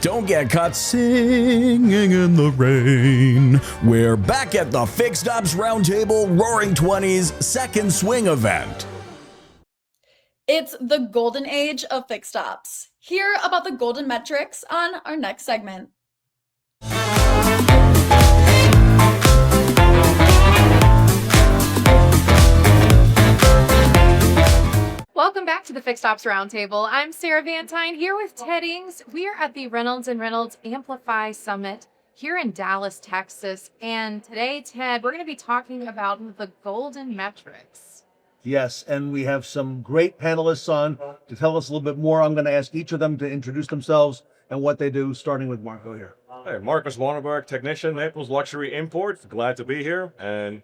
Don't get caught singing in the rain. We're back at the Fixed Ops Roundtable Roaring Twenties second swing event. It's the golden age of fixed ops. Hear about the golden metrics on our next segment. Welcome back to the Fixed Ops Roundtable. I'm Sarah Vantine here with Ted Ings. We are at the Reynolds & Reynolds Amplify Summit here in Dallas, Texas. And today, Ted, we're going to be talking about the golden metrics. Yes, and we have some great panelists on to tell us a little bit more. I'm going to ask each of them to introduce themselves and what they do, starting with Marco here. Hey, Marcus Warnerberg, technician, Naples Luxury Imports. Glad to be here and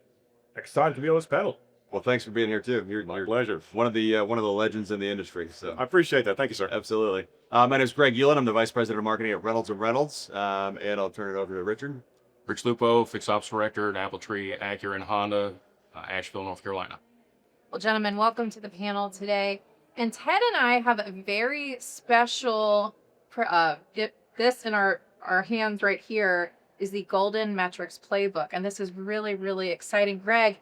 excited to be on this panel. Well, thanks for being here too. My pleasure. One of the legends in the industry. So I appreciate that. Thank you, sir. absolutely. My name is Greg Ulan. I'm the vice president of marketing at Reynolds & Reynolds, and I'll turn it over to Richard. Rich Lupo, Fixed Ops Director at Appletree, Acura, and Honda, Asheville, North Carolina. Well, gentlemen, welcome to the panel today. And Ted and I have a very special, this in our hands right here is the Golden Metrics Playbook. And this is really, really exciting. Greg,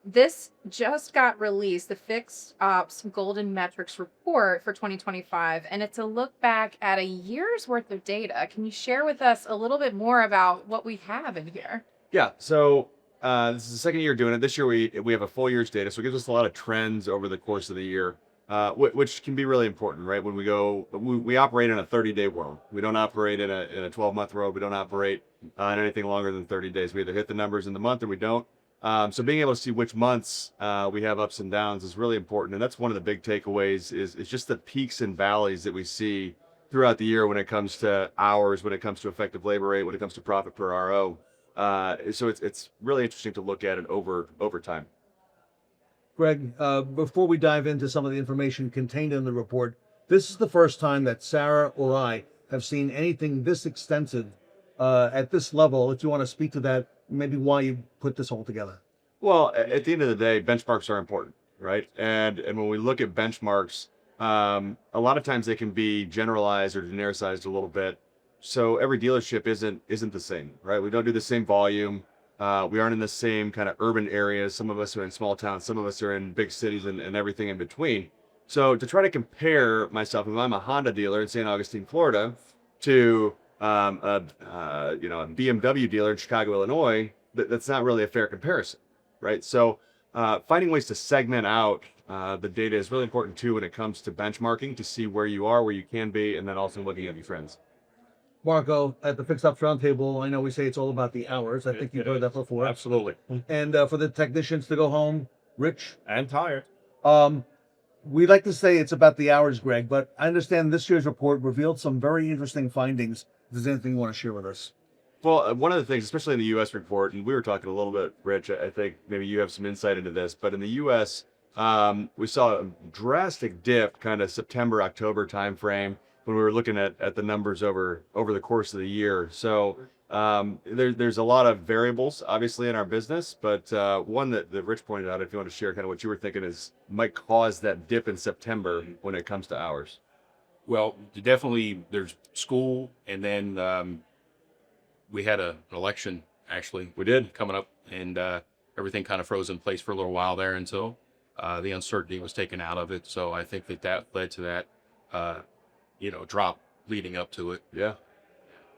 this just got released, the Fixed Ops Golden Metrics Report for 2025, and it's a look back at a year's worth of data. Can you share with us a little bit more about what we have in here? Yeah. So this is the second year doing it. This year we have a full year's data, so it gives us a lot of trends over the course of the year, which can be really important, right? When we operate in a 30-day world. We don't operate in a 12-month world. We don't operate in anything longer than 30 days. We either hit the numbers in the month or we don't. So being able to see which months we have ups and downs is really important. And that's one of the big takeaways is just the peaks and valleys that we see throughout the year when it comes to hours, when it comes to effective labor rate, when it comes to profit per RO. So it's really interesting to look at it over time. Greg, before we dive into some of the information contained in the report, this is the first time that Sarah or I have seen anything this extensive at this level. If you want to speak to that, maybe why you put this all together. Well, at the end of the day, benchmarks are important, right? And when we look at benchmarks, a lot of times they can be generalized or genericized a little bit. So every dealership isn't the same, right? We don't do the same volume. We aren't in the same kind of urban areas. Some of us are in small towns. Some of us are in big cities and everything in between. So to try to compare myself, if I'm a Honda dealer in St. Augustine, Florida, to a BMW dealer in Chicago, Illinois, that's not really a fair comparison, right? So finding ways to segment out the data is really important too when it comes to benchmarking, to see where you are, where you can be, and then also looking at your trends. Marco, at the Fixed Ops Roundtable, I know we say it's all about the hours. I think you've heard that before. Absolutely. And for the technicians to go home, Rich? And tired. We like to say it's about the hours, Greg, but I understand this year's report revealed some very interesting findings. If there's anything you want to share with us. Well, one of the things, especially in the U.S. report, and we were talking a little bit, Rich, I think maybe you have some insight into this, but in the U.S., we saw a drastic dip kind of September, October timeframe when we were looking at the numbers over the course of the year. So there's a lot of variables, obviously, in our business, but one that Rich pointed out, if you want to share kind of what you were thinking might cause that dip in September when it comes to hours. Well, definitely there's school, and then we had an election, actually. We did. Coming up, and everything kind of froze in place for a little while there until the uncertainty was taken out of it. So I think that led to that, drop leading up to it. Yeah.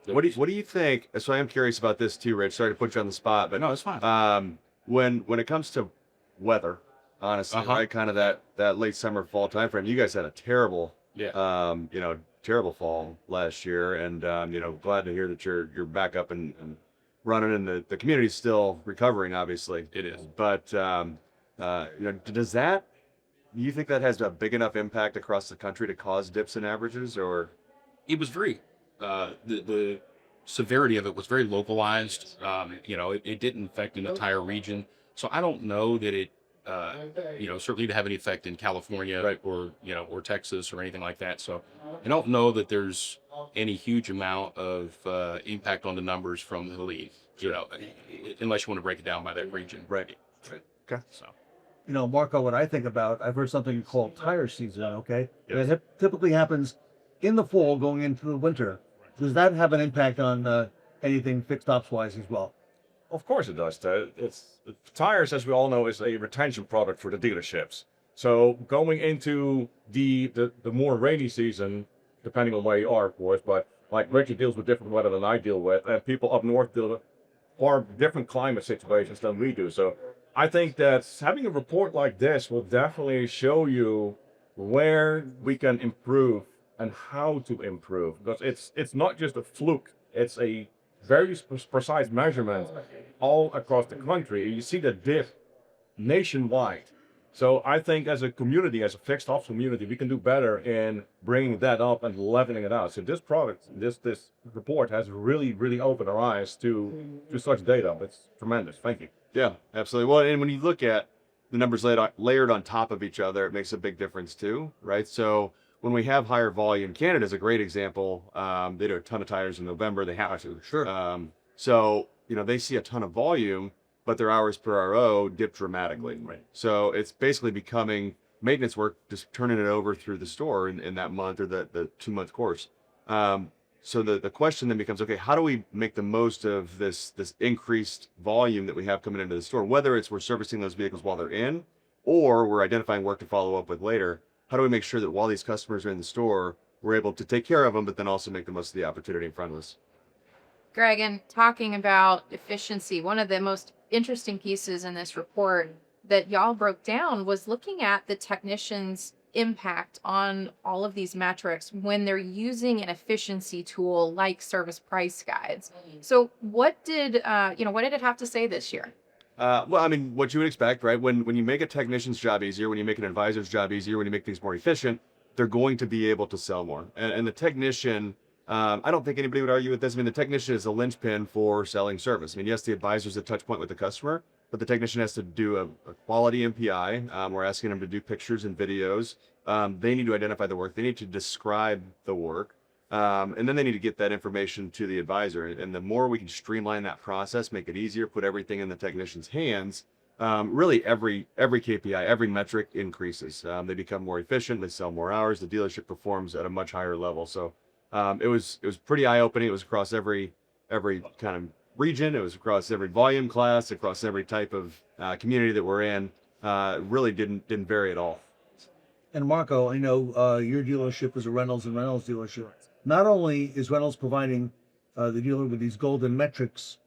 What do you think? So I am curious about this too, Rich. Sorry to put you on the spot, but No, it's fine. When it comes to weather, honestly, right, kind of that late summer fall timeframe, you guys had a terrible fall last year, and glad to hear that you're back up and running, and the community's still recovering, obviously. It is. But does that, you think that has a big enough impact across the country to cause dips in averages, or? It was very the severity of it was very localized. It didn't affect an entire region, so I don't know that it certainly to have any effect in California, right, or Texas or anything like that. So I don't know that there's any huge amount of impact on the numbers from the lead, unless you want to break it down by that region. Right. Okay. So. Marco, what I think about, I've heard something called tire season, okay? Yes. It typically happens in the fall going into the winter. Does that have an impact on anything fixed ops wise as well? Of course it does. Tires, as we all know, is a retention product for the dealerships. So going into the more rainy season, depending on where you are, of course, but like Ricky deals with different weather than I deal with, and people up north deal with far different climate situations than we do. So I think that having a report like this will definitely show you where we can improve and how to improve, because it's not just a fluke. It's a very precise measurement all across the country. You see the dip nationwide. So I think as a community, as a fixed ops community, we can do better in bringing that up and leveling it out. So this product, this report has really opened our eyes to such data. It's tremendous. Thank you. Yeah, absolutely. Well, and when you look at the numbers layered on top of each other, it makes a big difference too, right? So when we have higher volume, Canada's a great example. They do a ton of tires in November. They have to. Sure. So, they see a ton of volume, but their hours per RO dip dramatically. Right. So it's basically becoming maintenance work, just turning it over through the store in that month or the 2-month course. So the question then becomes, okay, how do we make the most of this increased volume that we have coming into the store? Whether it's we're servicing those vehicles while they're in, or we're identifying work to follow up with later. How do we make sure that while these customers are in the store, we're able to take care of them, but then also make the most of the opportunity in front of us? Greg, and talking about efficiency, one of the most interesting pieces in this report that y'all broke down was looking at the technicians' impact on all of these metrics when they're using an efficiency tool like service price guides. So what did it have to say this year? Well, I mean, what you would expect, right? When you make a technician's job easier, when you make an advisor's job easier, when you make things more efficient, they're going to be able to sell more. And the technician, I don't think anybody would argue with this. I mean, the technician is a linchpin for selling service. I mean, yes, the advisor's a touch point with the customer, but the technician has to do a quality MPI. We're asking them to do pictures and videos. They need to identify the work. They need to describe the work. And then they need to get that information to the advisor. And the more we can streamline that process, make it easier, put everything in the technician's hands, really every KPI, every metric increases. They become more efficient. They sell more hours. The dealership performs at a much higher level. So it was pretty eye-opening. It was across every kind of region. It was across every volume class, across every type of community that we're in. Really didn't vary at all. And Marco, I know your dealership is a Reynolds and Reynolds dealership. Not only is Reynolds providing the dealer with these golden metrics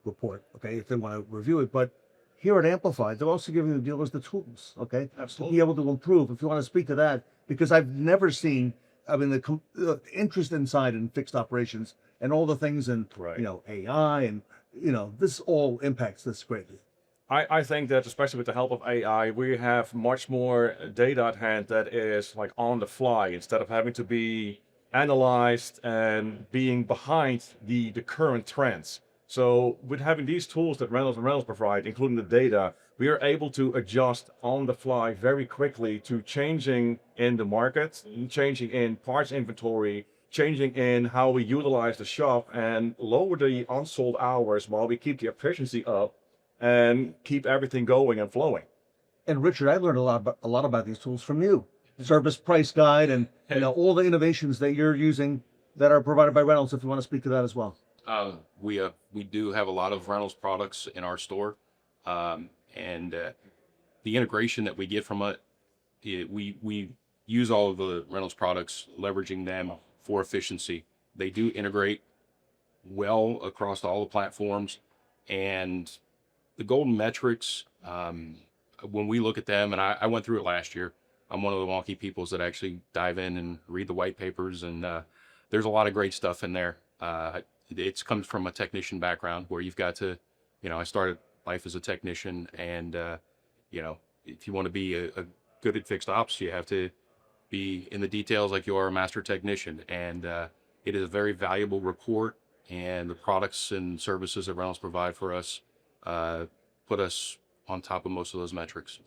report, okay, if they want to review it, but here at Amplify, they're also giving the dealers the tools, okay, Absolutely. to be able to improve. If you want to speak to that, because I've never seen, the interest inside in fixed operations and all the things in, Right. AI and, this all impacts this greatly. I think that especially with the help of AI, we have much more data at hand that is like on the fly instead of having to be analyzed and being behind the current trends. So with having these tools that Reynolds and Reynolds provide, including the data, we are able to adjust on the fly very quickly to changing in the market, changing in parts inventory, changing in how we utilize the shop and lower the unsold hours while we keep the efficiency up and keep everything going and flowing. And Richard, I learned a lot about these tools from you. Service price guide and all the innovations that you're using that are provided by Reynolds, if you want to speak to that as well. We do have a lot of Reynolds products in our store, and the integration that we get from it, we use all of the Reynolds products, leveraging them for efficiency. They do integrate well across all the platforms, and the golden metrics, when we look at them, and I went through it last year. I'm one of the wonky peoples that actually dive in and read the white papers, and there's a lot of great stuff in there. It comes from a technician background where you've got to, I started life as a technician, and if you want to be a good at fixed ops, you have to be in the details like you are a master technician. And it is a very valuable report, and the products and services that Reynolds provide for us put us on top of most of those metrics.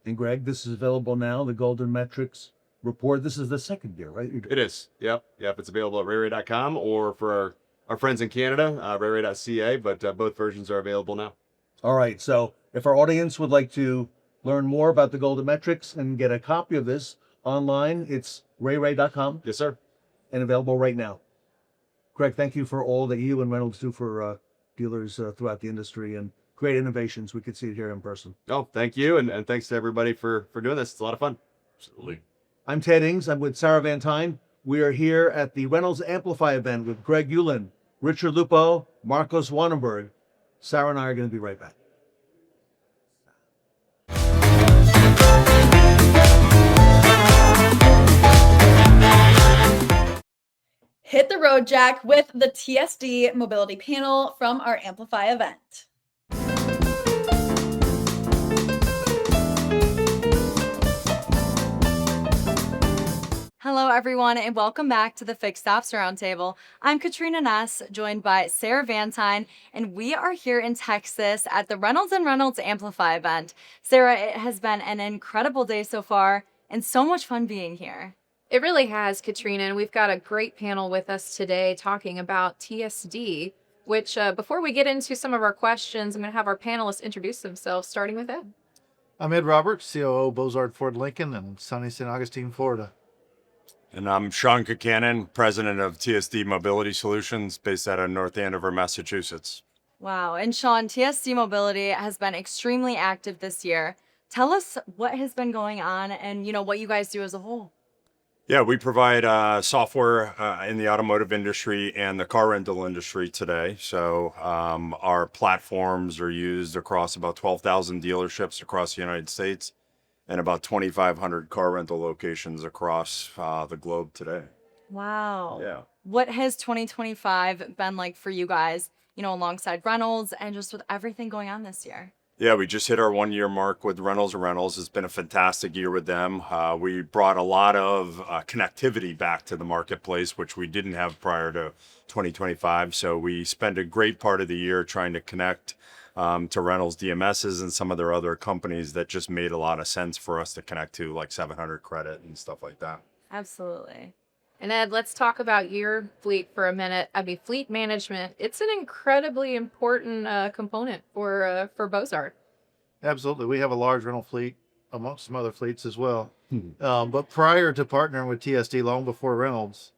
And Greg, this is available now, the Golden Metrics report. This is the second year, right? It is. Yep. It's available at rayray.com or for our friends in Canada, rayray.ca, but both versions are available now. All right. So if our audience would like to learn more about the Golden Metrics and get a copy of this online, it's rayray.com Yes, sir. and available right now. Greg, thank you for all that you and Reynolds do for dealers throughout the industry and great innovations. We could see it here in person. Oh, thank you. And thanks to everybody for doing this. It's a lot of fun. Absolutely. I'm Ted Ings. I'm with Sarah Van Tine. We are here at the Reynolds Amplify event with Greg Ulen, Richard Lupo, Marcos Wanenberg. Sarah and I are going to be right back. Hit the road, Jack, with the TSD mobility panel from our Amplify event. Hello, everyone, and welcome back to the Fixed Ops Roundtable. I'm Katrina Ness, joined by Sarah Van Tine, and we are here in Texas at the Reynolds and Reynolds Amplify event. Sarah, it has been an incredible day so far, and so much fun being here. It really has, Katrina, and we've got a great panel with us today talking about TSD, which before we get into some of our questions, I'm going to have our panelists introduce themselves, starting with Ed. I'm Ed Roberts, COO Bozard Ford Lincoln in sunny St. Augustine, Florida. And I'm Shawn Concannon, president of TSD Mobility Solutions, based out of North Andover, Massachusetts. Wow, and Shawn, TSD Mobility has been extremely active this year. Tell us what has been going on and, what you guys do as a whole. Yeah, we provide software in the automotive industry and the car rental industry today. So our platforms are used across about 12,000 dealerships across the United States and about 2,500 car rental locations across the globe today. Wow. Yeah. What has 2025 been like for you guys, alongside Reynolds and just with everything going on this year? Yeah, we just hit our 1 year mark with Reynolds and Reynolds. It's been a fantastic year with them. We brought a lot of connectivity back to the marketplace, which we didn't have prior to 2025. So we spent a great part of the year trying to connect to Reynolds DMSs and some of their other companies that just made a lot of sense for us to connect to, like 700 Credit and stuff like that. Absolutely. And Ed, let's talk about your fleet for a minute. I mean, fleet management, it's an incredibly important component for Bozard. Absolutely. We have a large rental fleet amongst some other fleets as well. But prior to partnering with TSD, long before Reynolds,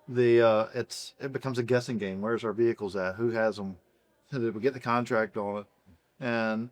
it becomes a guessing game. Where's our vehicles at? Who has them? Did we get the contract on it?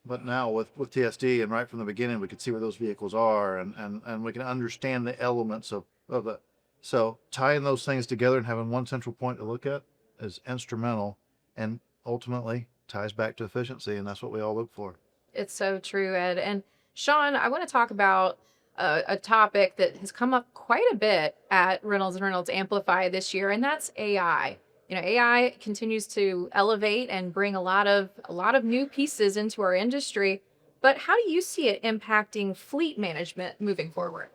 But now with TSD and right from the beginning, we could see where those vehicles are and we can understand the elements of it. So tying those things together and having one central point to look at is instrumental and ultimately ties back to efficiency. And that's what we all look for. It's so true, Ed. And Shawn, I want to talk about a topic that has come up quite a bit at Reynolds and Reynolds Amplify this year, and that's AI. AI continues to elevate and bring a lot of new pieces into our industry. But how do you see it impacting fleet management moving forward?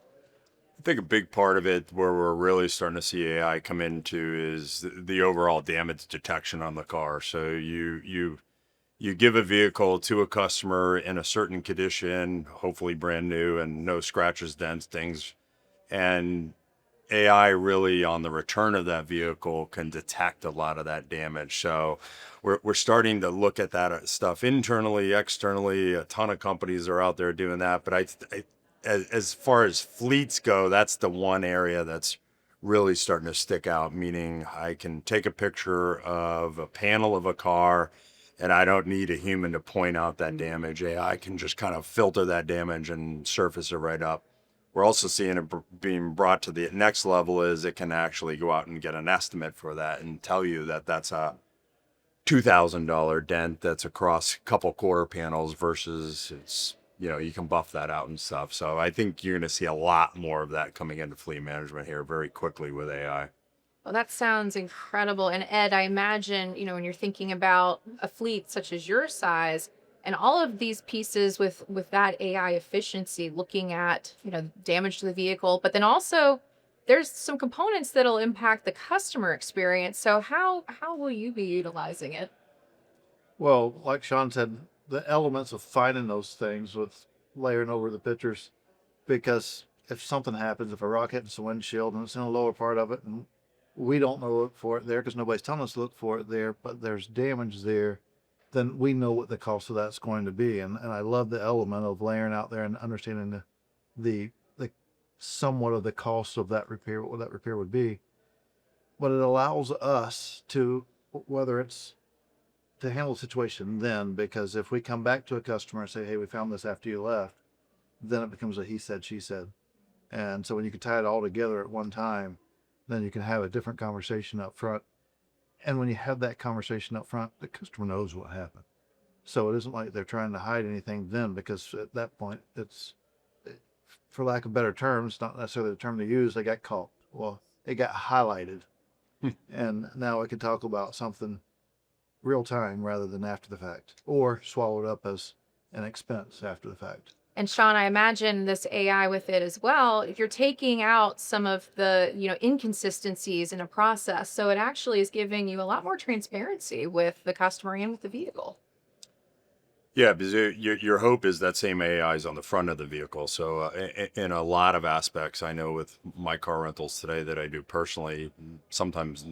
I think a big part of it where we're really starting to see AI come into is the overall damage detection on the car. So you give a vehicle to a customer in a certain condition, hopefully brand new and no scratches, dents, things, and AI really on the return of that vehicle can detect a lot of that damage. So we're starting to look at that stuff internally, externally. A ton of companies are out there doing that, but as far as fleets go, that's the one area that's really starting to stick out, meaning I can take a picture of a panel of a car and I don't need a human to point out that damage. AI can just kind of filter that damage and surface it right up. We're also seeing it being brought to the next level is it can actually go out and get an estimate for that and tell you that that's a $2,000 dent that's across a couple quarter panels versus it's, you can buff that out and stuff. So I think you're going to see a lot more of that coming into fleet management here very quickly with AI. Well, that sounds incredible. And Ed, I imagine, when you're thinking about a fleet such as your size and all of these pieces with that AI efficiency, looking at, damage to the vehicle, but then also there's some components that'll impact the customer experience. So how will you be utilizing it? Well, like Shawn said, the elements of finding those things with layering over the pictures, because if something happens, if a rock hits the windshield and it's in the lower part of it and we don't know to look for it there because nobody's telling us to look for it there, but there's damage there, then we know what the cost of that's going to be. And I love the element of layering out there and understanding the somewhat of the cost of that repair, what that repair would be. but it allows us to, whether it's to handle the situation then, because if we come back to a customer and say, hey, we found this after you left, then it becomes a he said, she said. And so when you can tie it all together at one time, then you can have a different conversation up front. And when you have that conversation up front, the customer knows what happened. So it isn't like they're trying to hide anything then, because at that point, it's, for lack of better terms, not necessarily the term to use, they got caught. Well, it got highlighted. And now we can talk about something real time rather than after the fact, or swallowed up as an expense after the fact. And Shawn, I imagine this AI with it as well, if you're taking out some of the, inconsistencies in a process. So it actually is giving you a lot more transparency with the customer and with the vehicle. Yeah, because your hope is that same AI is on the front of the vehicle. So in a lot of aspects, I know with my car rentals today that I do personally, sometimes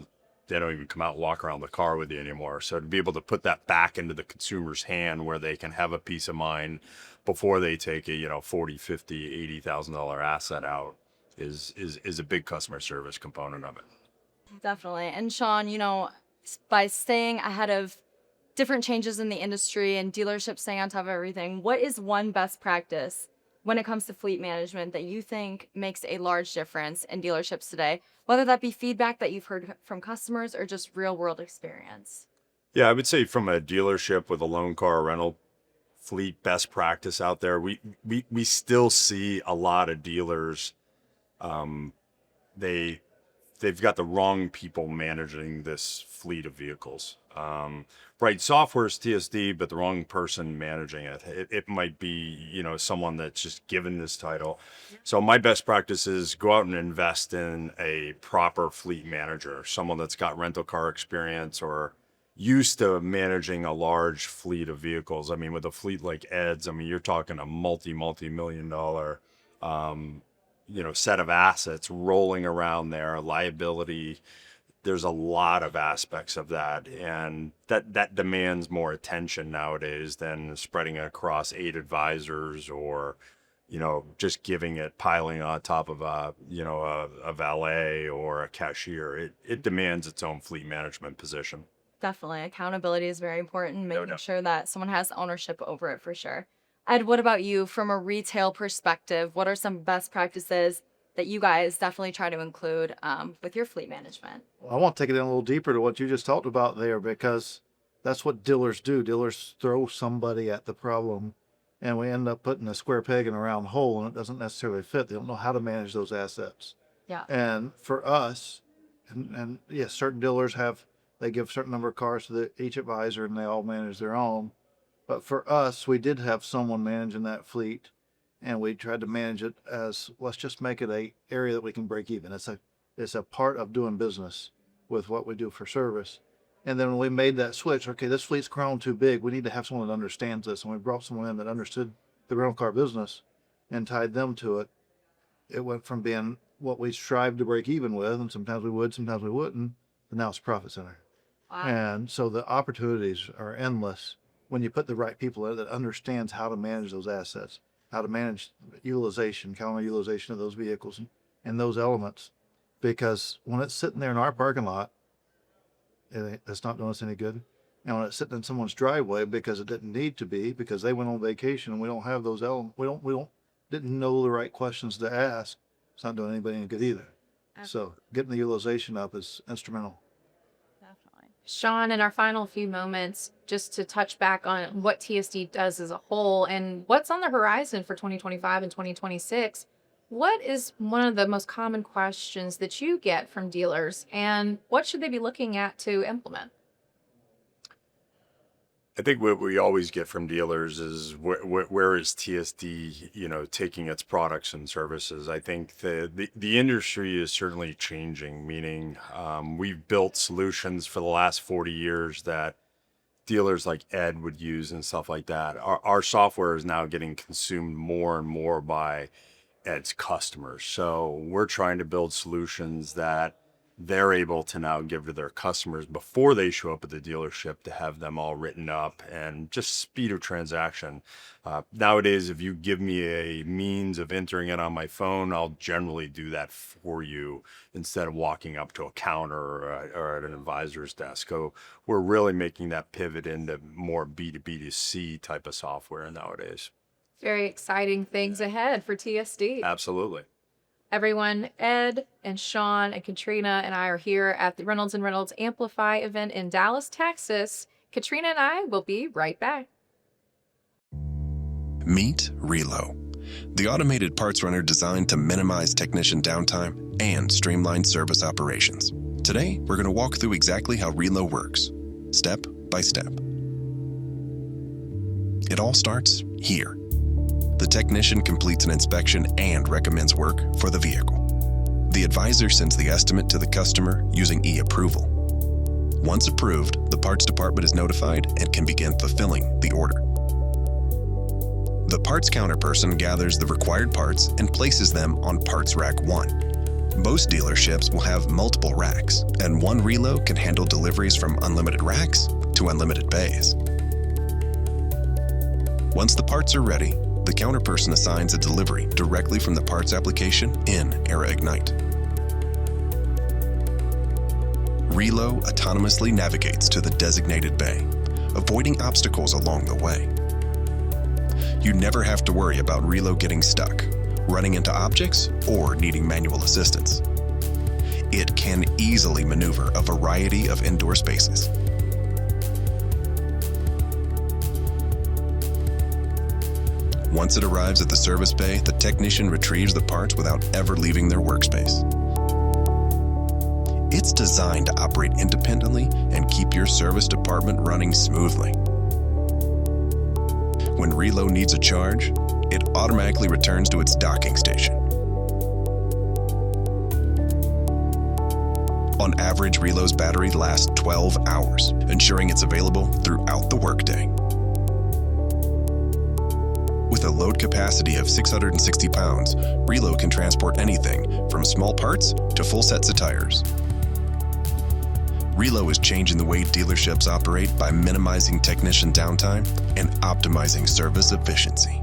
they don't even come out and walk around the car with you anymore. So to be able to put that back into the consumer's hand where they can have a peace of mind before they take a, $40,000, $50,000, $80,000 asset out is a big customer service component of it. Definitely. And Shawn, by staying ahead of different changes in the industry and dealerships staying on top of everything, what is one best practice when it comes to fleet management that you think makes a large difference in dealerships today, whether that be feedback that you've heard from customers or just real world experience? Yeah, I would say from a dealership with a loan car rental fleet best practice out there, we still see a lot of dealers, they've got the wrong people managing this fleet of vehicles. Right, software is TSD, but the wrong person managing it. It might be, someone that's just given this title. So my best practice is go out and invest in a proper fleet manager, someone that's got rental car experience or used to managing a large fleet of vehicles. I mean, with a fleet like Ed's, you're talking a multi-million dollar, set of assets rolling around there, liability. There's a lot of aspects of that, and that demands more attention nowadays than spreading it across 8 advisors or, just giving it piling on top of a valet or a cashier. It demands its own fleet management position. Definitely. Accountability is very important, making doubt. sure that someone has ownership over it for sure. Ed, what about you from a retail perspective? What are some best practices that you guys definitely try to include with your fleet management? Well, I want to take it in a little deeper to what you just talked about there, because that's what dealers do. Dealers throw somebody at the problem, and we end up putting a square peg in a round hole, and it doesn't necessarily fit. They don't know how to manage those assets. Yeah. And for us, and yes, certain dealers they give a certain number of cars to each advisor, and they all manage their own. But for us, we did have someone managing that fleet, and we tried to manage it as, let's just make it a area that we can break even. It's a part of doing business with what we do for service. And then when we made that switch, okay, this fleet's grown too big. We need to have someone that understands this. And we brought someone in that understood the rental car business and tied them to it. It went from being what we strived to break even with, and sometimes we would, sometimes we wouldn't, but now it's a profit center. Wow. And so the opportunities are endless when you put the right people in that understands how to manage those assets, how to manage utilization, calendar utilization of those vehicles and those elements. Because when it's sitting there in our parking lot, it's not doing us any good. And when it's sitting in someone's driveway because it didn't need to be, because they went on vacation and we don't have those elements, didn't know the right questions to ask, it's not doing anybody any good either. So getting the utilization up is instrumental. Shawn, in our final few moments, just to touch back on what TSD does as a whole and what's on the horizon for 2025 and 2026, what is one of the most common questions that you get from dealers, and what should they be looking at to implement? I think what we always get from dealers is where is TSD, taking its products and services. I think the industry is certainly changing, meaning we've built solutions for the last 40 years that dealers like Ed would use and stuff like that. Our software is now getting consumed more and more by Ed's customers. So we're trying to build solutions that they're able to now give to their customers before they show up at the dealership to have them all written up, and just speed of transaction. Nowadays, if you give me a means of entering it on my phone, I'll generally do that for you instead of walking up to a counter or at an advisor's desk. So we're really making that pivot into more B2B2C type of software nowadays. Very exciting things ahead for TSD. Absolutely. Everyone, Ed and Shawn and Katrina and I are here at the Reynolds and Reynolds Amplify event in Dallas, Texas. Katrina and I will be right back. Meet Relo, the automated parts runner designed to minimize technician downtime and streamline service operations. Today, we're going to walk through exactly how Relo works, step by step. It all starts here. The technician completes an inspection and recommends work for the vehicle. The advisor sends the estimate to the customer using e-approval. Once approved, the parts department is notified and can begin fulfilling the order. The parts counter person gathers the required parts and places them on Parts Rack 1. Most dealerships will have multiple racks, and one Relo can handle deliveries from unlimited racks to unlimited bays. Once the parts are ready, the counter person assigns a delivery directly from the parts application in Era Ignite. Relo autonomously navigates to the designated bay, avoiding obstacles along the way. You never have to worry about Relo getting stuck, running into objects, or needing manual assistance. It can easily maneuver a variety of indoor spaces. Once it arrives at the service bay, the technician retrieves the parts without ever leaving their workspace. It's designed to operate independently and keep your service department running smoothly. When Relo needs a charge, it automatically returns to its docking station. On average, Relo's battery lasts 12 hours, ensuring it's available throughout the workday. With a load capacity of 660 pounds, Relo can transport anything from small parts to full sets of tires. Relo is changing the way dealerships operate by minimizing technician downtime and optimizing service efficiency.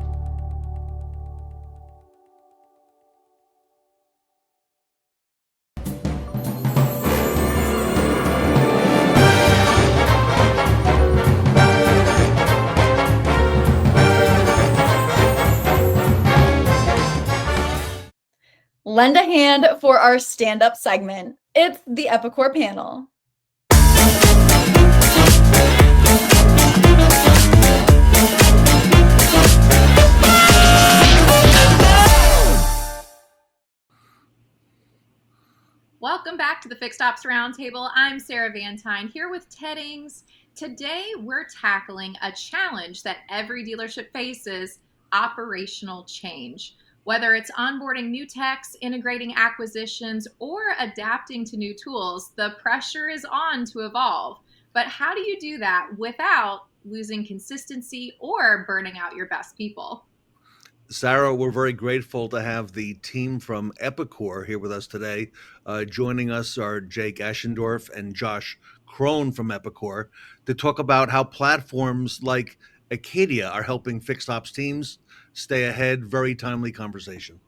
Lend a hand for our stand-up segment. It's the Epicor panel. Welcome back to the Fixed Ops Roundtable. I'm Sarah Vantine here with Ted Ings. Today we're tackling a challenge that every dealership faces: operational change. Whether it's onboarding new techs, integrating acquisitions, or adapting to new tools, the pressure is on to evolve. But how do you do that without losing consistency or burning out your best people? Sarah, we're very grateful to have the team from Epicor here with us today. Joining us are Jake Aschendorf and Josh Crone from Epicor to talk about how platforms like Acadia are helping fixed ops teams stay ahead. Very timely conversation.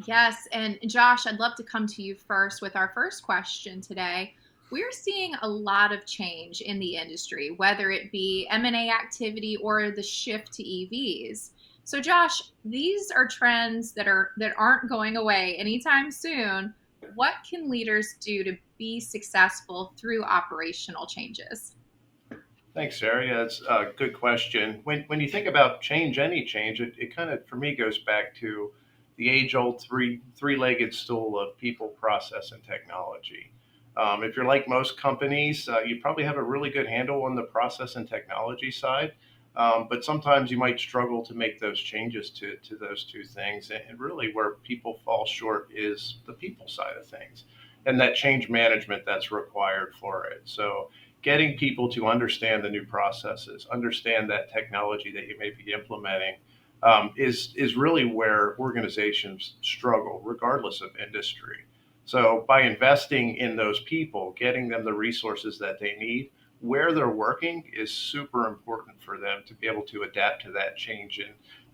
Yes, and Josh, I'd love to come to you first with our first question today. We're seeing a lot of change in the industry, whether it be M&A activity or the shift to EVs. So Josh, these are trends that aren't going away anytime soon. What can leaders do to be successful through operational changes? Thanks, Sarah. Yeah, that's a good question. When you think about change, any change, it kind of, for me, goes back to the age-old three-legged stool of people, process, and technology. If you're like most companies, you probably have a really good handle on the process and technology side, but sometimes you might struggle to make those changes to those two things. And really where people fall short is the people side of things and that change management that's required for it. So getting people to understand the new processes, understand that technology that you may be implementing, is really where organizations struggle, regardless of industry. So by investing in those people, getting them the resources that they need, where they're working is super important for them to be able to adapt to that change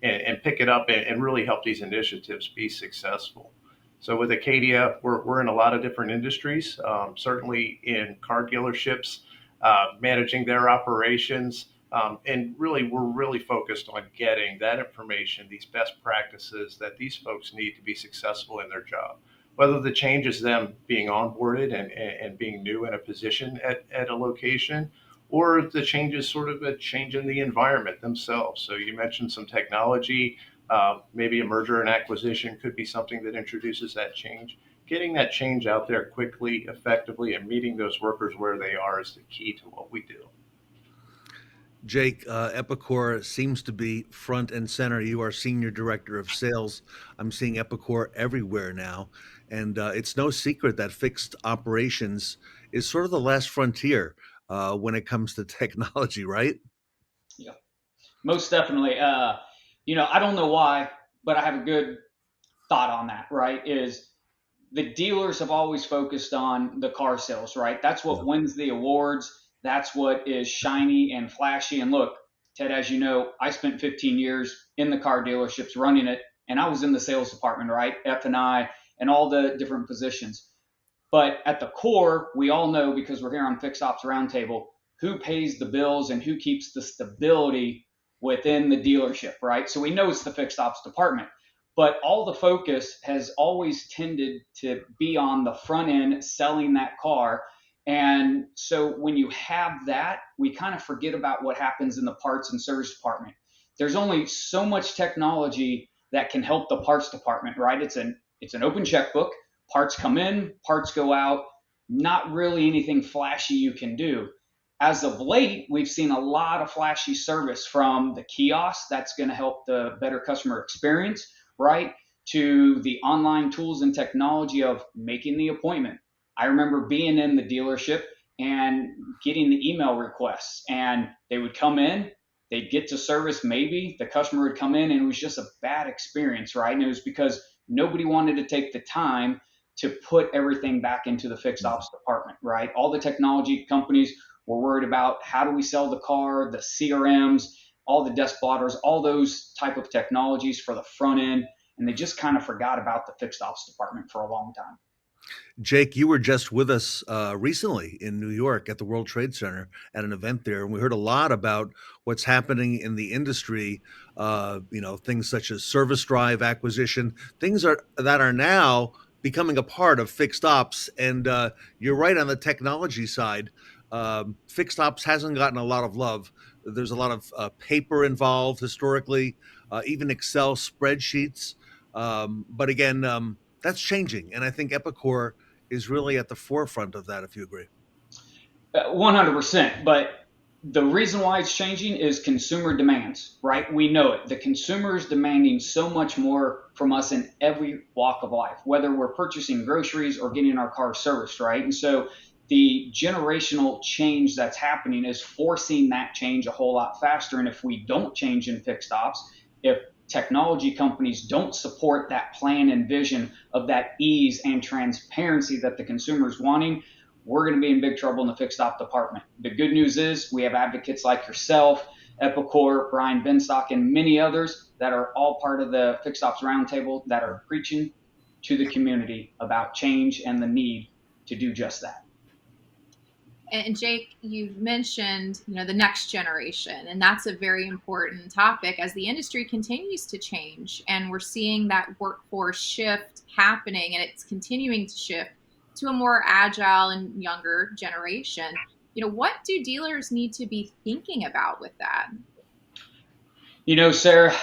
and pick it up and really help these initiatives be successful. So with Acadia, we're in a lot of different industries, certainly in car dealerships, managing their operations. And really, we're really focused on getting that information, these best practices that these folks need to be successful in their job. Whether the change is them being onboarded and being new in a position at a location, or the change is sort of a change in the environment themselves. So you mentioned some technology, maybe a merger and acquisition could be something that introduces that change. Getting that change out there quickly, effectively, and meeting those workers where they are is the key to what we do. Jake, Epicor seems to be front and center. You are Senior Director of Sales. I'm seeing Epicor everywhere now. And it's no secret that fixed operations is sort of the last frontier when it comes to technology, right? Yeah, most definitely. I don't know why, but I have a good thought on that, right? Is the dealers have always focused on the car sales, right? That's what wins the awards. That's what is shiny and flashy. And look, Ted, as you know, I spent 15 years in the car dealerships running it, and I was in the sales department, right? F&I and all the different positions. But at the core, we all know, because we're here on Fixed Ops Roundtable, who pays the bills and who keeps the stability within the dealership, right? So we know it's the fixed ops department. But all the focus has always tended to be on the front end selling that car. And so when you have that, we kind of forget about what happens in the parts and service department. There's only so much technology that can help the parts department, right? It's an open checkbook. Parts come in, parts go out, not really anything flashy you can do. As of late, we've seen a lot of flashy service, from the kiosk that's going to help the better customer experience, right, to the online tools and technology of making the appointment. I remember being in the dealership and getting the email requests, and they would come in, they'd get to service, maybe the customer would come in, and it was just a bad experience, right? And it was because nobody wanted to take the time to put everything back into the fixed ops department, right? All the technology companies were worried about, how do we sell the car, the CRMs, all the desk blotters, all those type of technologies for the front end. And they just kind of forgot about the fixed ops department for a long time. Jake, you were just with us recently in New York at the World Trade Center at an event there, and we heard a lot about what's happening in the industry. Things such as service drive acquisition, things that are now becoming a part of fixed ops. And you're right on the technology side. Fixed ops hasn't gotten a lot of love. There's a lot of paper involved historically, even Excel spreadsheets. But again, that's changing. And I think Epicor is really at the forefront of that, if you agree. 100%. But the reason why it's changing is consumer demands, right? We know it. The consumer is demanding so much more from us in every walk of life, whether we're purchasing groceries or getting our car serviced, right? And so the generational change that's happening is forcing that change a whole lot faster. And if we don't change in fixed ops, if technology companies don't support that plan and vision of that ease and transparency that the consumer is wanting, we're going to be in big trouble in the fixed op department. The good news is we have advocates like yourself, Epicor, Brian Benstock, and many others that are all part of the Fixed Ops Roundtable that are preaching to the community about change and the need to do just that. And Jake, you mentioned, the next generation, and that's a very important topic as the industry continues to change, and we're seeing that workforce shift happening, and it's continuing to shift to a more agile and younger generation. What do dealers need to be thinking about with that? Sarah,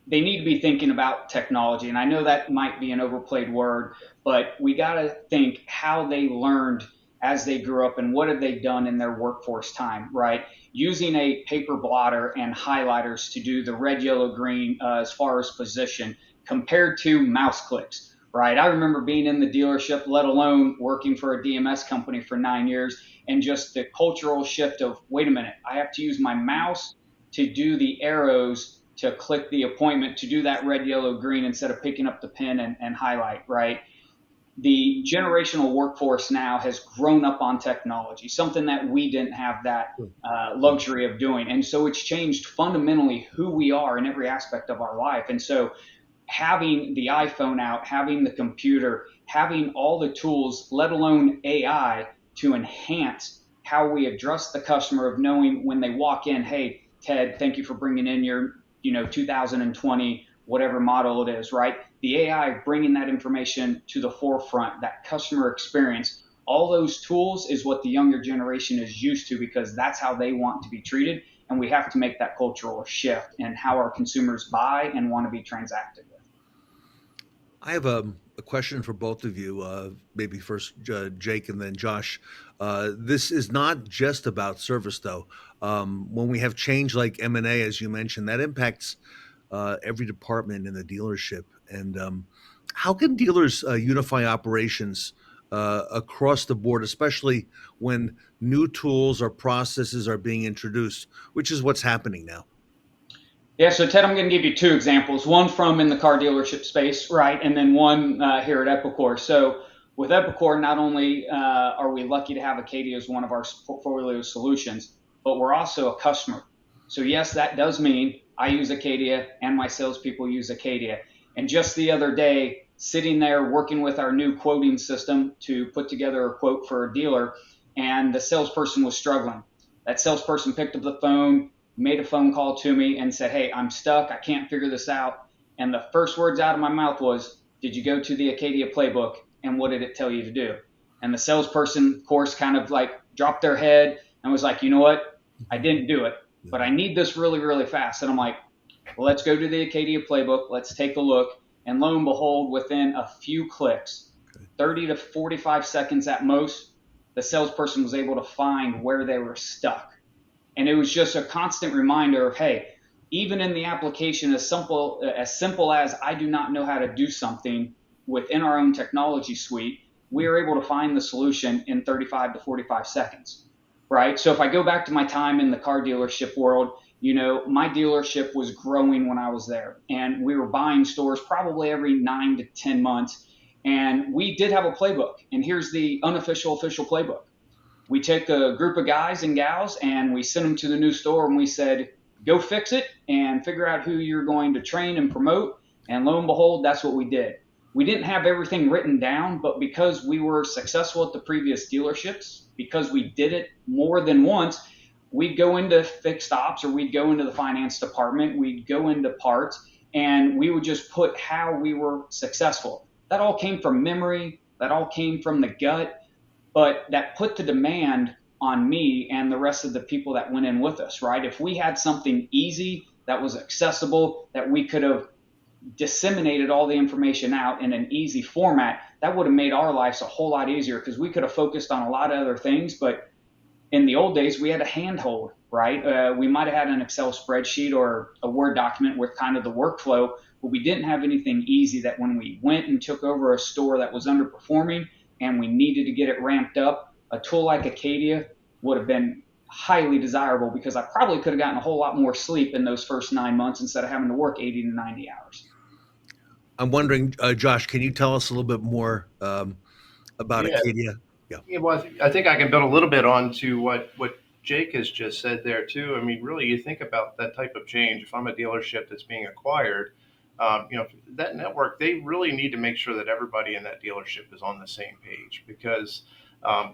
they need to be thinking about technology, and I know that might be an overplayed word, but we got to think how they learned as they grew up and what have they done in their workforce time, right? Using a paper blotter and highlighters to do the red, yellow, green as far as position compared to mouse clicks, right? I remember being in the dealership, let alone working for a DMS company for 9 years, and just the cultural shift of, wait a minute, I have to use my mouse to do the arrows to click the appointment, to do that red, yellow, green instead of picking up the pen and highlight, right? the generational workforce now has grown up on technology, something that we didn't have that luxury of doing. And so it's changed fundamentally who we are in every aspect of our life. And so having the iPhone out, having the computer, having all the tools, let alone AI, to enhance how we address the customer, of knowing when they walk in, hey, Ted, thank you for bringing in your 2020 whatever model it is, right? The AI bringing that information to the forefront, that customer experience, all those tools is what the younger generation is used to, because that's how they want to be treated. And we have to make that cultural shift in how our consumers buy and want to be transacted with. I have a question for both of you, maybe first Jake and then Josh. This is not just about service, though. When we have change like M&A, as you mentioned, that impacts every department in the dealership. And how can dealers unify operations across the board, especially when new tools or processes are being introduced, which is what's happening now? Yeah, so Ted, I'm going to give you two examples, one from in the car dealership space, right, and then one here at Epicor. So with Epicor, not only are we lucky to have Acadia as one of our portfolio solutions, but we're also a customer. So yes, that does mean I use Acadia and my salespeople use Acadia. And just the other day, sitting there working with our new quoting system to put together a quote for a dealer, and the salesperson was struggling. That salesperson picked up the phone, made a phone call to me and said, hey, I'm stuck. I can't figure this out. And the first words out of my mouth was, did you go to the Acadia playbook and what did it tell you to do? And the salesperson, of course, kind of like dropped their head and was like, you know what? I didn't do it, but I need this really, really fast. And I'm like, well, let's go to the Acadia playbook. Let's take a look. And lo and behold, within a few clicks, 30 to 45 seconds at most, the salesperson was able to find where they were stuck. And it was just a constant reminder of, hey, even in the application as simple as I do not know how to do something within our own technology suite, we are able to find the solution in 35 to 45 seconds, right? So if I go back to my time in the car dealership world, my dealership was growing when I was there, and we were buying stores probably every 9 to 10 months. And we did have a playbook, and here's the unofficial official playbook. We took a group of guys and gals and we sent them to the new store and we said, go fix it and figure out who you're going to train and promote. And lo and behold, that's what we did. We didn't have everything written down, but because we were successful at the previous dealerships, because we did it more than once, we'd go into fixed ops or we'd go into the finance department, we'd go into parts, and we would just put how we were successful. That all came from memory. That all came from the gut. But that put the demand on me and the rest of the people that went in with us, right? If we had something easy that was accessible, that we could have disseminated all the information out in an easy format, that would have made our lives a whole lot easier, because we could have focused on a lot of other things. But in the old days, we had a handhold, right? We might have had an Excel spreadsheet or a Word document with kind of the workflow, but we didn't have anything easy that when we went and took over a store that was underperforming and we needed to get it ramped up, a tool like Acadia would have been highly desirable, because I probably could have gotten a whole lot more sleep in those first 9 months instead of having to work 80 to 90 hours. I'm wondering, Josh, can you tell us a little bit more about Acadia? Yeah, well, I think I can build a little bit on to what Jake has just said there too. I mean, really, you think about that type of change. If I'm a dealership that's being acquired, that network, they really need to make sure that everybody in that dealership is on the same page, because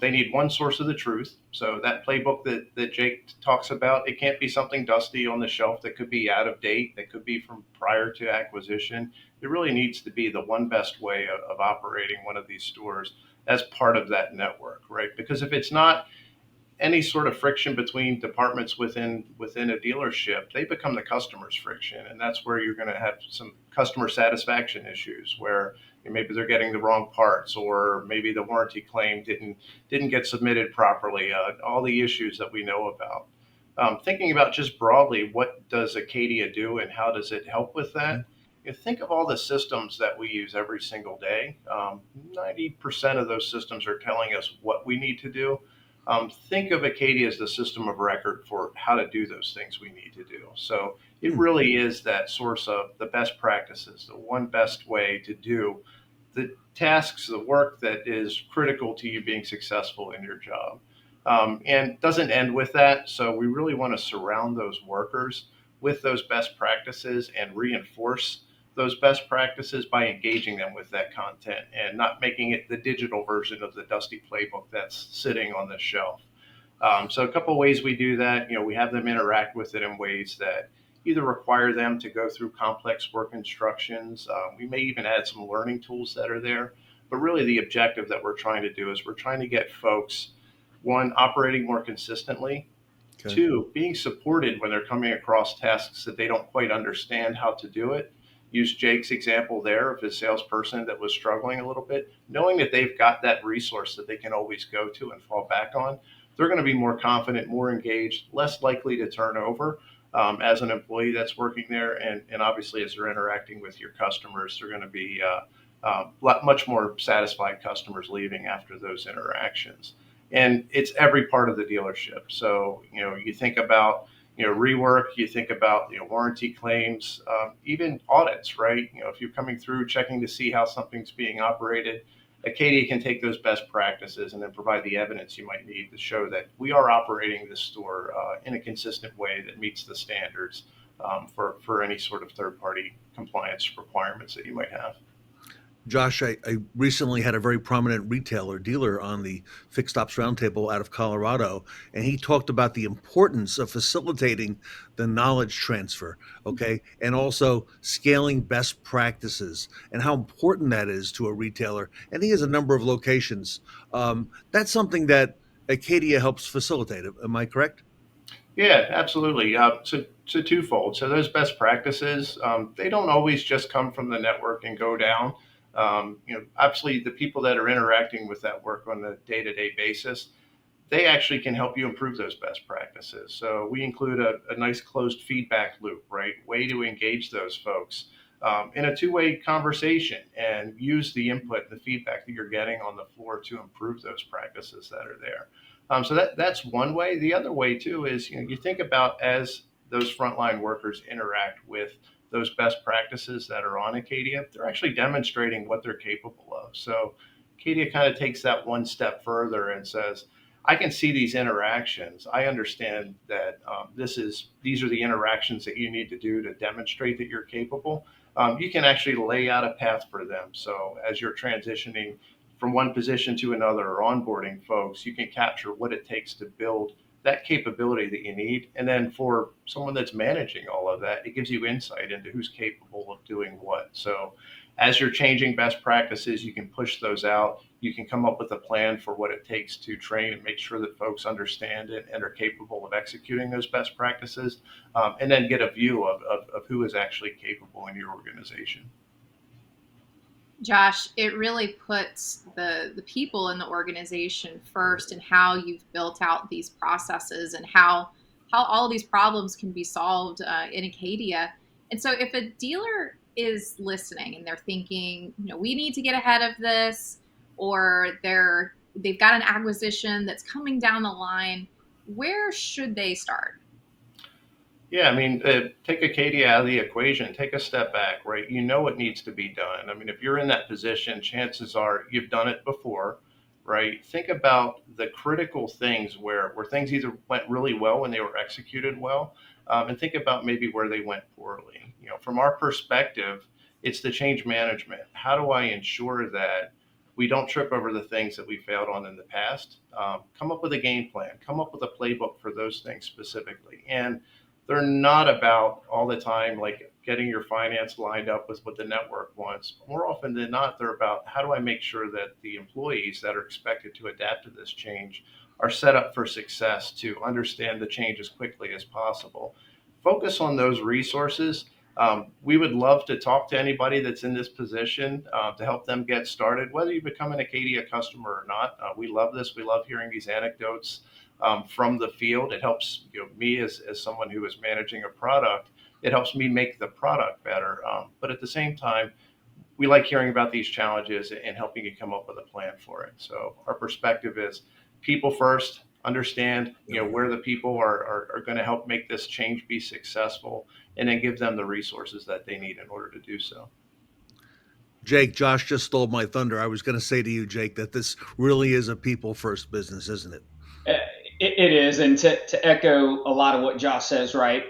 they need one source of the truth. So that playbook that Jake talks about, it can't be something dusty on the shelf that could be out of date, that could be from prior to acquisition. It really needs to be the one best way of operating one of these stores as part of that network, right? Because if it's not any sort of friction between departments within a dealership, they become the customer's friction. And that's where you're going to have some customer satisfaction issues where maybe they're getting the wrong parts, or maybe the warranty claim didn't get submitted properly, all the issues that we know about. Thinking about just broadly, what does Acadia do and how does it help with that? Think of all the systems that we use every single day. 90% of those systems are telling us what we need to do. Think of Acadia as the system of record for how to do those things we need to do. So it really is that source of the best practices, the one best way to do tasks, the work that is critical to you being successful in your job. And doesn't end with that. So we really want to surround those workers with those best practices and reinforce those best practices by engaging them with that content and not making it the digital version of the dusty playbook that's sitting on the shelf. So a couple of ways we do that, we have them interact with it in ways that either require them to go through complex work instructions. We may even add some learning tools that are there. But really the objective that we're trying to do is we're trying to get folks, one, operating more consistently, Okay. two, being supported when they're coming across tasks that they don't quite understand how to do it. Use Jake's example there of his salesperson that was struggling a little bit, knowing that they've got that resource that they can always go to and fall back on. They're going to be more confident, more engaged, less likely to turn over as an employee that's working there. And obviously, as they're interacting with your customers, they're going to be much more satisfied customers leaving after those interactions. And it's every part of the dealership. So, you think about, rework, you think about, warranty claims, even audits, right? If you're coming through checking to see how something's being operated, Acadia can take those best practices and then provide the evidence you might need to show that we are operating this store in a consistent way that meets the standards for any sort of third-party compliance requirements that you might have. Josh, I recently had a very prominent retailer dealer on the Fixed Ops Roundtable out of Colorado, and he talked about the importance of facilitating the knowledge transfer, okay, and also scaling best practices and how important that is to a retailer. And he has a number of locations. That's something that Acadia helps facilitate. Am I correct? Yeah, absolutely. So twofold. So those best practices, they don't always just come from the network and go down. Obviously the people that are interacting with that work on a day-to-day basis, they actually can help you improve those best practices. So we include a nice closed feedback loop, right? Way to engage those folks in a two-way conversation and use the input, the feedback that you're getting on the floor to improve those practices that are there. So that's one way. The other way too is, you think about as those frontline workers interact with those best practices that are on Acadia, they're actually demonstrating what they're capable of. So Acadia kind of takes that one step further and says, I can see these interactions. I understand that these are the interactions that you need to do to demonstrate that you're capable. You can actually lay out a path for them. So as you're transitioning from one position to another or onboarding folks, you can capture what it takes to build that capability that you need. And then for someone that's managing all of that, it gives you insight into who's capable of doing what. So as you're changing best practices, you can push those out. You can come up with a plan for what it takes to train and make sure that folks understand it and are capable of executing those best practices, and then get a view of who is actually capable in your organization. Josh, it really puts the people in the organization first and how you've built out these processes and how all of these problems can be solved in Acadia. And so if a dealer is listening and they're thinking, we need to get ahead of this, or they've got an acquisition that's coming down the line, where should they start? Yeah, I mean, take Acadia out of the equation, take a step back, right? You know what needs to be done. I mean, if you're in that position, chances are you've done it before, right? Think about the critical things where things either went really well when they were executed well, and think about maybe where they went poorly. From our perspective, it's the change management. How do I ensure that we don't trip over the things that we failed on in the past? Come up with a game plan, come up with a playbook for those things specifically. And they're not about all the time like getting your finance lined up with what the network wants. More often than not, they're about how do I make sure that the employees that are expected to adapt to this change are set up for success to understand the change as quickly as possible. Focus on those resources. We would love to talk to anybody that's in this position to help them get started, whether you become an Acadia customer or not. We love this. We love hearing these anecdotes from the field. It helps me as someone who is managing a product. It helps me make the product better. But at the same time, we like hearing about these challenges and helping you come up with a plan for it. So our perspective is people first, understand where the people are going to help make this change be successful, and then give them the resources that they need in order to do so. Jake, Josh just stole my thunder. I was going to say to you, Jake, that this really is a people first business, isn't it? It is. And to echo a lot of what Josh says, right?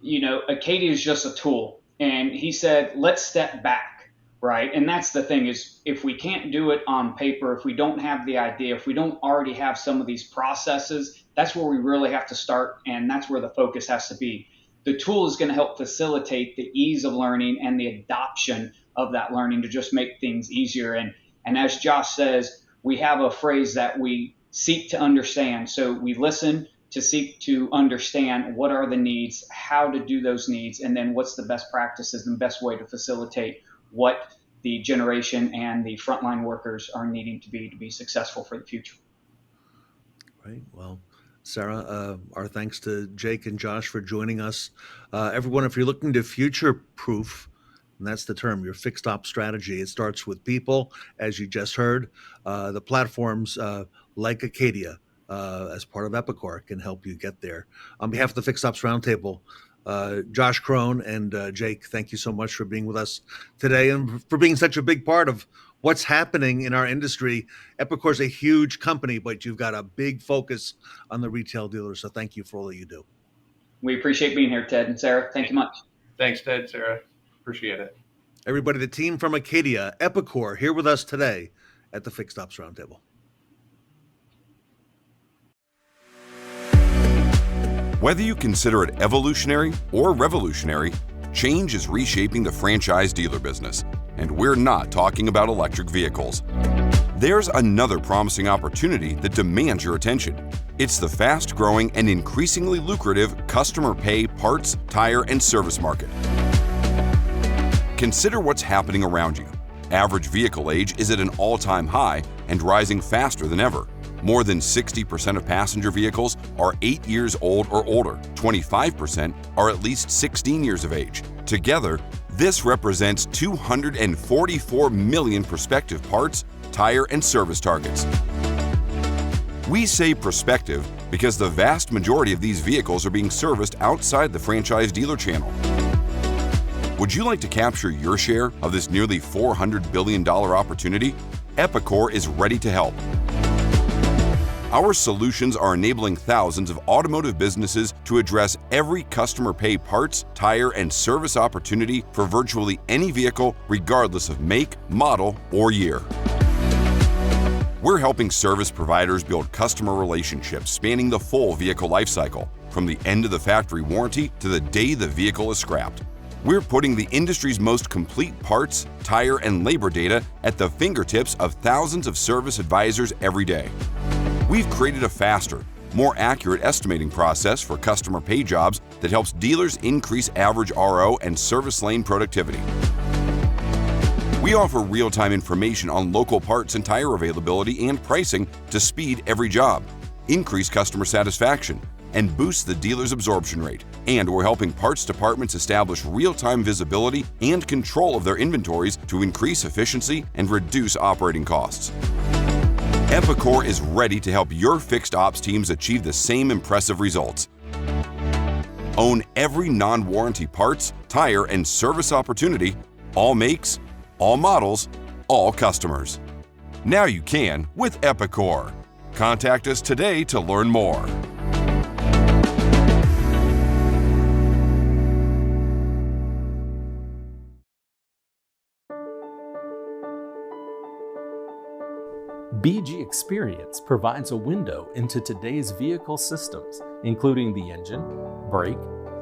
Acadia is just a tool. And he said, let's step back, right? And that's the thing is if we can't do it on paper, if we don't have the idea, if we don't already have some of these processes, that's where we really have to start. And that's where the focus has to be. The tool is going to help facilitate the ease of learning and the adoption of that learning to just make things easier. And as Josh says, we have a phrase that we seek to understand. So we listen to seek to understand what are the needs, how to do those needs, and then what's the best practices and best way to facilitate what the generation and the frontline workers are needing to be successful for the future. Right. Well, Sarah, our thanks to Jake and Josh for joining us. Everyone, if you're looking to future-proof, and that's the term, your fixed ops strategy, it starts with people, as you just heard. The platforms like Acadia, as part of Epicor, can help you get there. On behalf of the Fixed Ops Roundtable, Josh, Crone, and Jake, thank you so much for being with us today and for being such a big part of what's happening in our industry. Epicor is a huge company, but you've got a big focus on the retail dealers. So thank you for all that you do. We appreciate being here, Ted and Sarah. Thank you much. Thanks, Ted, Sarah. Appreciate it. Everybody, the team from Acadia, Epicor, here with us today at the Fixed Ops Roundtable. Whether you consider it evolutionary or revolutionary, change is reshaping the franchise dealer business. And we're not talking about electric vehicles. There's another promising opportunity that demands your attention. It's the fast-growing and increasingly lucrative customer pay parts, tire, and service market. Consider what's happening around you. Average vehicle age is at an all-time high and rising faster than ever. More than 60% of passenger vehicles are 8 years old or older. 25% are at least 16 years of age. Together, this represents 244 million prospective parts, tire, and service targets. We say prospective because the vast majority of these vehicles are being serviced outside the franchise dealer channel. Would you like to capture your share of this nearly $400 billion opportunity? Epicor is ready to help. Our solutions are enabling thousands of automotive businesses to address every customer pay parts, tire, and service opportunity for virtually any vehicle, regardless of make, model, or year. We're helping service providers build customer relationships spanning the full vehicle lifecycle, from the end of the factory warranty to the day the vehicle is scrapped. We're putting the industry's most complete parts, tire, and labor data at the fingertips of thousands of service advisors every day. We've created a faster, more accurate estimating process for customer pay jobs that helps dealers increase average RO and service lane productivity. We offer real-time information on local parts and tire availability and pricing to speed every job, increase customer satisfaction, and boost the dealer's absorption rate. And we're helping parts departments establish real-time visibility and control of their inventories to increase efficiency and reduce operating costs. Epicor is ready to help your fixed ops teams achieve the same impressive results. Own every non-warranty parts, tire, and service opportunity, all makes, all models, all customers. Now you can with Epicor. Contact us today to learn more. BG Experience provides a window into today's vehicle systems, including the engine, brake,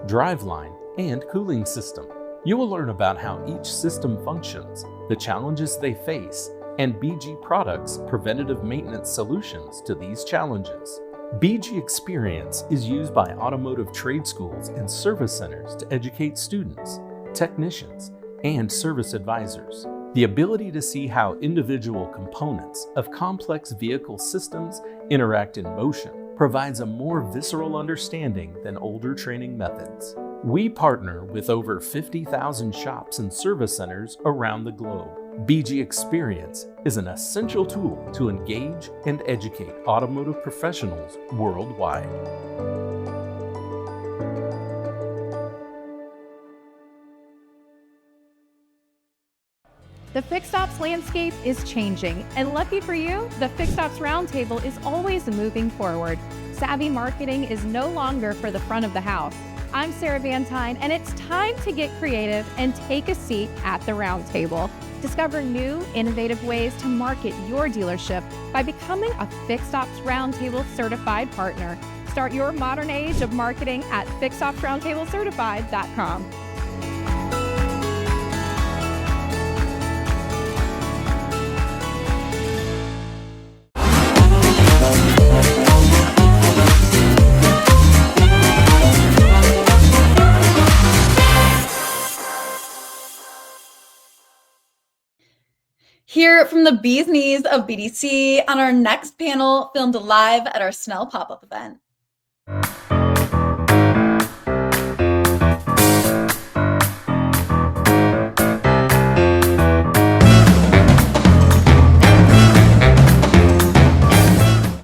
driveline, and cooling system. You will learn about how each system functions, the challenges they face, and BG Products' preventative maintenance solutions to these challenges. BG Experience is used by automotive trade schools and service centers to educate students, technicians, and service advisors. The ability to see how individual components of complex vehicle systems interact in motion provides a more visceral understanding than older training methods. We partner with over 50,000 shops and service centers around the globe. BG Experience is an essential tool to engage and educate automotive professionals worldwide. The fixed ops landscape is changing, and lucky for you, the Fixed Ops Roundtable is always moving forward. Savvy marketing is no longer for the front of the house. I'm Sarah Vantine, and it's time to get creative and take a seat at the roundtable. Discover new, innovative ways to market your dealership by becoming a Fixed Ops Roundtable certified partner. Start your modern age of marketing at fixedopsroundtablecertified.com. Hear from the bee's knees of BDC on our next panel, filmed live at our Snell pop-up event.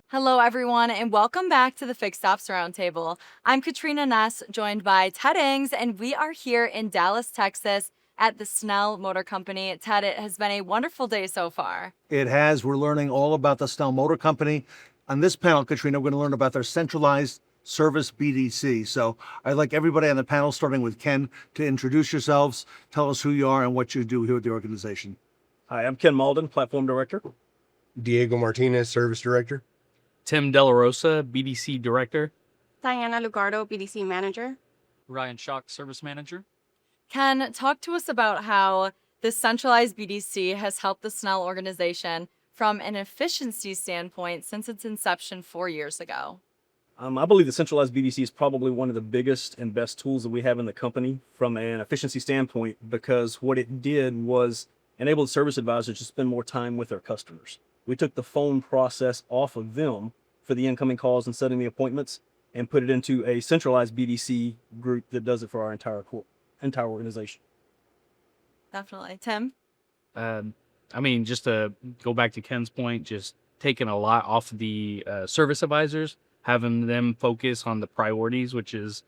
Hello, everyone, and welcome back to the Fixed Ops Roundtable. I'm Katrina Ness, joined by Ted Ings, and we are here in Dallas, Texas, at the Snell Motor Company. Ted, it has been a wonderful day so far. It has. We're learning all about the Snell Motor Company. On this panel, Katrina, we're going to learn about their centralized service BDC. So I'd like everybody on the panel, starting with Ken, to introduce yourselves, tell us who you are and what you do here at the organization. Hi, I'm Ken Malden, Platform Director. Diego Martinez, Service Director. Tim De La Rosa, BDC Director. Diana Lugardo, BDC Manager. Ryan Schock, Service Manager. Ken, talk to us about how the centralized BDC has helped the Snell organization from an efficiency standpoint since its inception 4 years ago. I believe the centralized BDC is probably one of the biggest and best tools that we have in the company from an efficiency standpoint, because what it did was enable the service advisors to spend more time with their customers. We took the phone process off of them for the incoming calls and setting the appointments and put it into a centralized BDC group that does it for our entire organization. Definitely. Tim? I mean, just to go back to Ken's point, just taking a lot off the service advisors, having them focus on the priorities, which is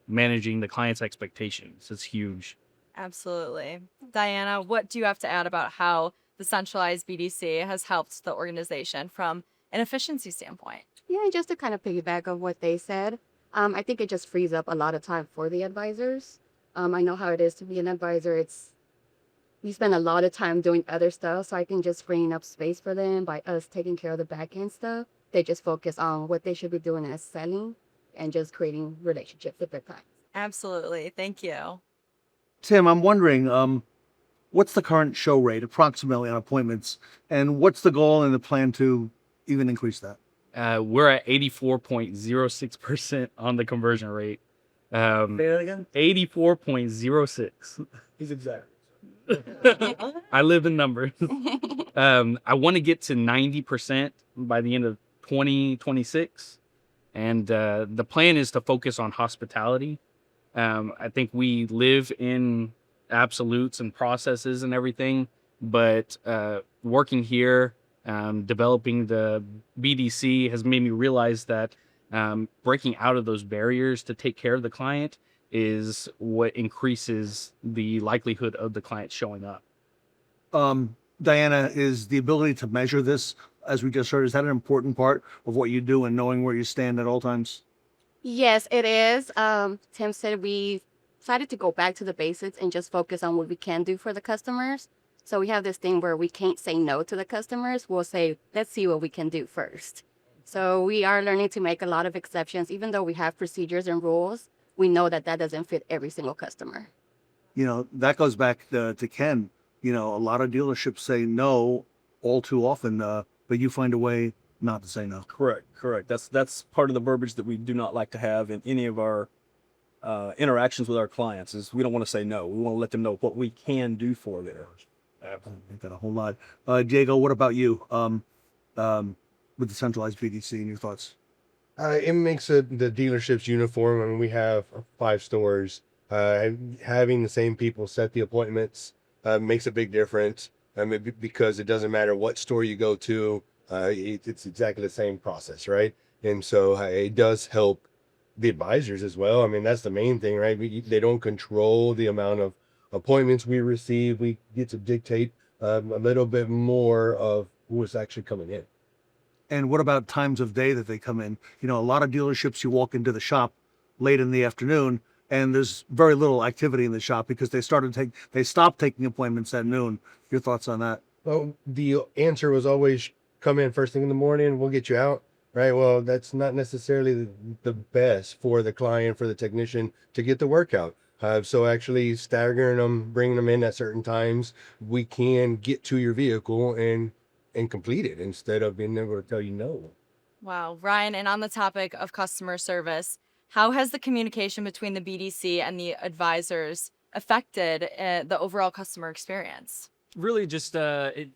managing the client's expectations. It's huge. Absolutely. Diana, what do you have to add about how the centralized BDC has helped the organization from an efficiency standpoint? Yeah, and just to kind of piggyback on what they said, I think it just frees up a lot of time for the advisors. I know how it is to be an advisor. We spend a lot of time doing other stuff, so I think just freeing up space for them by us taking care of the back end stuff. They just focus on what they should be doing as selling and just creating relationships with their clients. Absolutely. Thank you. Tim, I'm wondering, what's the current show rate approximately on appointments, and what's the goal and the plan to even increase that? We're at 84.06% on the conversion rate. Say that again? 84.06. He's exact. I live in numbers. I want to get to 90% by the end of 2026. And the plan is to focus on hospitality. I think we live in absolutes and processes and everything, but working here, developing the BDC has made me realize that breaking out of those barriers to take care of the client is what increases the likelihood of the client showing up. Diana, is the ability to measure this, as we just heard, is that an important part of what you do and knowing where you stand at all times? Yes, it is. Tim said we decided to go back to the basics and just focus on what we can do for the customers. So we have this thing where we can't say no to the customers. We'll say, let's see what we can do first. So we are learning to make a lot of exceptions. Even though we have procedures and rules, we know that that doesn't fit every single customer. You know, that goes back to Ken. You know, a lot of dealerships say no all too often, but you find a way not to say no. Correct. That's part of the verbiage that we do not like to have in any of our interactions with our clients. Is we don't want to say no. We want to let them know what we can do for them. I think that a whole lot. Diego, what about you with the centralized BDC and your thoughts? It makes the dealerships uniform. I mean, we have 5 stores. Having the same people set the appointments makes a big difference. Because it doesn't matter what store you go to, it's exactly the same process, right? And so it does help the advisors as well. I mean, that's the main thing, right? They don't control the amount of appointments we receive, we get to dictate a little bit more of what's actually coming in. And what about times of day that they come in? You know, a lot of dealerships, you walk into the shop late in the afternoon and there's very little activity in the shop because they stopped taking appointments at noon. Your thoughts on that? Well, the answer was always come in first thing in the morning, we'll get you out, right? Well, that's not necessarily the best for the client, for the technician to get the work out. So actually staggering them, bringing them in at certain times, we can get to your vehicle and complete it instead of being able to tell you no. Wow, Ryan, and on the topic of customer service, how has the communication between the BDC and the advisors affected the overall customer experience? Really just the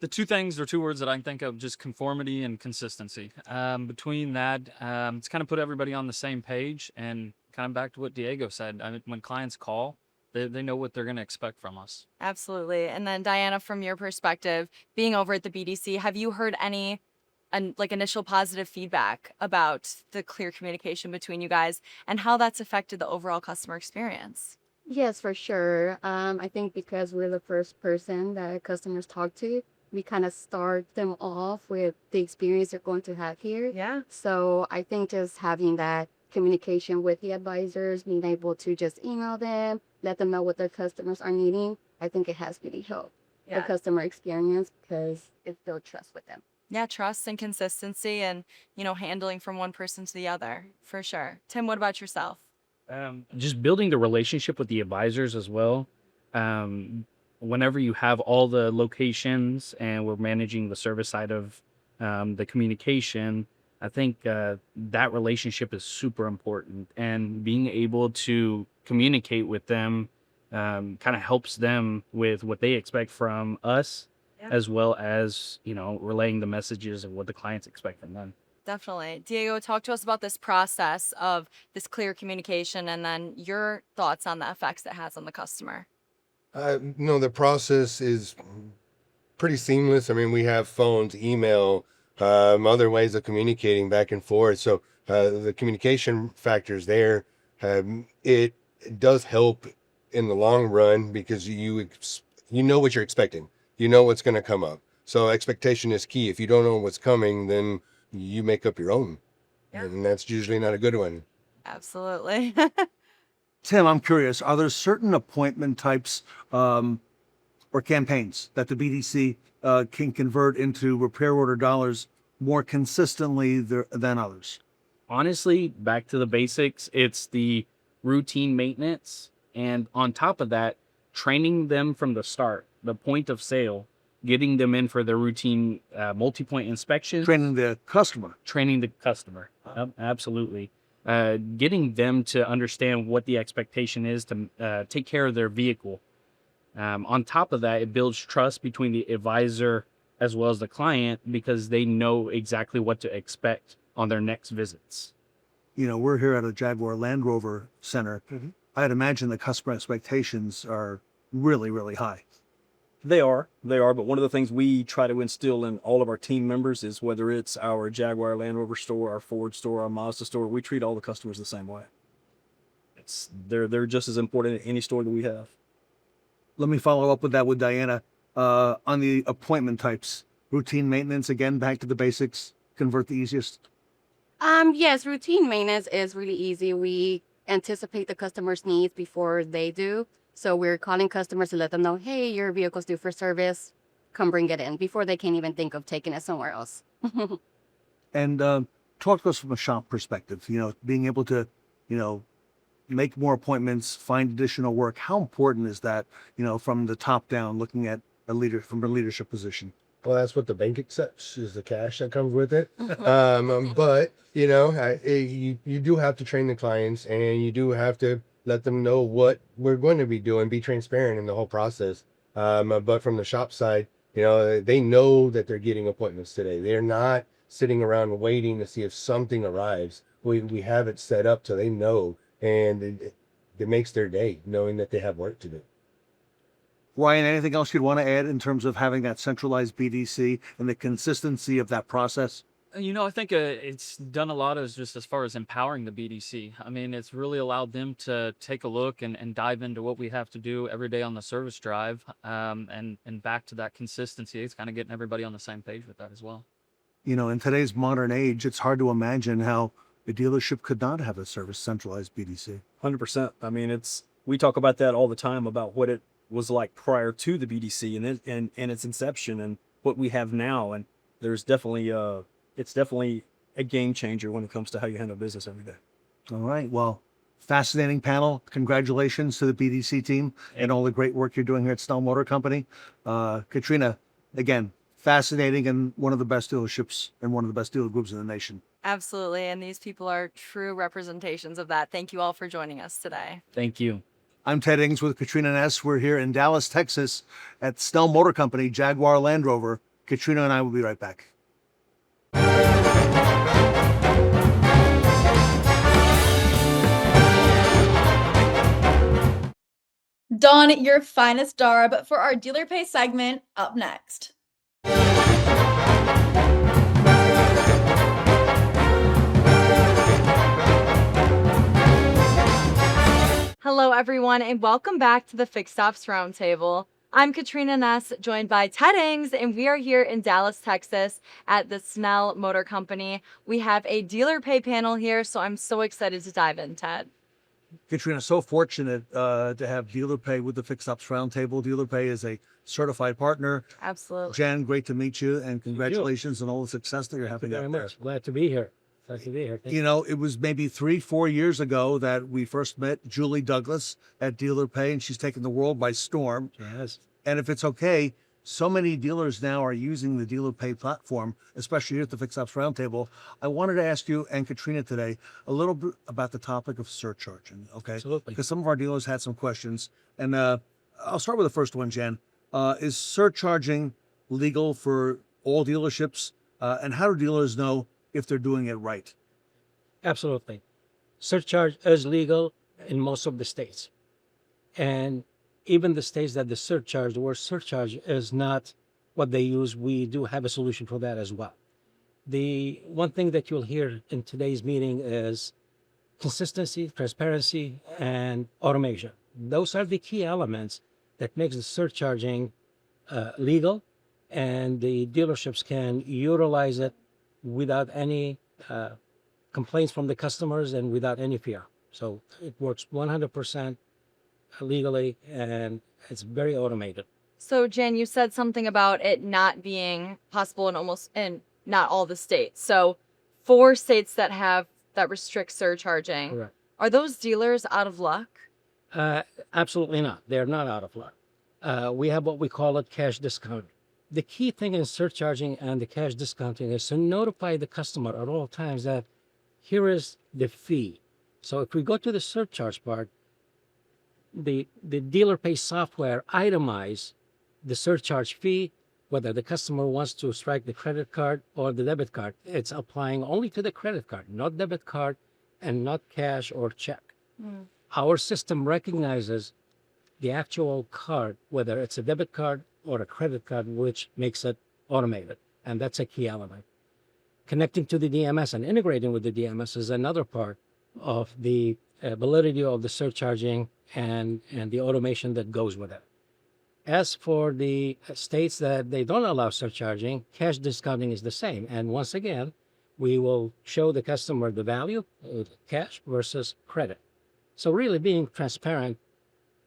two things or two words that I can think of, just conformity and consistency. Between that, it's kind of put everybody on the same page, and kind of back to what Diego said. I mean, when clients call, they know what they're going to expect from us. Absolutely. And then Diana, from your perspective, being over at the BDC, have you heard any initial positive feedback about the clear communication between you guys and how that's affected the overall customer experience? Yes, for sure. I think because we're the first person that customers talk to, we kind of start them off with the experience they're going to have here. Yeah. So I think just having that communication with the advisors, being able to just email them, let them know what their customers are needing, I think it has really helped the customer experience because it builds trust with them. Yeah, trust and consistency and, handling from one person to the other, for sure. Tim, what about yourself? Just building the relationship with the advisors as well. Whenever you have all the locations and we're managing the service side of the communication, I think that relationship is super important, and being able to communicate with them kind of helps them with what they expect from us, as well as, relaying the messages of what the clients expect from them. Definitely. Diego, talk to us about this process of this clear communication and then your thoughts on the effects it has on the customer. No, the process is pretty seamless. I mean, we have phones, email, other ways of communicating back and forth. So the communication factors there, it does help in the long run because you know what you're expecting. You know what's going to come up. So expectation is key. If you don't know what's coming, then you make up your own. Yeah. And that's usually not a good one. Absolutely. Tim, I'm curious, are there certain appointment types or campaigns that the BDC can convert into repair order dollars more consistently than others? Honestly, back to the basics, it's the routine maintenance. And on top of that, training them from the start, the point of sale, getting them in for their routine multi-point inspection. Training the customer. Absolutely. Getting them to understand what the expectation is to take care of their vehicle. On top of that, it builds trust between the advisor as well as the client because they know exactly what to expect on their next visits. We're here at a Jaguar Land Rover center. Mm-hmm. I'd imagine the customer expectations are really, really high. They are, but one of the things we try to instill in all of our team members is whether it's our Jaguar Land Rover store, our Ford store, our Mazda store, we treat all the customers the same way. They're just as important in any store that we have. Let me follow up with that with Diana. On the appointment types, routine maintenance, again, back to the basics, convert the easiest? Yes, routine maintenance is really easy. We anticipate the customer's needs before they do. So we're calling customers to let them know, hey, your vehicle's due for service. Come bring it in before they can even think of taking it somewhere else. And talk to us from a shop perspective, being able to, make more appointments, find additional work. How important is that, from the top down, looking at from a leadership position? Well, that's what the bank accepts is the cash that comes with it. But, you do have to train the clients and you do have to let them know what we're going to be doing, be transparent in the whole process. But from the shop side, they know that they're getting appointments today. They're not sitting around waiting to see if something arrives. We have it set up so they know, and it makes their day knowing that they have work to do. Ryan, anything else you'd want to add in terms of having that centralized BDC and the consistency of that process? I think it's done a lot as just as far as empowering the BDC. I mean, it's really allowed them to take a look and dive into what we have to do every day on the service drive, and back to that consistency. It's kind of getting everybody on the same page with that as well. In today's modern age, it's hard to imagine how a dealership could not have a service centralized BDC. 100%. I mean, we talk about that all the time about what it was like prior to the BDC and its inception and what we have now. And there's definitely it's definitely a game changer when it comes to how you handle business every day. All right. Well, fascinating panel. Congratulations to the BDC team and all the great work you're doing here at Snell Motor Company. Katrina, again, fascinating and one of the best dealerships and one of the best dealer groups in the nation. Absolutely. And these people are true representations of that. Thank you all for joining us today. Thank you. I'm Ted Ings with Katrina Ness. We're here in Dallas, Texas at Snell Motor Company, Jaguar Land Rover. Katrina and I will be right back. Don your finest darb for our dealer pay segment up next. Hello, everyone, and welcome back to the Fixed Ops Roundtable. I'm Katrina Ness, joined by Ted Ings, and we are here in Dallas, Texas at the Snell Motor Company. We have a dealer pay panel here, so I'm so excited to dive in, Ted. Katrina, so fortunate to have Dealer Pay with the Fixed Ops Roundtable. Dealer Pay is a certified partner. Absolutely. Jen, great to meet you, and congratulations on all the success that you're having out there. Glad to be here. It was maybe 3-4 years ago that we first met Julie Douglas at Dealer Pay, and she's taken the world by storm. Yes. And if it's okay, so many dealers now are using the Dealer Pay platform, especially here at the Fixed Ops Roundtable. I wanted to ask you and Katrina today a little bit about the topic of surcharging, okay? Absolutely. Because some of our dealers had some questions. And I'll start with the first one, Jen. Is surcharging legal for all dealerships? And how do dealers know if they're doing it right? Absolutely. Surcharge is legal in most of the states. And even the states that the word surcharge is not what they use, we do have a solution for that as well. The one thing that you'll hear in today's meeting is consistency, transparency, and automation. Those are the key elements that makes the surcharging legal, and the dealerships can utilize it without any complaints from the customers and without any fear. So it works 100% legally, and it's very automated. So, Jen, you said something about it not being possible in not all the states. So 4 states that restrict surcharging. Correct. Are those dealers out of luck? Absolutely not. They're not out of luck. We have what we call it cash discount. The key thing in surcharging and the cash discounting is to notify the customer at all times that here is the fee. So if we go to the surcharge part, the dealer pay software itemize the surcharge fee, whether the customer wants to strike the credit card or the debit card. It's applying only to the credit card, not debit card and not cash or check. Our system recognizes the actual card, whether it's a debit card or a credit card, which makes it automated. And that's a key element. Connecting to the DMS and integrating with the DMS is another part of the validity of the surcharging and the automation that goes with it. As for the states that they don't allow surcharging, cash discounting is the same. And once again, we will show the customer the value of cash versus credit. So really being transparent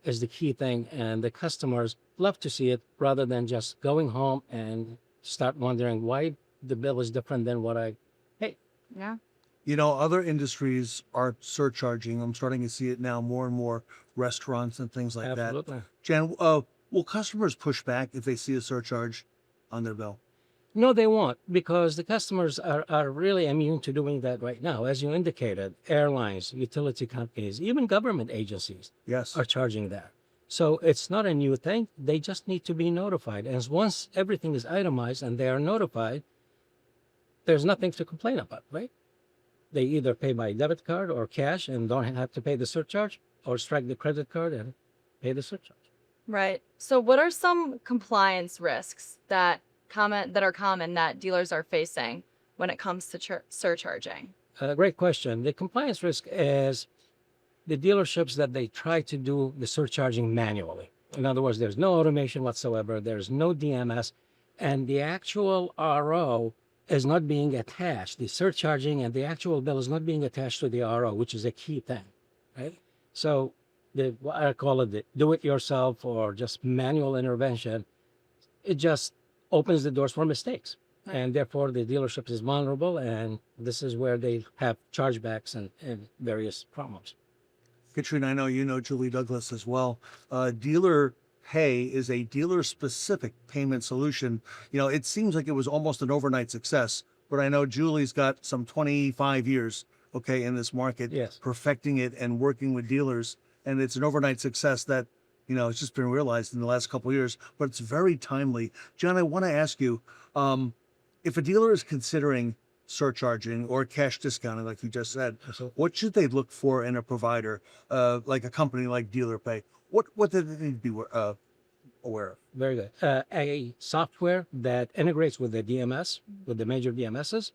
is the key thing, and the customers love to see it rather than just going home and start wondering why the bill is different than what I paid. Yeah. Other industries are surcharging. I'm starting to see it now more and more, restaurants and things like Absolutely. that. Jen, will customers push back if they see a surcharge on their bill? No, they won't, because the customers are really immune to doing that right now. As you indicated, airlines, utility companies, even government agencies are charging that. So it's not a new thing. They just need to be notified. And once everything is itemized and they are notified, there's nothing to complain about, right? They either pay by debit card or cash and don't have to pay the surcharge, or strike the credit card and pay the surcharge. Right. So what are some compliance risks that are common that dealers are facing when it comes to surcharging? Great question. The compliance risk is the dealerships that they try to do the surcharging manually. In other words, there's no automation whatsoever, there's no DMS, and the actual RO is not being attached. The surcharging and the actual bill is not being attached to the RO, which is a key thing, right? So what I call it the do-it-yourself or just manual intervention, it just opens the doors for mistakes. And therefore, the dealership is vulnerable, and this is where they have chargebacks and various problems. Katrina, I know you know Julie Douglas as well. Dealer Pay is a dealer-specific payment solution. You know, it seems like it was almost an overnight success, but I know Julie's got some 25 years, okay, in this market, yes, perfecting it and working with dealers. And it's an overnight success that, you know, it's just been realized in the last couple of years, but it's very timely. John, I want to ask you, if a dealer is considering surcharging or cash discounting, like you just said, what should they look for in a provider, like a company like Dealer Pay? What do they need to be aware of? Very good. A software that integrates with the DMS, with the major DMSs,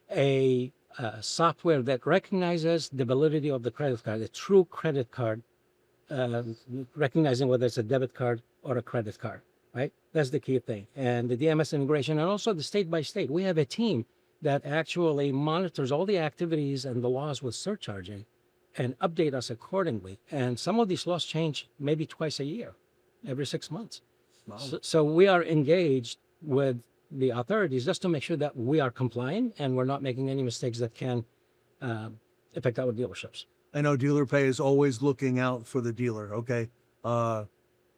a software that recognizes the validity of the credit card, a true credit card, recognizing whether it's a debit card or a credit card, right? That's the key thing. And the DMS integration, and also the state by state. We have a team that actually monitors all the activities and the laws with surcharging and update us accordingly. And some of these laws change maybe twice a year, every 6 months. Wow. So we are engaged with the authorities just to make sure that we are compliant and we're not making any mistakes that can affect our dealerships. I know Dealer Pay is always looking out for the dealer, okay?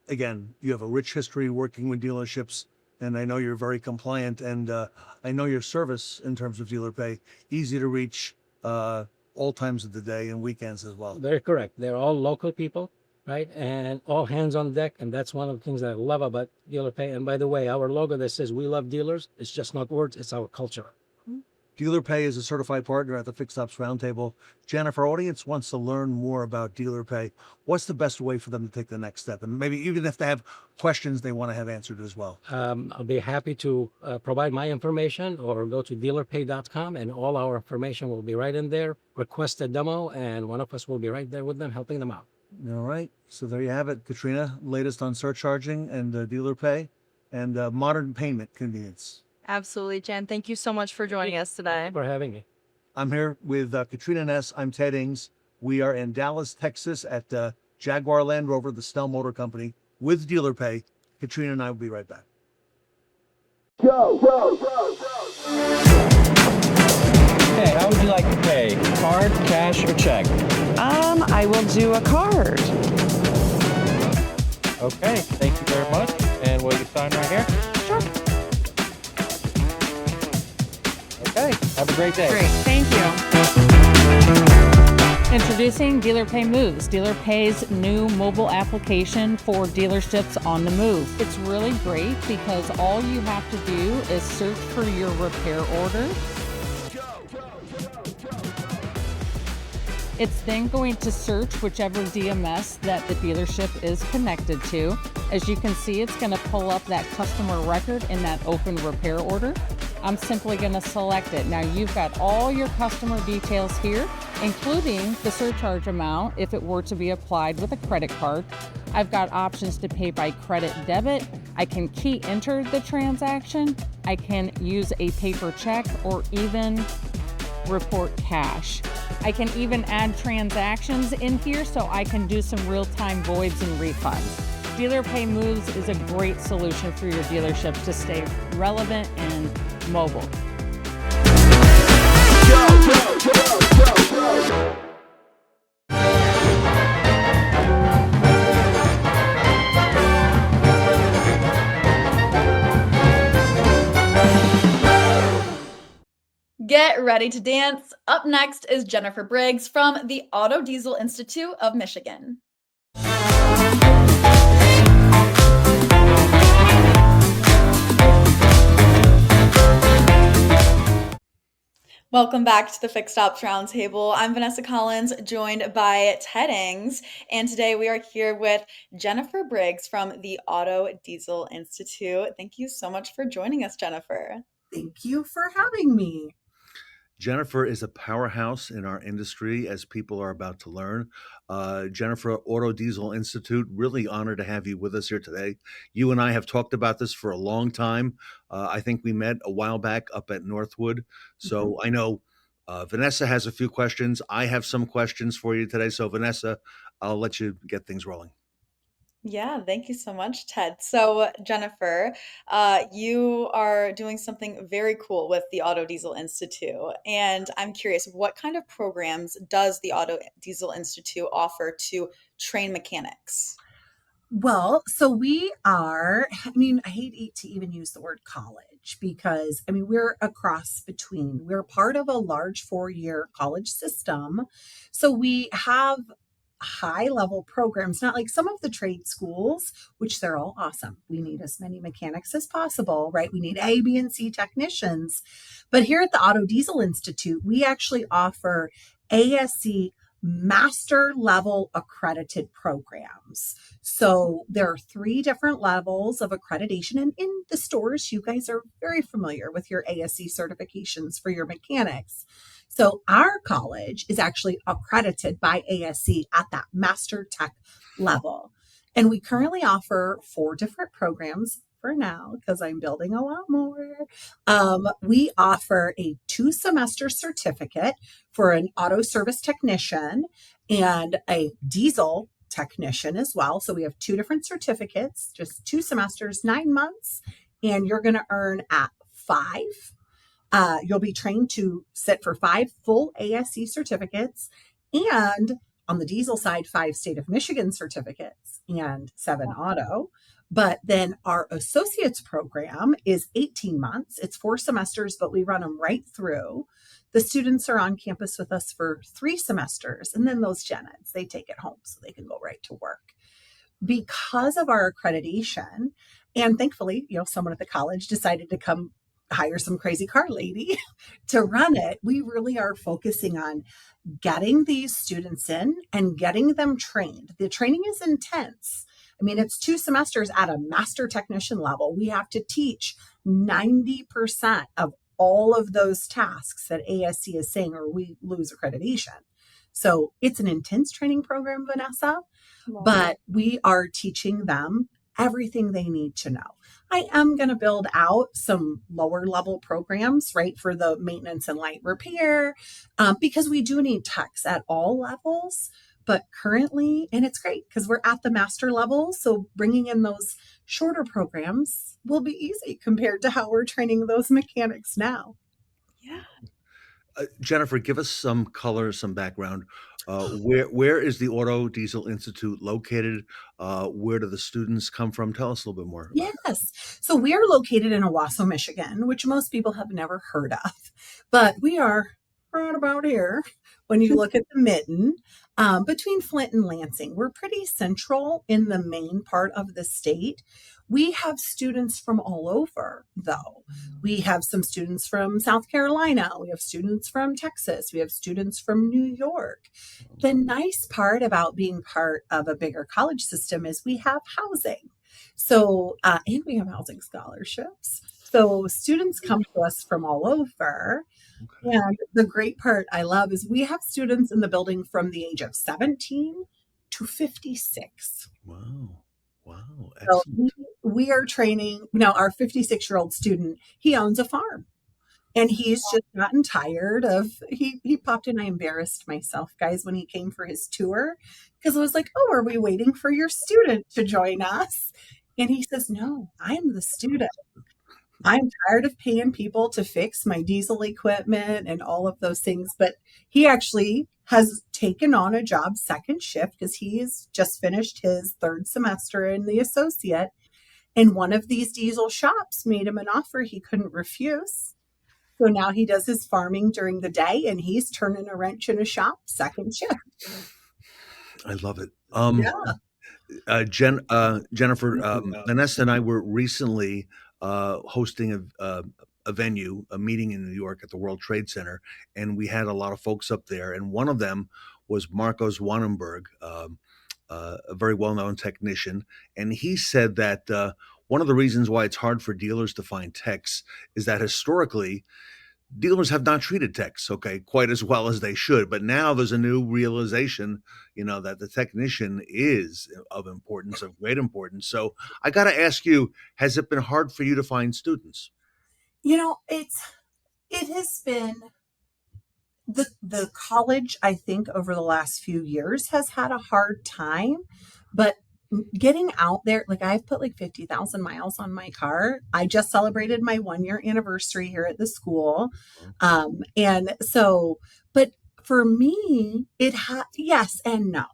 Again, you have a rich history working with dealerships, and I know you're very compliant, and I know your service in terms of Dealer Pay, easy to reach all times of the day and weekends as well. Very correct. They're all local people, right? And all hands on deck, and that's one of the things that I love about Dealer Pay. And by the way, our logo that says "We love dealers," it's just not words, it's our culture. Dealer Pay is a certified partner at the Fixed Ops Roundtable. Jen, if our audience wants to learn more about Dealer Pay, what's the best way for them to take the next step? And maybe even if they have questions they want to have answered as well. I'll be happy to provide my information, or go to dealerpay.com, and all our information will be right in there. Request a demo, and one of us will be right there with them, helping them out. All right. So there you have it, Katrina. Latest on surcharging and Dealer Pay and modern payment convenience. Absolutely, Jen. Thank you so much for joining us today. For having me. I'm here with Katrina Ness. I'm Ted Ings. We are in Dallas, Texas at Jaguar Land Rover, the Snell Motor Company, with Dealer Pay. Katrina and I will be right back. Okay, how would you like to pay? Card, cash, or check? I will do a card. Okay, thank you very much. And will you sign right here? Sure. Okay, have a great day. Great, thank you. Introducing Dealer Pay Moves, Dealer Pay's new mobile application for dealerships on the move. It's really great because all you have to do is search for your repair order. It's then going to search whichever DMS that the dealership is connected to. As you can see, it's going to pull up that customer record in that open repair order. I'm simply going to select it. Now you've got all your customer details here, including the surcharge amount if it were to be applied with a credit card. I've got options to pay by credit debit. I can key enter the transaction. I can use a paper check or even report cash. I can even add transactions in here so I can do some real-time voids and refunds. Dealer Pay Moves is a great solution for your dealership to stay relevant and mobile. Get ready to dance. Up next is Jennifer Briggs from the Auto Diesel Institute of Michigan. Welcome back to the Fixed Ops Roundtable. I'm Vanessa Collins, joined by Ted Ings, and today we are here with Jennifer Briggs from the Auto Diesel Institute. Thank you so much for joining us, Jennifer. Thank you for having me. Jennifer is a powerhouse in our industry, as people are about to learn. Jennifer, Auto Diesel Institute, really honored to have you with us here today. You and I have talked about this for a long time. I think we met a while back up at Northwood. So I know Vanessa has a few questions. I have some questions for you today. So Vanessa, I'll let you get things rolling. Yeah, thank you so much, Ted. So, Jennifer, you are doing something very cool with the Auto Diesel Institute. And I'm curious, what kind of programs does the Auto Diesel Institute offer to train mechanics? Well, so we are, I mean, I hate to even use the word college because, I mean, we're a cross between, we're part of a large 4-year college system. So we have high level programs, not like some of the trade schools, which they're all awesome. We need as many mechanics as possible, right? We need A, B, and C technicians. But here at the Auto Diesel Institute, we actually offer ASC master level accredited programs. So there are 3 different levels of accreditation. And in the stores, you guys are very familiar with your ASC certifications for your mechanics. So our college is actually accredited by ASC at that master tech level. And we currently offer 4 different programs for now, because I'm building a lot more. We offer a 2-semester certificate for an auto service technician and a diesel technician as well. So we have 2 different certificates, just 2 semesters, 9 months, and you're going to earn at 5. You'll be trained to sit for 5 full ASC certificates, and on the diesel side, 5 state of Michigan certificates and 7 auto. But then our associates program is 18 months. It's 4 semesters, but we run them right through. The students are on campus with us for 3 semesters, and then those gen eds, they take it home so they can go right to work. Because of our accreditation, and thankfully, someone at the college decided to come hire some crazy car lady to run it, we really are focusing on getting these students in and getting them trained. The training is intense. I mean, it's 2 semesters at a master technician level. We have to teach 90% of all of those tasks that ASC is saying, or we lose accreditation. So it's an intense training program, Vanessa, but we are teaching them everything they need to know. I am going to build out some lower level programs, right, for the maintenance and light repair, because we do need techs at all levels. But currently, and it's great because we're at the master level, so bringing in those shorter programs will be easy compared to how we're training those mechanics now. Yeah. Jennifer, give us some color, some background. Where is the Auto Diesel Institute located? Where do the students come from? Tell us a little bit more. Yes. So we are located in Owasso, Michigan, which most people have never heard of, but we are right about here. When you look at the mitten, between Flint and Lansing, we're pretty central in the main part of the state. We have students from all over, though. We have some students from South Carolina. We have students from Texas. We have students from New York. The nice part about being part of a bigger college system is we have housing. So, and we have housing scholarships. So students come to us from all over. Okay. And the great part I love is we have students in the building from the age of 17 to 56. Wow. Wow. So we are training, our 56-year-old student, he owns a farm. And he's just gotten tired of, he popped in. I embarrassed myself, guys, when he came for his tour, because I was like, oh, are we waiting for your student to join us? And he says, no, I'm the student. I'm tired of paying people to fix my diesel equipment and all of those things. But he actually has taken on a job second shift because he's just finished his 3rd semester in the associate. And one of these diesel shops made him an offer he couldn't refuse. So now he does his farming during the day and he's turning a wrench in a shop second shift. I love it. Jennifer, Vanessa and I were recently hosting a venue, a meeting in New York at the World Trade Center, and we had a lot of folks up there. And one of them was Marcos Wannenberg, a very well-known technician, and he said that one of the reasons why it's hard for dealers to find techs is that historically dealers have not treated techs, okay, quite as well as they should. But now there's a new realization, that the technician is of importance, of great importance. So I got to ask you, has it been hard for you to find students? It has been the college, I think, over the last few years has had a hard time, but getting out there, like I've put like 50,000 miles on my car. I just celebrated my 1-year anniversary here at the school. And so, but for me, yes and no,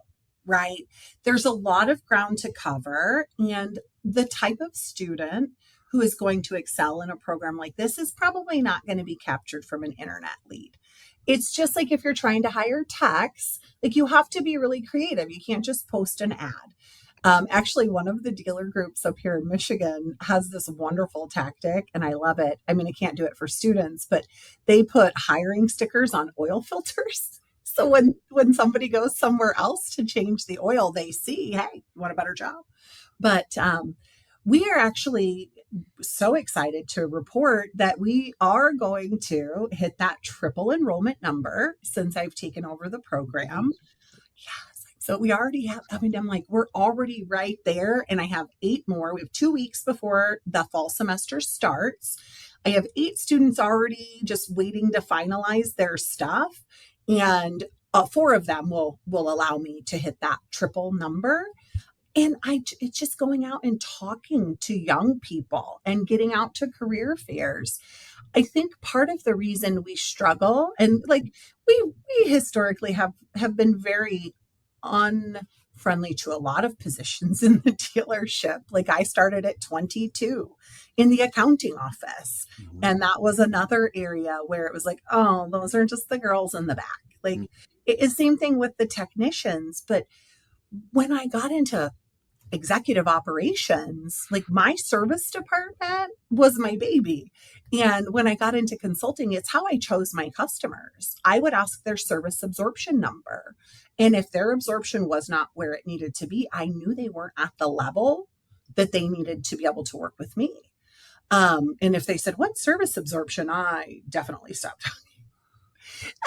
right? There's a lot of ground to cover, and the type of student who is going to excel in a program like this is probably not going to be captured from an internet lead. It's just like if you're trying to hire techs, like you have to be really creative. You can't just post an ad. Actually, one of the dealer groups up here in Michigan has this wonderful tactic, and I love it. I mean, I can't do it for students, but they put hiring stickers on oil filters. So when somebody goes somewhere else to change the oil, they see, hey, you want a better job? But we are actually so excited to report that we are going to hit that triple enrollment number since I've taken over the program. Yes. So we already have, I'm like, we're already right there. And I have 8 more. We have 2 weeks before the fall semester starts. I have 8 students already just waiting to finalize their stuff. And 4 of them will allow me to hit that triple number. And it's just going out and talking to young people and getting out to career fairs. I think part of the reason we struggle, and like we historically have been very unfriendly to a lot of positions in the dealership. Like I started at 22 in the accounting office. And that was another area where it was like, oh, those are just the girls in the back. Like it's same thing with the technicians. But when I got into executive operations, like my service department was my baby. And when I got into consulting, it's how I chose my customers. I would ask their service absorption number. And if their absorption was not where it needed to be, I knew they weren't at the level that they needed to be able to work with me. And if they said, what service absorption? I definitely stopped talking.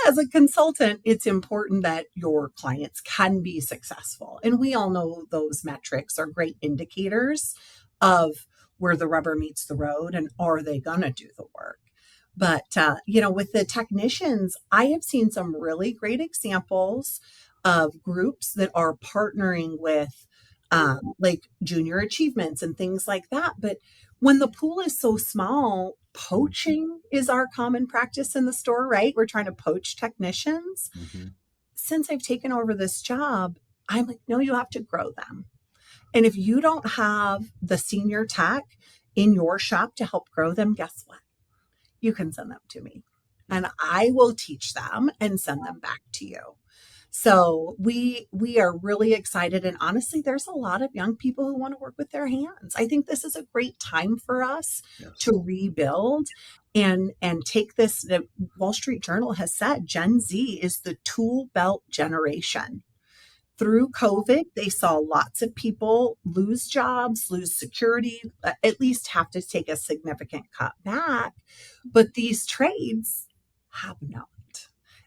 As a consultant, it's important that your clients can be successful. And we all know those metrics are great indicators of where the rubber meets the road and are they going to do the work. But, with the technicians, I have seen some really great examples of groups that are partnering with like junior achievements and things like that. But when the pool is so small, poaching is our common practice in the store, right? We're trying to poach technicians. Since I've taken over this job, I'm like, no, you have to grow them. And if you don't have the senior tech in your shop to help grow them, guess what? You can send them to me and I will teach them and send them back to you. So we are really excited. And honestly, there's a lot of young people who want to work with their hands. I think this is a great time for us to rebuild and take this. The Wall Street Journal has said Gen Z is the tool belt generation. Through COVID, they saw lots of people lose jobs, lose security, at least have to take a significant cut back. But these trades have not.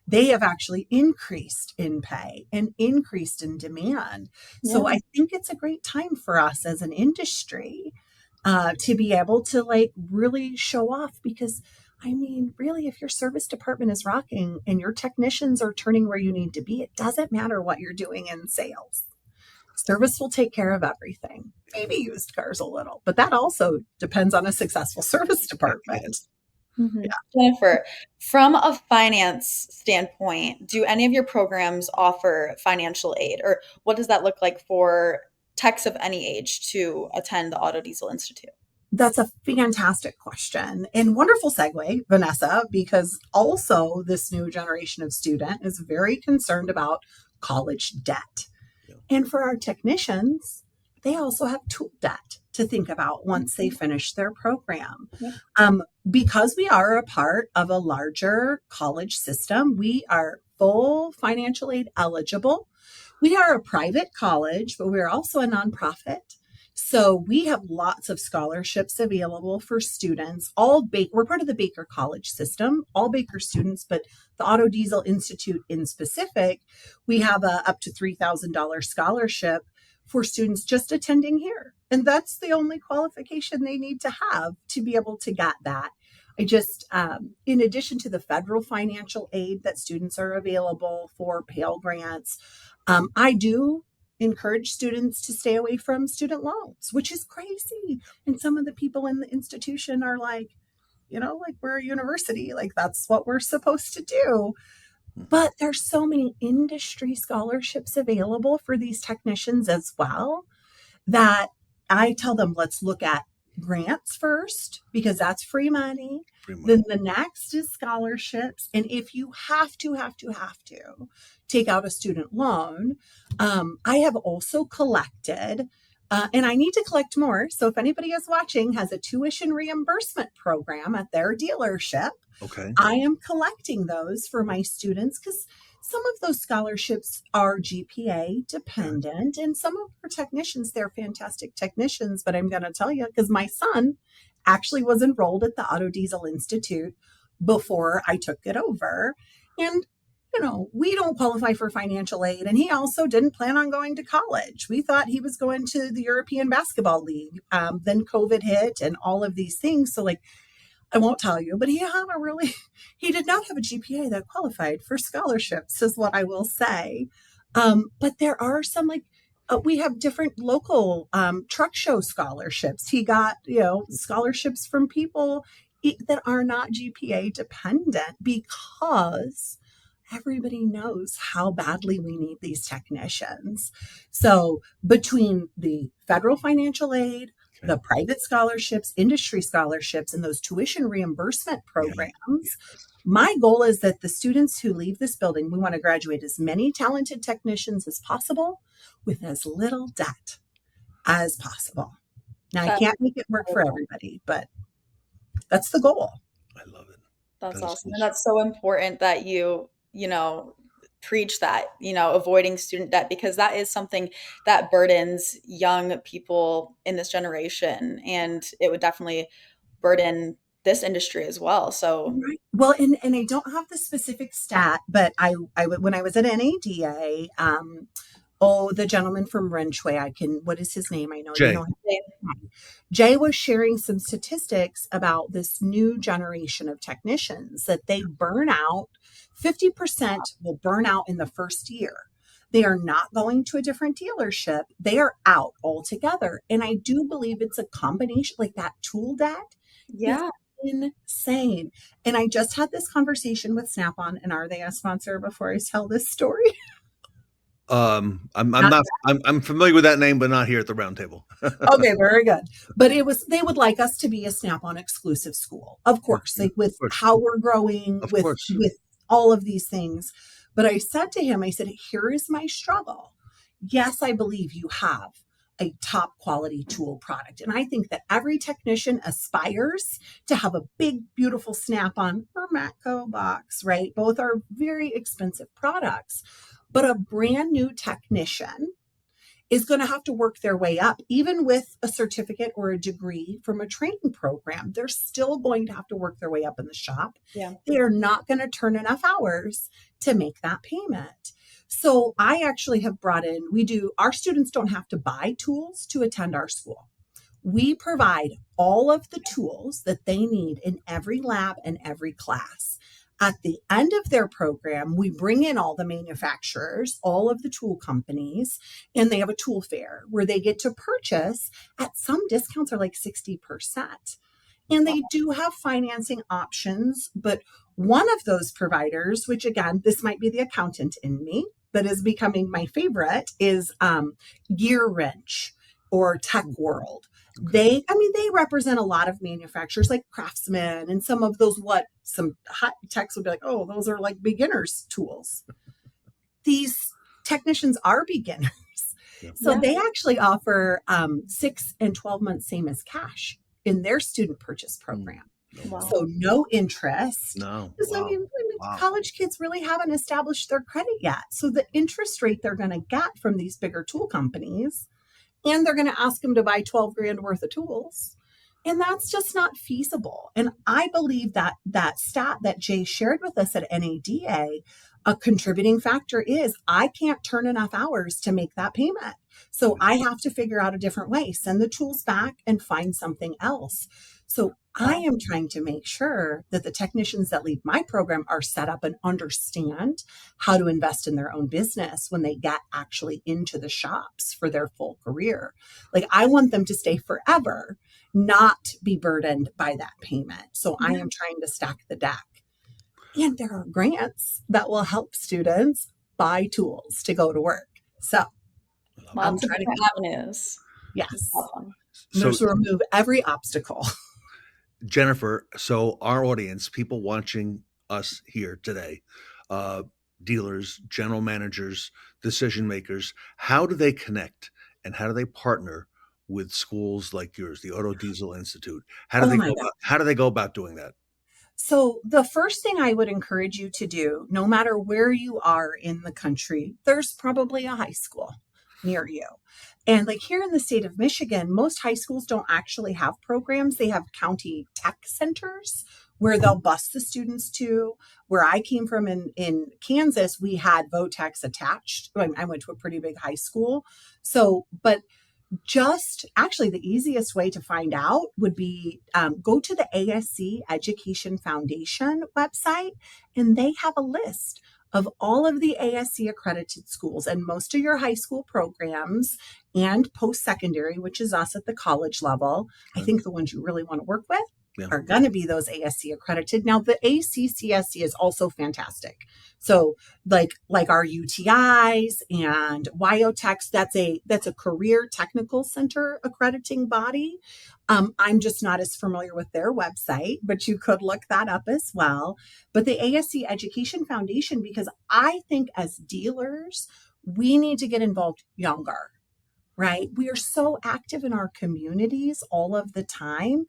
They have actually increased in pay and increased in demand. So I think it's a great time for us as an industry to be able to like really show off, because I mean, really, if your service department is rocking and your technicians are turning where you need to be, it doesn't matter what you're doing in sales. Service will take care of everything. Maybe used cars a little, but that also depends on a successful service department. Yeah. Jennifer, from a finance standpoint, do any of your programs offer financial aid, or what does that look like for techs of any age to attend the Auto Diesel Institute? That's a fantastic question and wonderful segue, Vanessa, because also this new generation of student is very concerned about college debt. And for our technicians, they also have tool debt to think about once they finish their program. Because we are a part of a larger college system, we are full financial aid eligible. We are a private college, but we're also a nonprofit. So we have lots of scholarships available for students. We're part of the Baker College system, all Baker students, but the Auto Diesel Institute in specific, we have a up to $3,000 scholarship for students just attending here. And that's the only qualification they need to have to be able to get that. I just, in addition to the federal financial aid that students are available for, Pell Grants, I do encourage students to stay away from student loans, which is crazy. And some of the people in the institution are like, like we're a university, like that's what we're supposed to do. But there's so many industry scholarships available for these technicians as well that I tell them, let's look at grants first, because that's free money. Then the next is scholarships. And if you have to take out a student loan, I have also collected, and I need to collect more. So if anybody is watching has a tuition reimbursement program at their dealership, Okay. I am collecting those for my students because some of those scholarships are GPA dependent, and some of our technicians, they're fantastic technicians. But I'm going to tell you, because my son actually was enrolled at the Auto Diesel Institute before I took it over. And, we don't qualify for financial aid. And he also didn't plan on going to college. We thought he was going to the European Basketball League. Then COVID hit and all of these things. So I won't tell you, but he did not have a GPA that qualified for scholarships, is what I will say. But there are some we have different local truck show scholarships. He got, scholarships from people that are not GPA dependent because everybody knows how badly we need these technicians. So between the federal financial aid, the private scholarships, industry scholarships, and those tuition reimbursement programs, my goal is that the students who leave this building, we want to graduate as many talented technicians as possible with as little debt as possible. Now, I can't make it work for everybody, but that's the goal. That's awesome. And that's so important that you preach that, avoiding student debt, because that is something that burdens young people in this generation. And it would definitely burden this industry as well. So, well, and I don't have the specific stat, but I when I was at NADA, the gentleman from Wrenchway, what is his name? I know Jay. you know his name. Jay was sharing some statistics about this new generation of technicians that they burn out. 50% will burn out in the first year. They are not going to a different dealership. They are out altogether. And I do believe it's a combination, like that tool debt. Yeah. Insane. And I just had this conversation with Snap-on, and are they a sponsor before I tell this story? I'm familiar with that name, but not here at the Roundtable. Okay, very good. But they would like us to be a Snap-on exclusive school, of course, with how we're growing, with all of these things. But I said to him, here is my struggle. Yes, I believe you have a top quality tool product. And I think that every technician aspires to have a big, beautiful Snap-on or Matco box, right? Both are very expensive products. But a brand new technician is going to have to work their way up, even with a certificate or a degree from a training program. They're still going to have to work their way up in the shop. Yeah. They are not going to turn enough hours to make that payment. So I actually have brought in, our students don't have to buy tools to attend our school. We provide all of the tools that they need in every lab and every class. At the end of their program, we bring in all the manufacturers, all of the tool companies, and they have a tool fair where they get to purchase at some discounts are like 60%. And they do have financing options, but one of those providers, which again, this might be the accountant in me that is becoming my favorite, is Gear Wrench or Tech World. They represent a lot of manufacturers like Craftsman and some of those, some hot techs would be like, oh, those are like beginners tools. These technicians are beginners. Yeah. So they actually offer 6 and 12 months same as cash in their student purchase program. Wow. So no interest. No. Wow. College kids really haven't established their credit yet. So the interest rate they're going to get from these bigger tool companies and they're going to ask them to buy 12 grand worth of tools. And that's just not feasible. And I believe that that stat that Jay shared with us at NADA, a contributing factor is I can't turn enough hours to make that payment. So I have to figure out a different way, send the tools back and find something else. So I am trying to make sure that the technicians that lead my program are set up and understand how to invest in their own business when they get actually into the shops for their full career. Like I want them to stay forever, not be burdened by that payment. So I am trying to stack the deck. And there are grants that will help students buy tools to go to work. So I'm Lots of trying different to, avenues. yes, So- to remove every obstacle. Jennifer, so our audience, people watching us here today, dealers, general managers, decision makers, how do they connect and how do they partner with schools like yours, the Auto Diesel Institute? How do Oh they my go God. about, how do they go about doing that? So the first thing I would encourage you to do, no matter where you are in the country, there's probably a high school near you. And like here in the state of Michigan, most high schools don't actually have programs. They have county tech centers where they'll bus the students to. Where I came from in Kansas, we had VOTEX attached. I went to a pretty big high school. So, but just actually the easiest way to find out would be go to the ASC Education Foundation website, and they have a list of all of the ASC accredited schools, and most of your high school programs and post-secondary, which is us at the college level. I think the ones you really want to work with are going to be those ASC accredited. Now the ACCSC is also fantastic. So like our UTIs and WyoTechs, that's a career technical center accrediting body. I'm just not as familiar with their website, but you could look that up as well. But the ASC Education Foundation, because I think as dealers, we need to get involved younger, right? We are so active in our communities all of the time,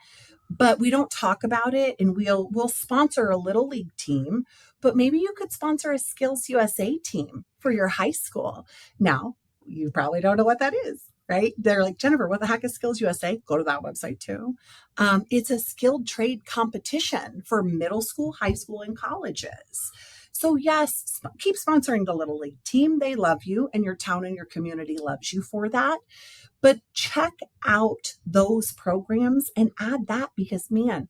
but we don't talk about it. And we'll sponsor a little league team, but maybe you could sponsor a Skills USA team for your high school. Now, you probably don't know what that is, right? They're like, Jennifer, what the heck is Skills USA? Go to that website too. It's a skilled trade competition for middle school, high school, and colleges. So yes, keep sponsoring the Little League team. They love you and your town and your community loves you for that. But check out those programs and add that because man,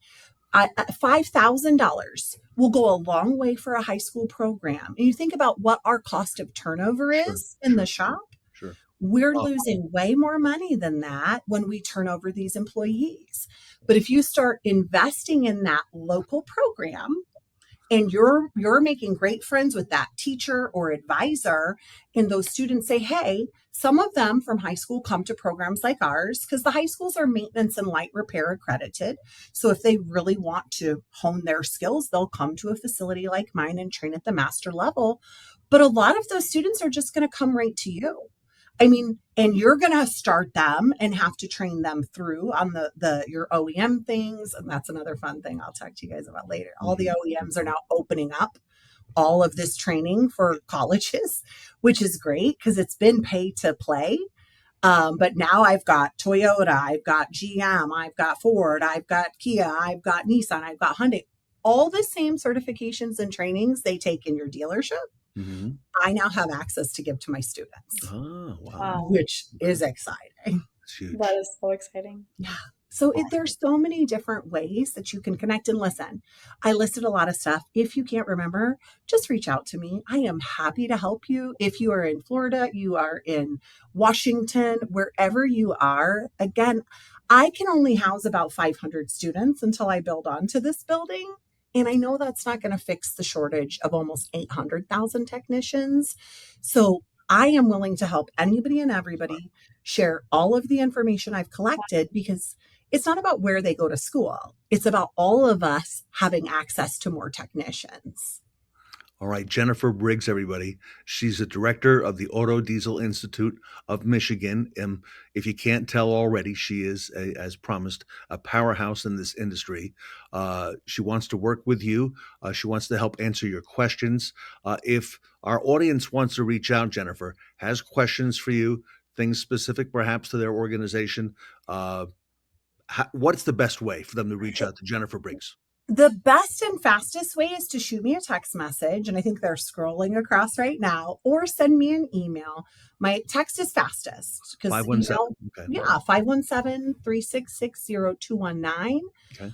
$5,000 will go a long way for a high school program. And you think about what our cost of turnover is in the shop. Sure. We're losing way more money than that when we turn over these employees. But if you start investing in that local program, and you're making great friends with that teacher or advisor, and those students say, hey, some of them from high school come to programs like ours because the high schools are maintenance and light repair accredited. So if they really want to hone their skills, they'll come to a facility like mine and train at the master level. But a lot of those students are just going to come right to you. I mean, and you're going to start them and have to train them through on your OEM things. And that's another fun thing I'll talk to you guys about later. All the OEMs are now opening up all of this training for colleges, which is great because it's been pay to play. But now I've got Toyota, I've got GM, I've got Ford, I've got Kia, I've got Nissan, I've got Hyundai, all the same certifications and trainings they take in your dealership. Mm-hmm. I now have access to give to my students. Oh, wow. Which is exciting. It's huge. That is so exciting. Yeah. So there's so many different ways that you can connect and listen. I listed a lot of stuff. If you can't remember, just reach out to me. I am happy to help you. If you are in Florida, you are in Washington, wherever you are. Again, I can only house about 500 students until I build onto this building. And I know that's not going to fix the shortage of almost 800,000 technicians. So I am willing to help anybody and everybody share all of the information I've collected because it's not about where they go to school. It's about all of us having access to more technicians. All right, Jennifer Briggs, everybody. She's the director of the Auto Diesel Institute of Michigan. If you can't tell already, she is, as promised, a powerhouse in this industry. She wants to work with you. She wants to help answer your questions. If our audience wants to reach out, Jennifer, has questions for you, things specific perhaps to their organization, what's the best way for them to reach out to Jennifer Briggs? The best and fastest way is to shoot me a text message, and I think they're scrolling across right now, or send me an email. My text is fastest because 517. Okay. yeah, 517-366-0219. Okay.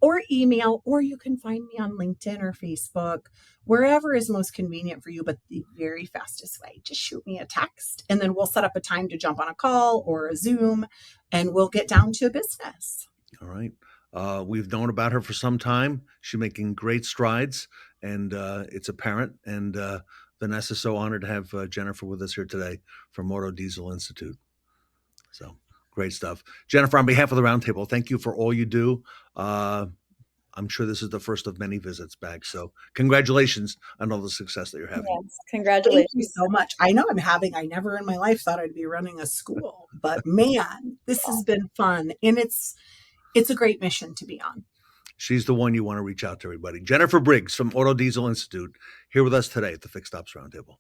Or email, or you can find me on LinkedIn or Facebook, wherever is most convenient for you. But the very fastest way, just shoot me a text, and then we'll set up a time to jump on a call or a Zoom, and we'll get down to business. All right. We've known about her for some time. She's making great strides, and it's apparent. And Vanessa's so honored to have Jennifer with us here today from Auto Diesel Institute. So great stuff. Jennifer, on behalf of the Roundtable, thank you for all you do. I'm sure this is the first of many visits back. So congratulations on all the success that you're having. Yes, congratulations. Thank you so much. I know I never in my life thought I'd be running a school, but man, this has been fun. And it's a great mission to be on. She's the one you want to reach out to, everybody. Jennifer Briggs from Auto Diesel Institute here with us today at the Fixed Ops Roundtable.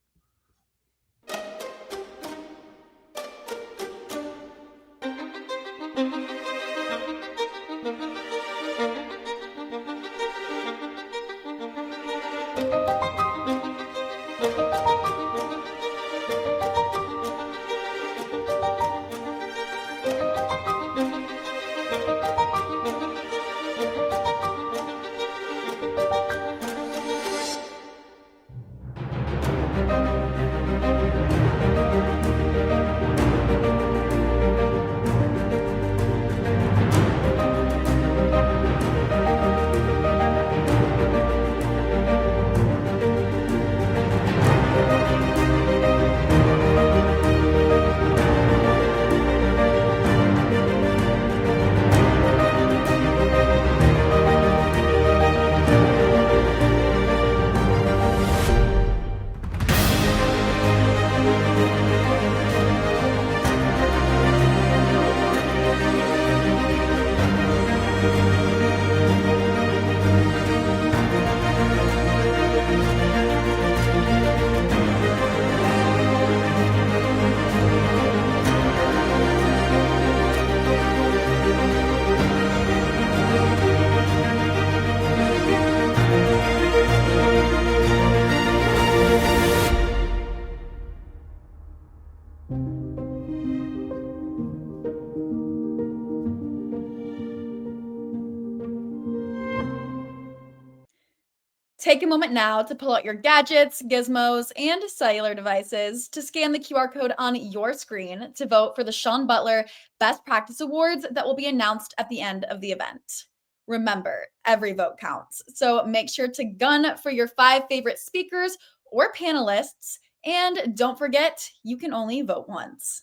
Take a moment now to pull out your gadgets, gizmos, and cellular devices to scan the QR code on your screen to vote for the Shawn Butler Best Practice Awards that will be announced at the end of the event. Remember, every vote counts, so make sure to gun for your 5 favorite speakers or panelists, and don't forget, you can only vote once.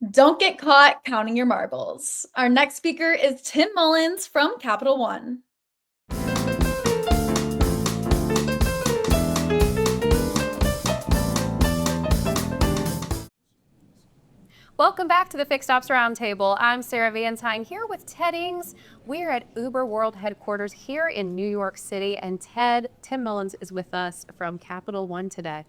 Don't get caught counting your marbles. Our next speaker is Tim Mullins from Capital One. Welcome back to the Fixed Ops Roundtable. I'm Sarah Vantine here with Ted Ings. We're at Uber World Headquarters here in New York City, and Tim Mullins is with us from Capital One today.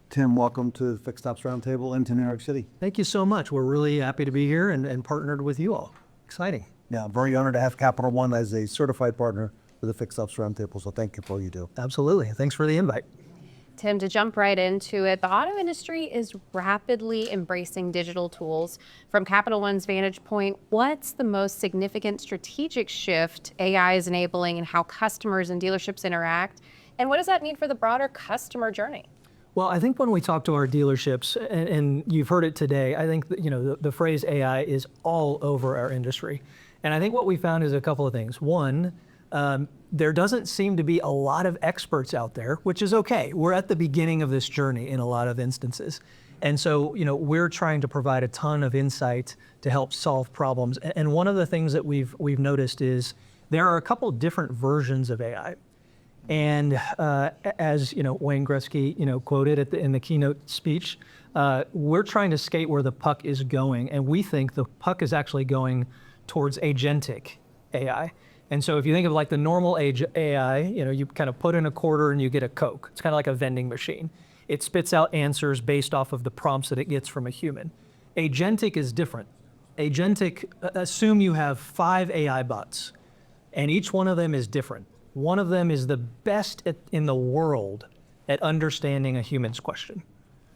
Tim, welcome to the Fixed Ops Roundtable into New York City. Thank you so much. We're really happy to be here and partnered with you all. Exciting. Yeah, I'm very honored to have Capital One as a certified partner for the Fixed Ops Roundtable, so thank you for all you do. Absolutely. Thanks for the invite. Tim, to jump right into it, the auto industry is rapidly embracing digital tools. From Capital One's vantage point, what's the most significant strategic shift AI is enabling in how customers and dealerships interact? And what does that mean for the broader customer journey? Well, I think when we talk to our dealerships, and you've heard it today, I think that, the phrase AI is all over our industry. And I think what we found is a couple of things. One, there doesn't seem to be a lot of experts out there, which is okay. We're at the beginning of this journey in a lot of instances. And so, we're trying to provide a ton of insight to help solve problems. And one of the things that we've noticed is there are a couple different versions of AI. And as Wayne Gretzky quoted in the keynote speech, we're trying to skate where the puck is going, and we think the puck is actually going towards agentic AI. And so if you think of like the normal age AI, you kind of put in a quarter and you get a Coke. It's kind of like a vending machine. It spits out answers based off of the prompts that it gets from a human. Agentic is different. Agentic, assume you have 5 AI bots, and each one of them is different. One of them is the best in the world at understanding a human's question.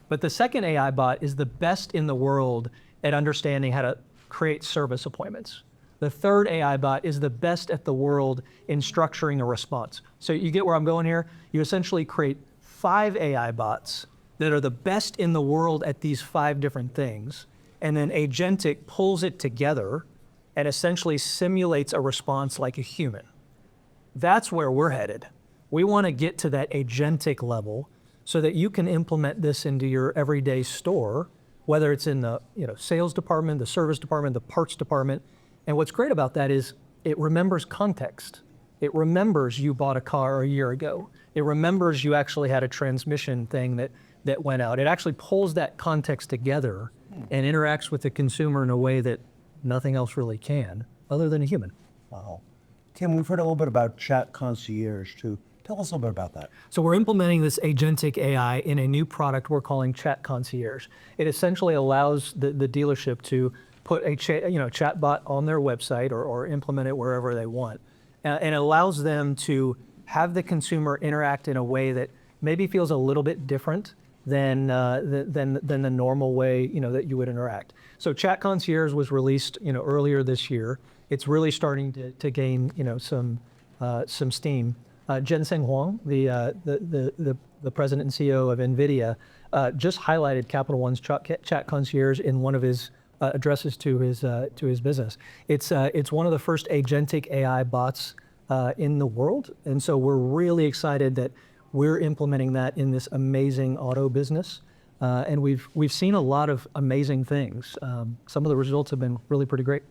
But the second AI bot is the best in the world at understanding how to create service appointments. The third AI bot is the best at the world in structuring a response. So you get where I'm going here? You essentially create 5 AI bots that are the best in the world at these 5 different things, and then Agentic pulls it together and essentially simulates a response like a human. That's where we're headed. We want to get to that Agentic level so that you can implement this into your everyday store, whether it's in the sales department, the service department, the parts department. And what's great about that is it remembers context. It remembers you bought a car a year ago. It remembers you actually had a transmission thing that went out. It actually pulls that context together and interacts with the consumer in a way that nothing else really can, other than a human. Wow. Tim, we've heard a little bit about Chat Concierge too. Tell us a little bit about that. So we're implementing this agentic AI in a new product we're calling Chat Concierge. It essentially allows the dealership to put a chat bot on their website or implement it wherever they want. And it allows them to have the consumer interact in a way that maybe feels a little bit different than the normal way that you would interact. So Chat Concierge was released earlier this year. It's really starting to gain some steam. Jensen Huang, the president and CEO of NVIDIA, just highlighted Capital One's Chat Concierge in one of his addresses to his business. It's one of the first agentic AI bots in the world, and so we're really excited that we're implementing that in this amazing auto business, and we've seen a lot of amazing things. Some of the results have been really pretty great.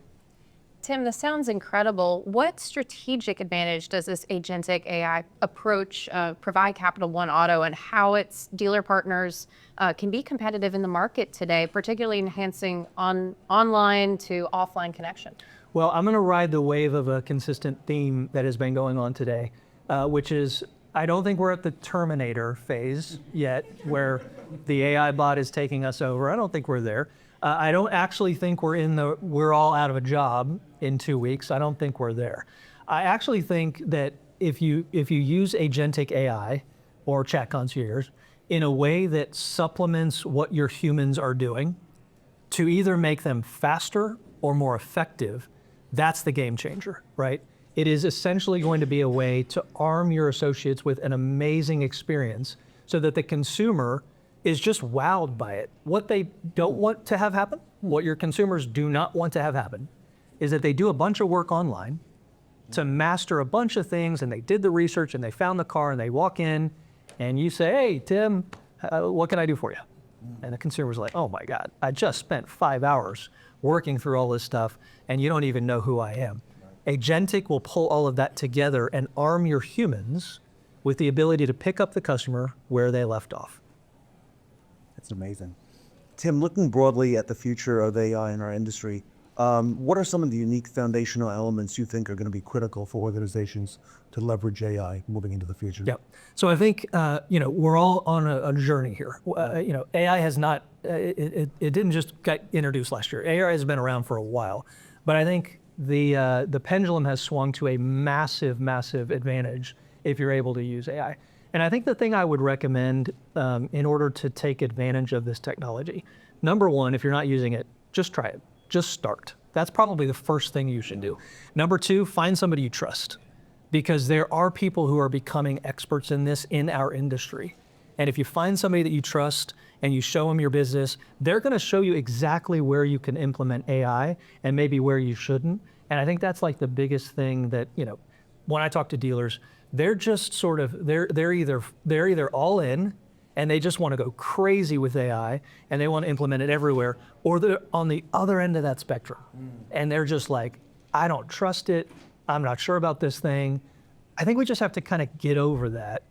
Tim, this sounds incredible. What strategic advantage does this agentic AI approach provide Capital One Auto, and how its dealer partners can be competitive in the market today, particularly enhancing online to offline connection? Well, I'm going to ride the wave of a consistent theme that has been going on today, which is I don't think we're at the Terminator phase yet, where the AI bot is taking us over. I don't think we're there. I don't actually think we're all out of a job in 2 weeks. I don't think we're there. I actually think that if you use agentic AI or Chat Concierge in a way that supplements what your humans are doing to either make them faster or more effective, that's the game changer, right? It is essentially going to be a way to arm your associates with an amazing experience so that the consumer is just wowed by it. What they don't want to have happen, what your consumers do not want to have happen, is that they do a bunch of work online to master a bunch of things, and they did the research and they found the car, and they walk in and you say, "Hey, Tim, what can I do for you?" And the consumer's like, "Oh my God, I just spent 5 hours working through all this stuff and you don't even know who I am." Agentic will pull all of that together and arm your humans with the ability to pick up the customer where they left off. That's amazing. Tim, looking broadly at the future of AI in our industry, what are some of the unique foundational elements you think are going to be critical for organizations to leverage AI moving into the future? Yeah. So I think we're all on a journey here. AI has not it didn't just get introduced last year. AI has been around for a while, but I think the pendulum has swung to a massive advantage if you're able to use AI. And I think the thing I would recommend in order to take advantage of this technology, number one, if you're not using it, just try it. Just start. That's probably the first thing you should do. Number two, find somebody you trust, because there are people who are becoming experts in this in our industry. And if you find somebody that you trust and you show them your business, they're going to show you exactly where you can implement AI and maybe where you shouldn't. And I think that's like the biggest thing that, when I talk to dealers, they're just sort of, they're either all in and they just want to go crazy with AI and they want to implement it everywhere, or they're on the other end of that spectrum. And they're just like, I don't trust it. I'm not sure about this thing. I think we just have to kind of get over that.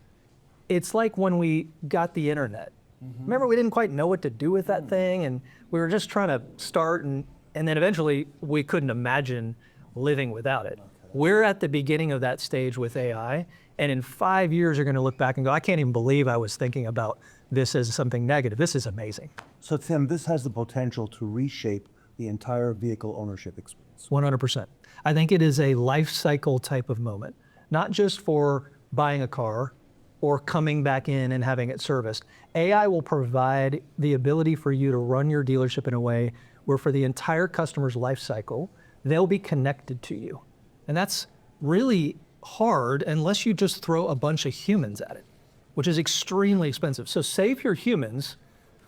It's like when we got the internet. Remember, we didn't quite know what to do with that thing, and we were just trying to start, and then eventually we couldn't imagine living without it. We're at the beginning of that stage with AI, and in 5 years, you're going to look back and go, I can't even believe I was thinking about this as something negative. This is amazing. So Tim, this has the potential to reshape the entire vehicle ownership experience. 100%. I think it is a life cycle type of moment, not just for buying a car or coming back in and having it serviced. AI will provide the ability for you to run your dealership in a way where for the entire customer's life cycle, they'll be connected to you. And that's really hard unless you just throw a bunch of humans at it, which is extremely expensive. So save your humans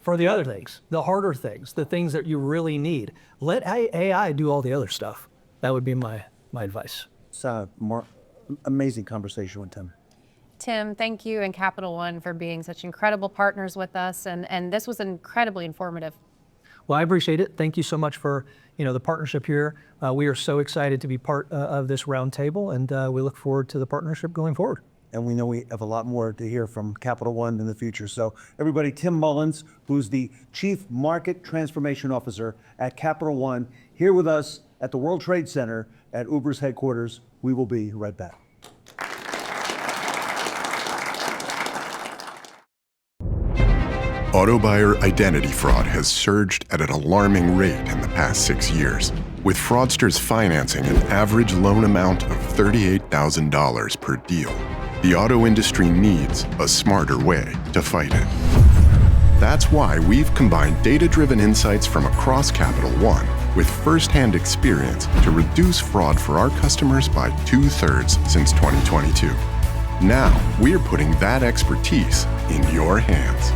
for the other things, the harder things, the things that you really need. Let AI do all the other stuff. That would be my advice. So, amazing conversation with Tim. Tim, thank you and Capital One for being such incredible partners with us, and this was incredibly informative. Well, I appreciate it. Thank you so much for the partnership here. We are so excited to be part of this roundtable, and we look forward to the partnership going forward. And we know we have a lot more to hear from Capital One in the future. So everybody, Tim Mullins, who's the Chief Market Transformation Officer at Capital One, here with us at the World Trade Center at Uber's headquarters. We will be right back. Auto buyer identity fraud has surged at an alarming rate in the past 6 years, with fraudsters financing an average loan amount of $38,000 per deal. The auto industry needs a smarter way to fight it. That's why we've combined data-driven insights from across Capital One with first-hand experience to reduce fraud for our customers by 2/3 since 2022. Now, we're putting that expertise in your hands.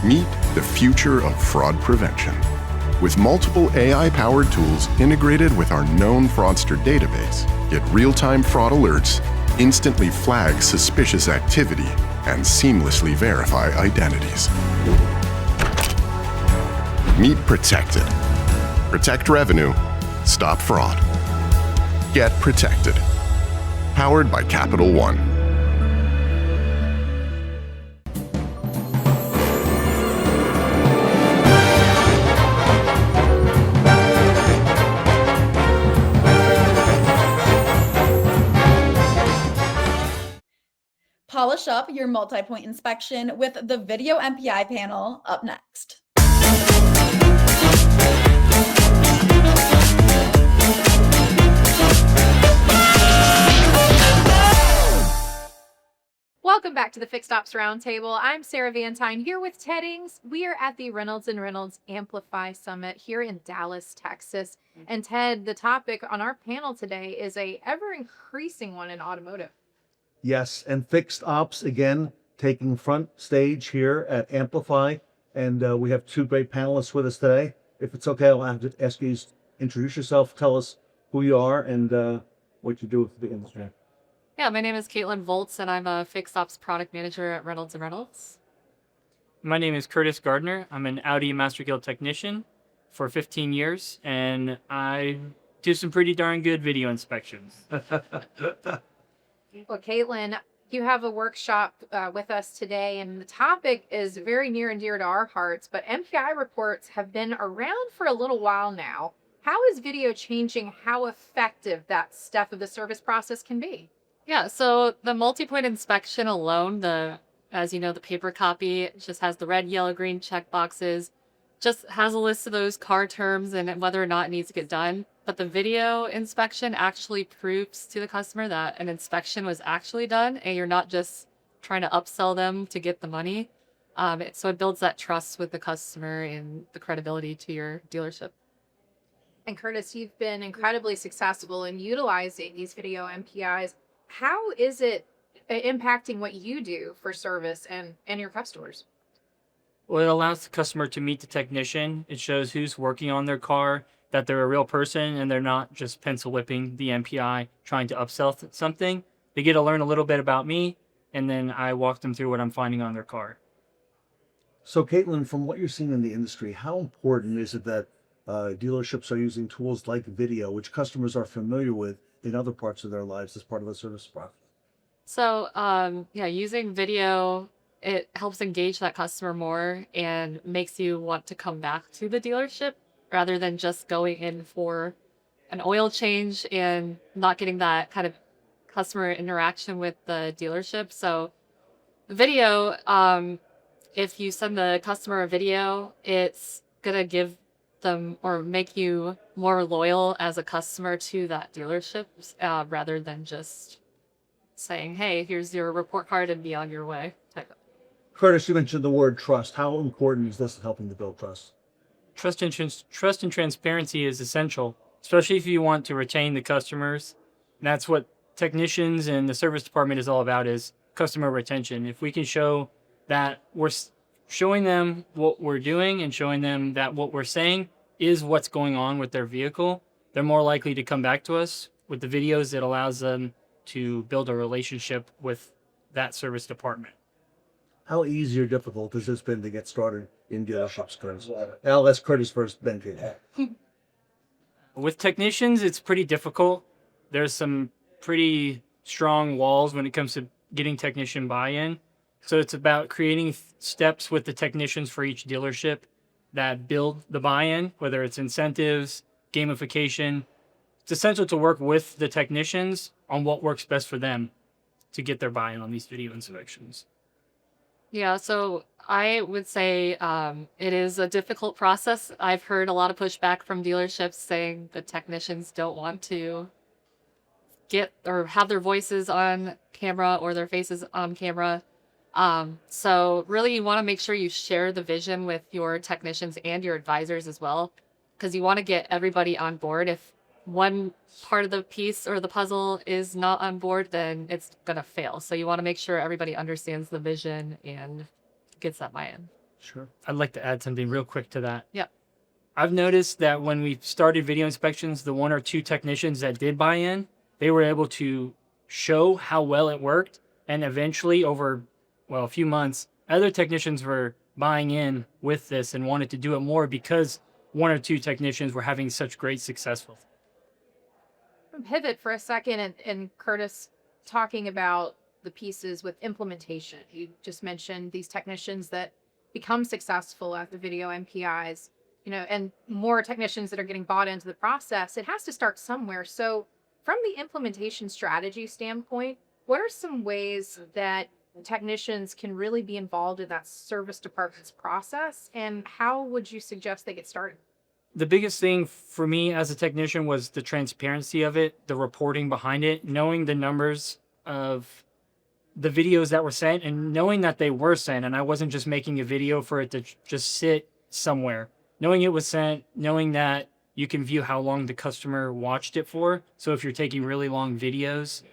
Meet the future of fraud prevention. With multiple AI-powered tools integrated with our known fraudster database, get real-time fraud alerts, instantly flag suspicious activity, and seamlessly verify identities. Meet Protected. Protect revenue, stop fraud. Get protected. Powered by Capital One. Polish up your multi-point inspection with the video MPI panel up next. Welcome back to the Fixed Ops Roundtable. I'm Sarah Van Tyne here with Ted Ings. We are at the Reynolds & Reynolds Amplify Summit here in Dallas, Texas. And Ted, the topic on our panel today is a ever-increasing one in automotive. Yes, and fixed ops, again, taking front stage here at Amplify. And we have two great panelists with us today. If it's okay, I'll have to ask you to introduce yourself, tell us who you are and what you do with the industry. Yeah, my name is Caitlin Volts, and I'm a fixed ops product manager at Reynolds & Reynolds. My name is Curtis Gardner. I'm an Audi Master Guild technician for 15 years, and I do some pretty darn good video inspections. Well, Caitlin, you have a workshop with us today, and the topic is very near and dear to our hearts, but MPI reports have been around for a little while now. How is video changing how effective that step of the service process can be? Yeah, so the multi-point inspection alone, as you know, the paper copy just has the red, yellow, green check boxes, just has a list of those car terms and whether or not it needs to get done. But the video inspection actually proves to the customer that an inspection was actually done and you're not just trying to upsell them to get the money. So it builds that trust with the customer and the credibility to your dealership. And Curtis, you've been incredibly successful in utilizing these video MPIs. How is it impacting what you do for service and your customers? Well, it allows the customer to meet the technician. It shows who's working on their car, that they're a real person and they're not just pencil whipping the MPI trying to upsell something. They get to learn a little bit about me, and then I walk them through what I'm finding on their car. So Caitlin, from what you're seeing in the industry, how important is it that dealerships are using tools like video, which customers are familiar with in other parts of their lives as part of the service process? So, yeah, using video, it helps engage that customer more and makes you want to come back to the dealership rather than just going in for an oil change and not getting that kind of customer interaction with the dealership. So video, if you send the customer a video, it's gonna give them or make you more loyal as a customer to that dealership, rather than just saying, hey, here's your report card and be on your way. Curtis, you mentioned the word trust. How important is this in helping to build trust? Trust and transparency is essential, especially if you want to retain the customers. And that's what technicians and the service department is all about, is customer retention. If we can show that we're showing them what we're doing and showing them that what we're saying is what's going on with their vehicle, they're more likely to come back to us. With the videos, it allows them to build a relationship with that service department. How easy or difficult has this been to get started in dealerships, Curtis? Now, let's Curtis first, then Kate. With technicians, it's pretty difficult. There's some pretty strong walls when it comes to getting technician buy-in. So it's about creating steps with the technicians for each dealership that build the buy-in, whether it's incentives, gamification. It's essential to work with the technicians on what works best for them to get their buy-in on these video inspections. Yeah, so I would say it is a difficult process. I've heard a lot of pushback from dealerships saying the technicians don't want to get or have their voices on camera or their faces on camera. So really you want to make sure you share the vision with your technicians and your advisors as well, because you want to get everybody on board. If one part of the piece or the puzzle is not on board, then it's going to fail. So you want to make sure everybody understands the vision and gets that buy-in. Sure. I'd like to add something real quick to that. Yeah. I've noticed that when we started video inspections, the 1 or 2 technicians that did buy in, they were able to show how well it worked. And eventually over, a few months, other technicians were buying in with this and wanted to do it more because 1 or 2 technicians were having such great success with it. Pivot for a second, and Curtis, talking about the pieces with implementation. You just mentioned these technicians that become successful at the video MPIs, and more technicians that are getting bought into the process. It has to start somewhere. So from the implementation strategy standpoint, what are some ways that technicians can really be involved in that service department's process, and how would you suggest they get started? The biggest thing for me as a technician was the transparency of it, the reporting behind it, knowing the numbers of the videos that were sent and knowing that they were sent. And I wasn't just making a video for it to just sit somewhere. Knowing it was sent, knowing that you can view how long the customer watched it for. So if you're taking really long videos,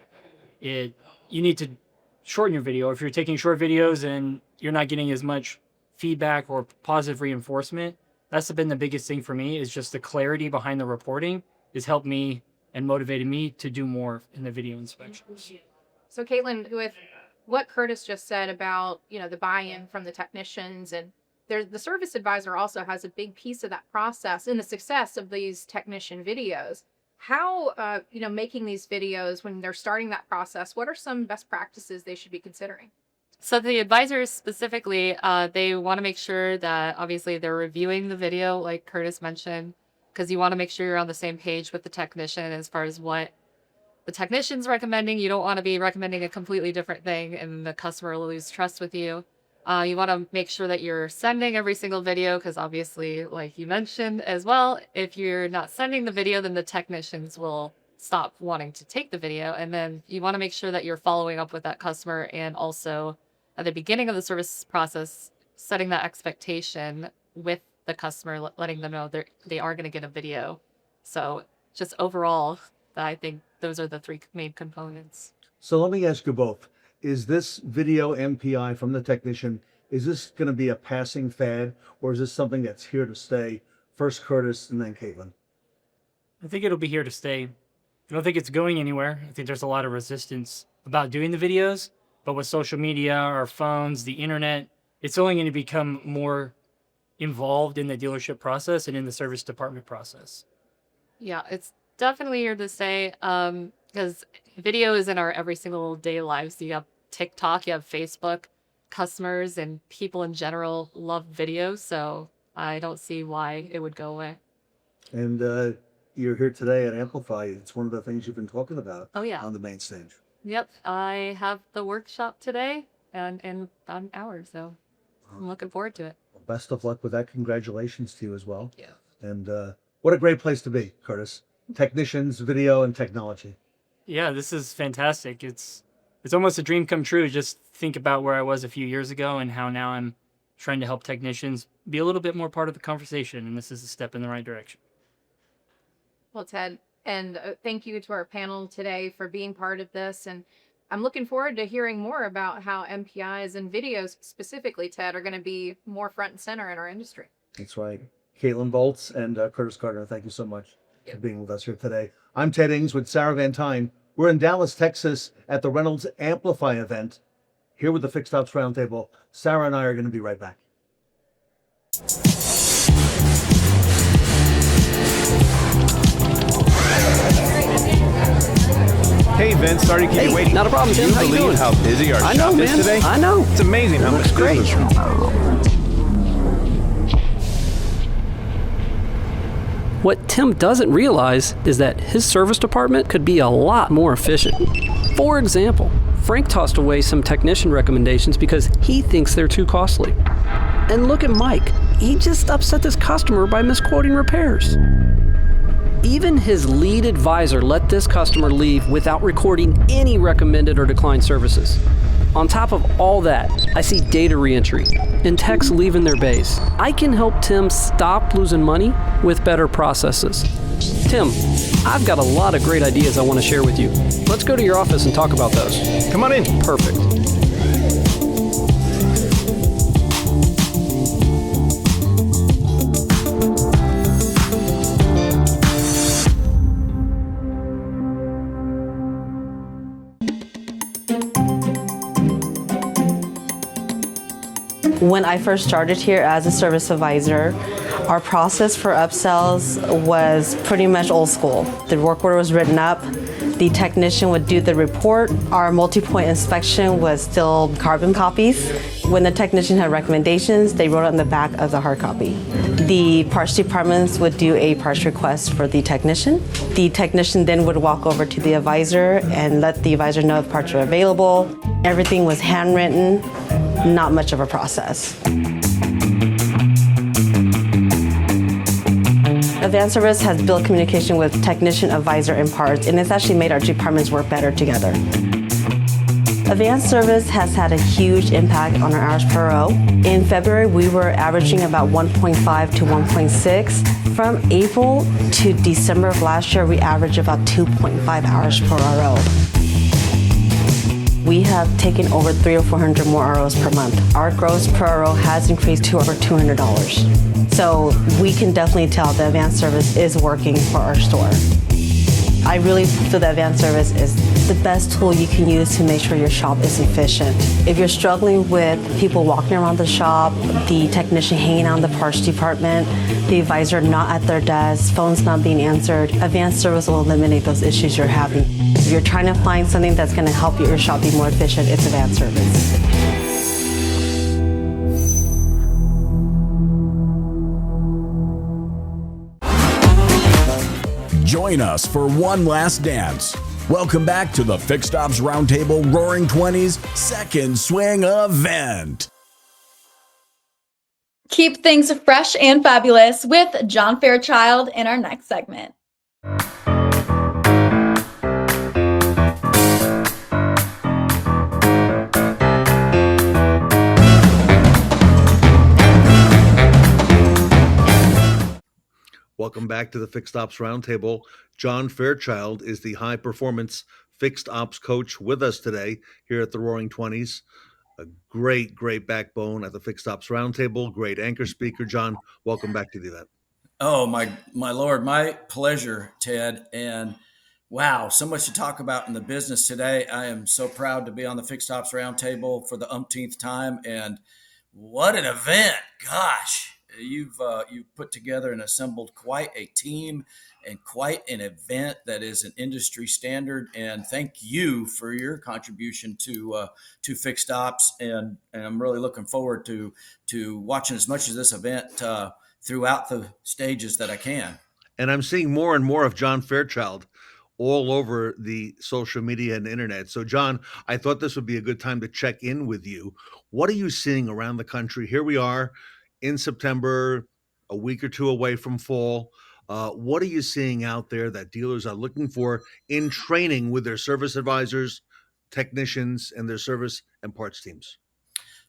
you need to shorten your video. If you're taking short videos and you're not getting as much feedback or positive reinforcement, that's been the biggest thing for me, is just the clarity behind the reporting has helped me and motivated me to do more in the video inspections. So Caitlin, with what Curtis just said about, the buy-in from the technicians, and the service advisor also has a big piece of that process in the success of these technician videos. How, making these videos when they're starting that process, what are some best practices they should be considering? So the advisors specifically, they want to make sure that obviously they're reviewing the video, like Curtis mentioned, because you want to make sure you're on the same page with the technician as far as what the technician's recommending. You don't want to be recommending a completely different thing and the customer will lose trust with you. You want to make sure that you're sending every single video, because obviously, like you mentioned as well, if you're not sending the video, then the technicians will stop wanting to take the video. And then you want to make sure that you're following up with that customer, and also at the beginning of the service process, setting that expectation with the customer, letting them know they are going to get a video. So just overall, I think those are the 3 main components. So let me ask you both. Is this video MPI from the technician, is this going to be a passing fad, or is this something that's here to stay? First Curtis and then Caitlin. I think it'll be here to stay. I don't think it's going anywhere. I think there's a lot of resistance about doing the videos, but with social media, our phones, the internet, it's only going to become more involved in the dealership process and in the service department process. Yeah, it's definitely here to stay, because video is in our every single day lives. So you have TikTok, you have Facebook. Customers and people in general love video, so I don't see why it would go away. And you're here today at Amplify. It's one of the things you've been talking about Oh, yeah. on the main stage. Yep, I have the workshop today and in about an hour, so I'm looking forward to it. Well, best of luck with that. Congratulations to you as well. Yeah. And what a great place to be, Curtis. Technicians, video, and technology. Yeah, this is fantastic. It's almost a dream come true. Just think about where I was a few years ago and how now I'm trying to help technicians be a little bit more part of the conversation, and this is a step in the right direction. Well, Ted, and thank you to our panel today for being part of this. And I'm looking forward to hearing more about how MPIs and videos specifically, Ted, are going to be more front and center in our industry. That's right. Caitlin Bolts and Curtis Gardner, thank you so much for being with us here today. I'm Ted Ings with Sarah Van Tyne. We're in Dallas, Texas at the Reynolds Amplify event here with the Fixed Ops Roundtable. Sarah and I are going to be right back. Hey Vince, sorry to keep you waiting. Not a problem, Tim. Can How you you believe doing? how busy our I shop know, is man. today? I know. It's amazing how much Looks great. business. What Tim doesn't realize is that his service department could be a lot more efficient. For example, Frank tossed away some technician recommendations because he thinks they're too costly. And look at Mike. He just upset this customer by misquoting repairs. Even his lead advisor let this customer leave without recording any recommended or declined services. On top of all that, I see data reentry and techs leaving their base. I can help Tim stop losing money with better processes. Tim, I've got a lot of great ideas I want to share with you. Let's go to your office and talk about those. Come on in. Perfect. When I first started here as a service advisor, our process for upsells was pretty much old school. The work order was written up, the technician would do the report. Our multi-point inspection was still carbon copies. When the technician had recommendations, they wrote it on the back of the hard copy. The parts departments would do a parts request for the technician. The technician then would walk over to the advisor and let the advisor know if parts were available. Everything was handwritten. Not much of a process. Advanced Service has built communication with technician, advisor, and parts, and it's actually made our departments work better together. Advanced Service has had a huge impact on our hours per row. In February, we were averaging about 1.5 to 1.6. From April to December of last year, we averaged about 2.5 hours per RO. We have taken over 300 or 400 more ROs per month. Our gross per RO has increased to over $200. So we can definitely tell the Advanced Service is working for our store. I really feel that Advanced Service is the best tool you can use to make sure your shop is efficient. If you're struggling with people walking around the shop, the technician hanging out in the parts department, the advisor not at their desk, phones not being answered, Advanced Service will eliminate those issues you're having. If you're trying to find something that's going to help your shop be more efficient, it's Advanced Service. Join us for one last dance. Welcome back to the Fixed Ops Roundtable Roaring Twenties Second Swing event. Keep things fresh and fabulous with John Fairchild in our next segment. Welcome back to the Fixed Ops Roundtable. John Fairchild is the high performance fixed ops coach with us today here at the Roaring Twenties. A great backbone at the Fixed Ops Roundtable. Great anchor speaker. John, welcome back to the event. Oh, my Lord, my pleasure, Ted. And wow, so much to talk about in the business today. I am so proud to be on the Fixed Ops Roundtable for the umpteenth time. And what an event. Gosh. You've put together and assembled quite a team and quite an event that is an industry standard. And thank you for your contribution to Fixed Ops. And I'm really looking forward to watching as much of this event throughout the stages that I can. And I'm seeing more and more of John Fairchild all over the social media and internet. So, John, I thought this would be a good time to check in with you. What are you seeing around the country? Here we are in September, a week or two away from fall. What are you seeing out there that dealers are looking for in training with their service advisors, technicians, and their service and parts teams?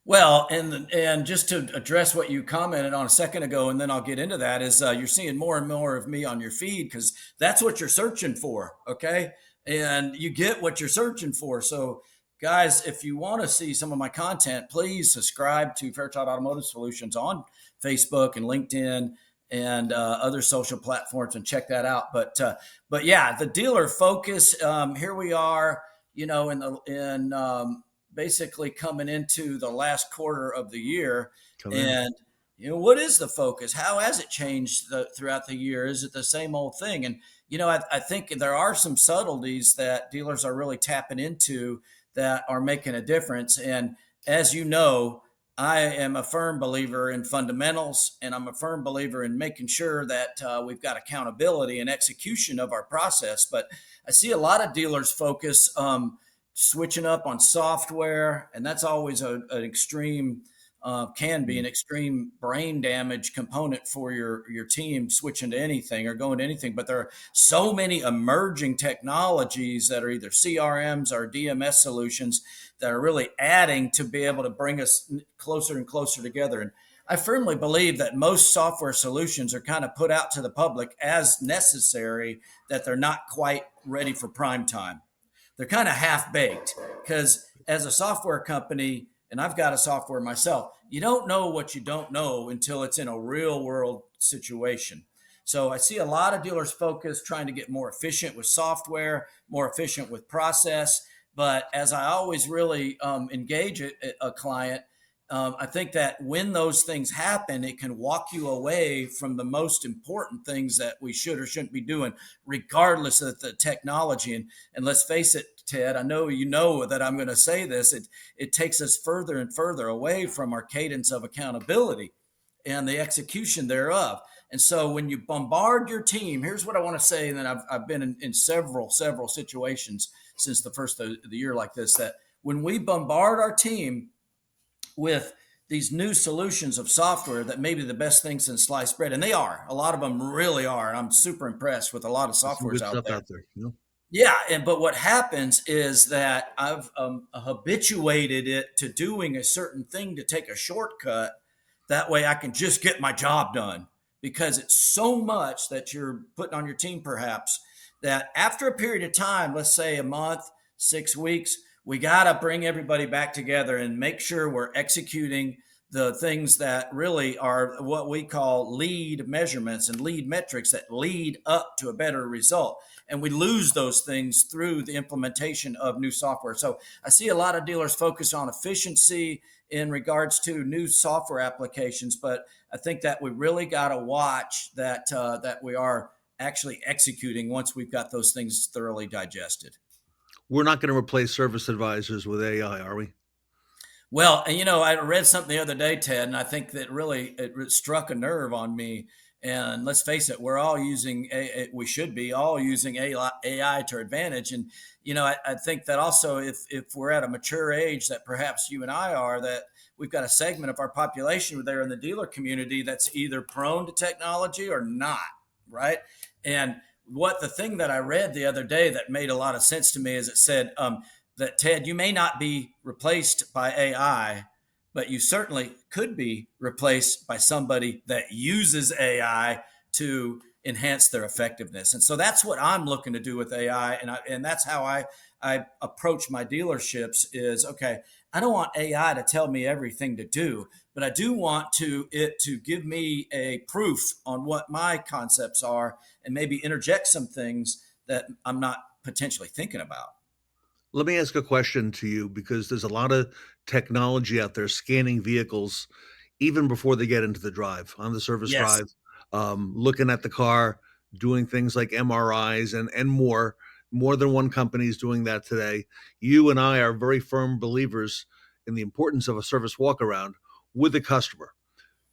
Well, and just to address what you commented on a second ago, and then I'll get into that, is you're seeing more and more of me on your feed because that's what you're searching for, okay? And you get what you're searching for. So, guys, if you want to see some of my content, please subscribe to Fairchild Automotive Solutions on Facebook and LinkedIn and other social platforms, and check that out. But yeah, the dealer focus. Here we are, in basically coming into the last quarter of the year. And, what is the focus? How has it changed throughout the year? Is it the same old thing? And, I think there are some subtleties that dealers are really tapping into that are making a difference. And as you know, I am a firm believer in fundamentals, and I'm a firm believer in making sure that we've got accountability and execution of our process. But I see a lot of dealers focus switching up on software, and that's always an extreme can be an extreme brain damage component for your team switching to anything or going to anything. But there are so many emerging technologies that are either CRMs or DMS solutions that are really adding to be able to bring us closer and closer together. And I firmly believe that most software solutions are kind of put out to the public as necessary, that they're not quite ready for prime time. They're kind of half-baked because as a software company, and I've got a software myself, you don't know what you don't know until it's in a real world situation. So I see a lot of dealers focus trying to get more efficient with software, more efficient with process. But as I always really engage a client, I think that when those things happen, it can walk you away from the most important things that we should or shouldn't be doing, regardless of the technology. And let's face it, Ted, I know you know that I'm going to say this. It takes us further and further away from our cadence of accountability and the execution thereof. And so when you bombard your team, here's what I want to say, and then I've been in several situations since the first of the year like this, that when we bombard our team with these new solutions of software that may be the best thing since sliced bread, and they are, a lot of them really are, and I'm super impressed with a lot of softwares out there. Yeah, but what happens is that I've habituated it to doing a certain thing to take a shortcut. That way I can just get my job done, because it's so much that you're putting on your team, perhaps, that after a period of time, let's say a month, 6 weeks, we got to bring everybody back together and make sure we're executing the things that really are what we call lead measurements and lead metrics that lead up to a better result. And we lose those things through the implementation of new software. So I see a lot of dealers focus on efficiency in regards to new software applications, but I think that we really got to watch that we are actually executing once we've got those things thoroughly digested. We're not going to replace service advisors with AI, are we? Well, I read something the other day, Ted, and I think that really it struck a nerve on me. And let's face it, we're all using we should be all using AI to our advantage. And I think that also if we're at a mature age that perhaps you and I are, that we've got a segment of our population there in the dealer community that's either prone to technology or not, right? And the thing that I read the other day that made a lot of sense to me is it said that, Ted, you may not be replaced by AI, but you certainly could be replaced by somebody that uses AI to enhance their effectiveness. And so that's what I'm looking to do with AI. And that's how I approach my dealerships is, okay, I don't want AI to tell me everything to do, but I do want it to give me a proof on what my concepts are and maybe interject some things that I'm not potentially thinking about. Let me ask a question to you, because there's a lot of technology out there scanning vehicles even before they get into the drive, on the service drive, looking at the car, doing things like MRIs and more. More than one company is doing that today. You and I are very firm believers in the importance of a service walk around with the customer.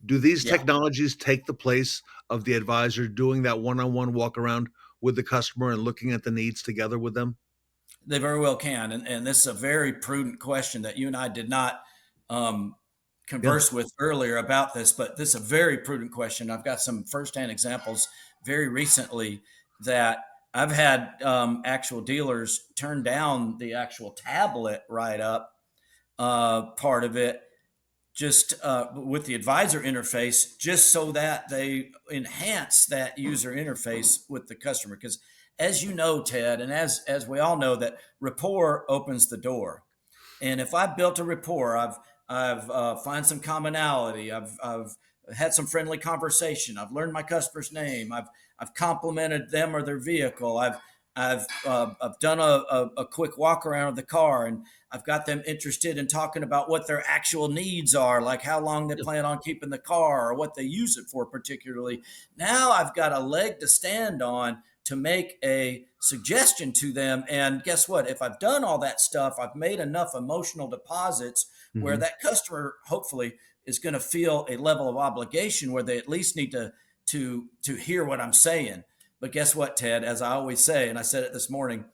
Do these Yeah. technologies take the place of the advisor doing that one-on-one walk around with the customer and looking at the needs together with them? They very well can. And this is a very prudent question that you and I did not converse with earlier about this, but this is a very prudent question. I've got some firsthand examples very recently that I've had actual dealers turn down the actual tablet write-up part of it just with the advisor interface, just so that they enhance that user interface with the customer. Because as you know, Ted, and as we all know, that rapport opens the door. And if I've built a rapport, I've find some commonality, I've had some friendly conversation, I've learned my customer's name, I've complimented them or their vehicle, I've done a quick walk around of the car, and I've got them interested in talking about what their actual needs are, like how long they plan on keeping the car or what they use it for particularly. Now I've got a leg to stand on to make a suggestion to them. And guess what? If I've done all that stuff, I've made enough emotional deposits where that customer hopefully is going to feel a level of obligation where they at least need to hear what I'm saying. But guess what, Ted? As I always say, and I said it this morning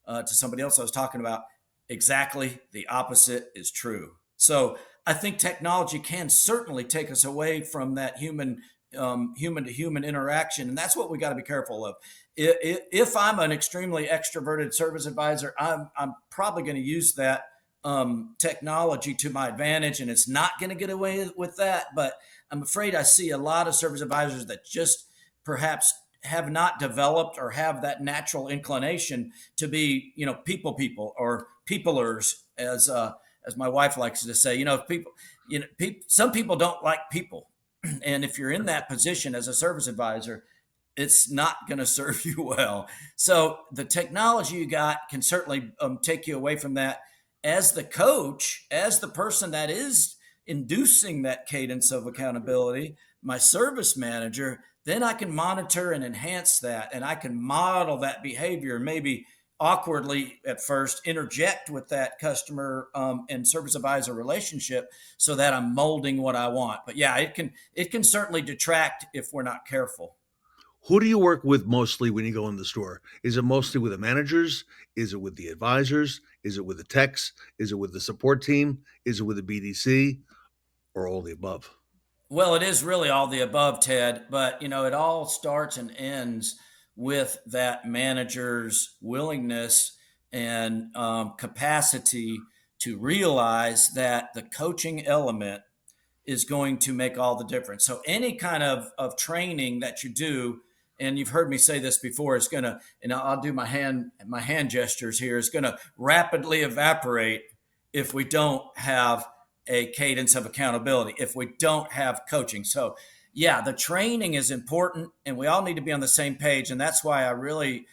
to somebody else I was talking about, exactly the opposite is true. So I think technology can certainly take us away from that human to human interaction. And that's what we got to be careful of. If I'm an extremely extroverted service advisor, I'm probably going to use that technology to my advantage, and it's not going to get away with that. But I'm afraid I see a lot of service advisors that just perhaps have not developed or have that natural inclination to be, people or peoplers, as my wife likes to say. Some people don't like people, and if you're in that position as a service advisor, it's not going to serve you well. So the technology you got can certainly take you away from that. As the coach, as the person that is inducing that cadence of accountability, my service manager, then I can monitor and enhance that, and I can model that behavior, maybe awkwardly at first interject with that customer and service advisor relationship so that I'm molding what I want. But yeah, it can certainly detract if we're not careful. Who do you work with mostly when you go in the store? Is it mostly with the managers? Is it with the advisors? Is it with the techs? Is it with the support team? Is it with the BDC, or all the above? Well, it is really all the above, Ted, but it all starts and ends with that manager's willingness and capacity to realize that the coaching element is going to make all the difference. So any kind of training that you do, and you've heard me say this before, is going to, and I'll do my hand gestures here, is going to rapidly evaporate if we don't have a cadence of accountability, if we don't have coaching. So yeah, the training is important, and we all need to be on the same page. And that's why I really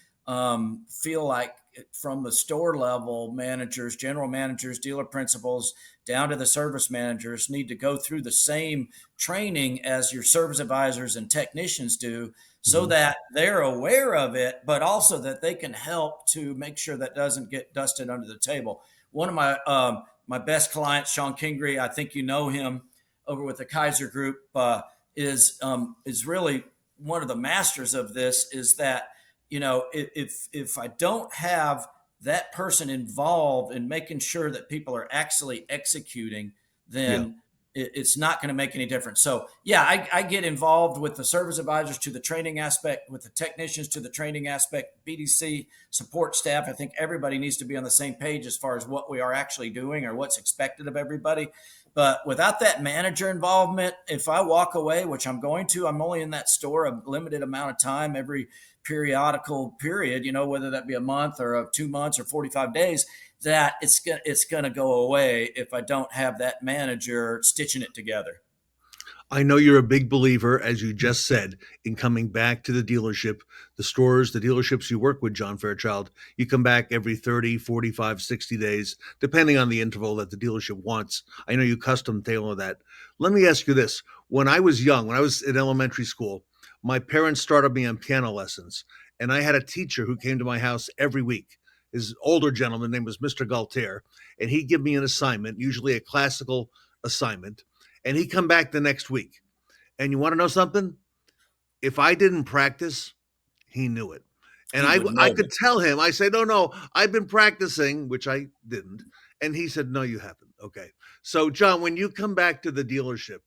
feel like from the store level, managers, general managers, dealer principals, down to the service managers need to go through the same training as your service advisors and technicians do, so that they're aware of it, but also that they can help to make sure that doesn't get dusted under the table. One of my best clients, Shawn Kingrey, I think you know him over with the Kaiser Group, is really one of the masters of this. Is that if I don't have that person involved in making sure that people are actually executing, then it's not going to make any difference. So yeah, I get involved with the service advisors to the training aspect, with the technicians to the training aspect, BDC support staff. I think everybody needs to be on the same page as far as what we are actually doing or what's expected of everybody. But without that manager involvement, if I walk away, which I'm going to, I'm only in that store a limited amount of time every periodical period, whether that be a month or 2 months or 45 days, that it's going to go away if I don't have that manager stitching it together. I know you're a big believer, as you just said, in coming back to the dealership, the stores, the dealerships you work with, John Fairchild. You come back every 30, 45, 60 days, depending on the interval that the dealership wants. I know you custom tailor that. Let me ask you this. When I was young, when I was in elementary school, my parents started me on piano lessons, and I had a teacher who came to my house every week. His older gentleman name was Mr. Galtier, and he'd give me an assignment, usually a classical assignment, and he'd come back the next week. And you want to know something? If I didn't practice, he knew it. And He would I know could it. tell him, I said, no, I've been practicing, which I didn't. And he said, no, you haven't. Okay. So, John, when you come back to the dealership,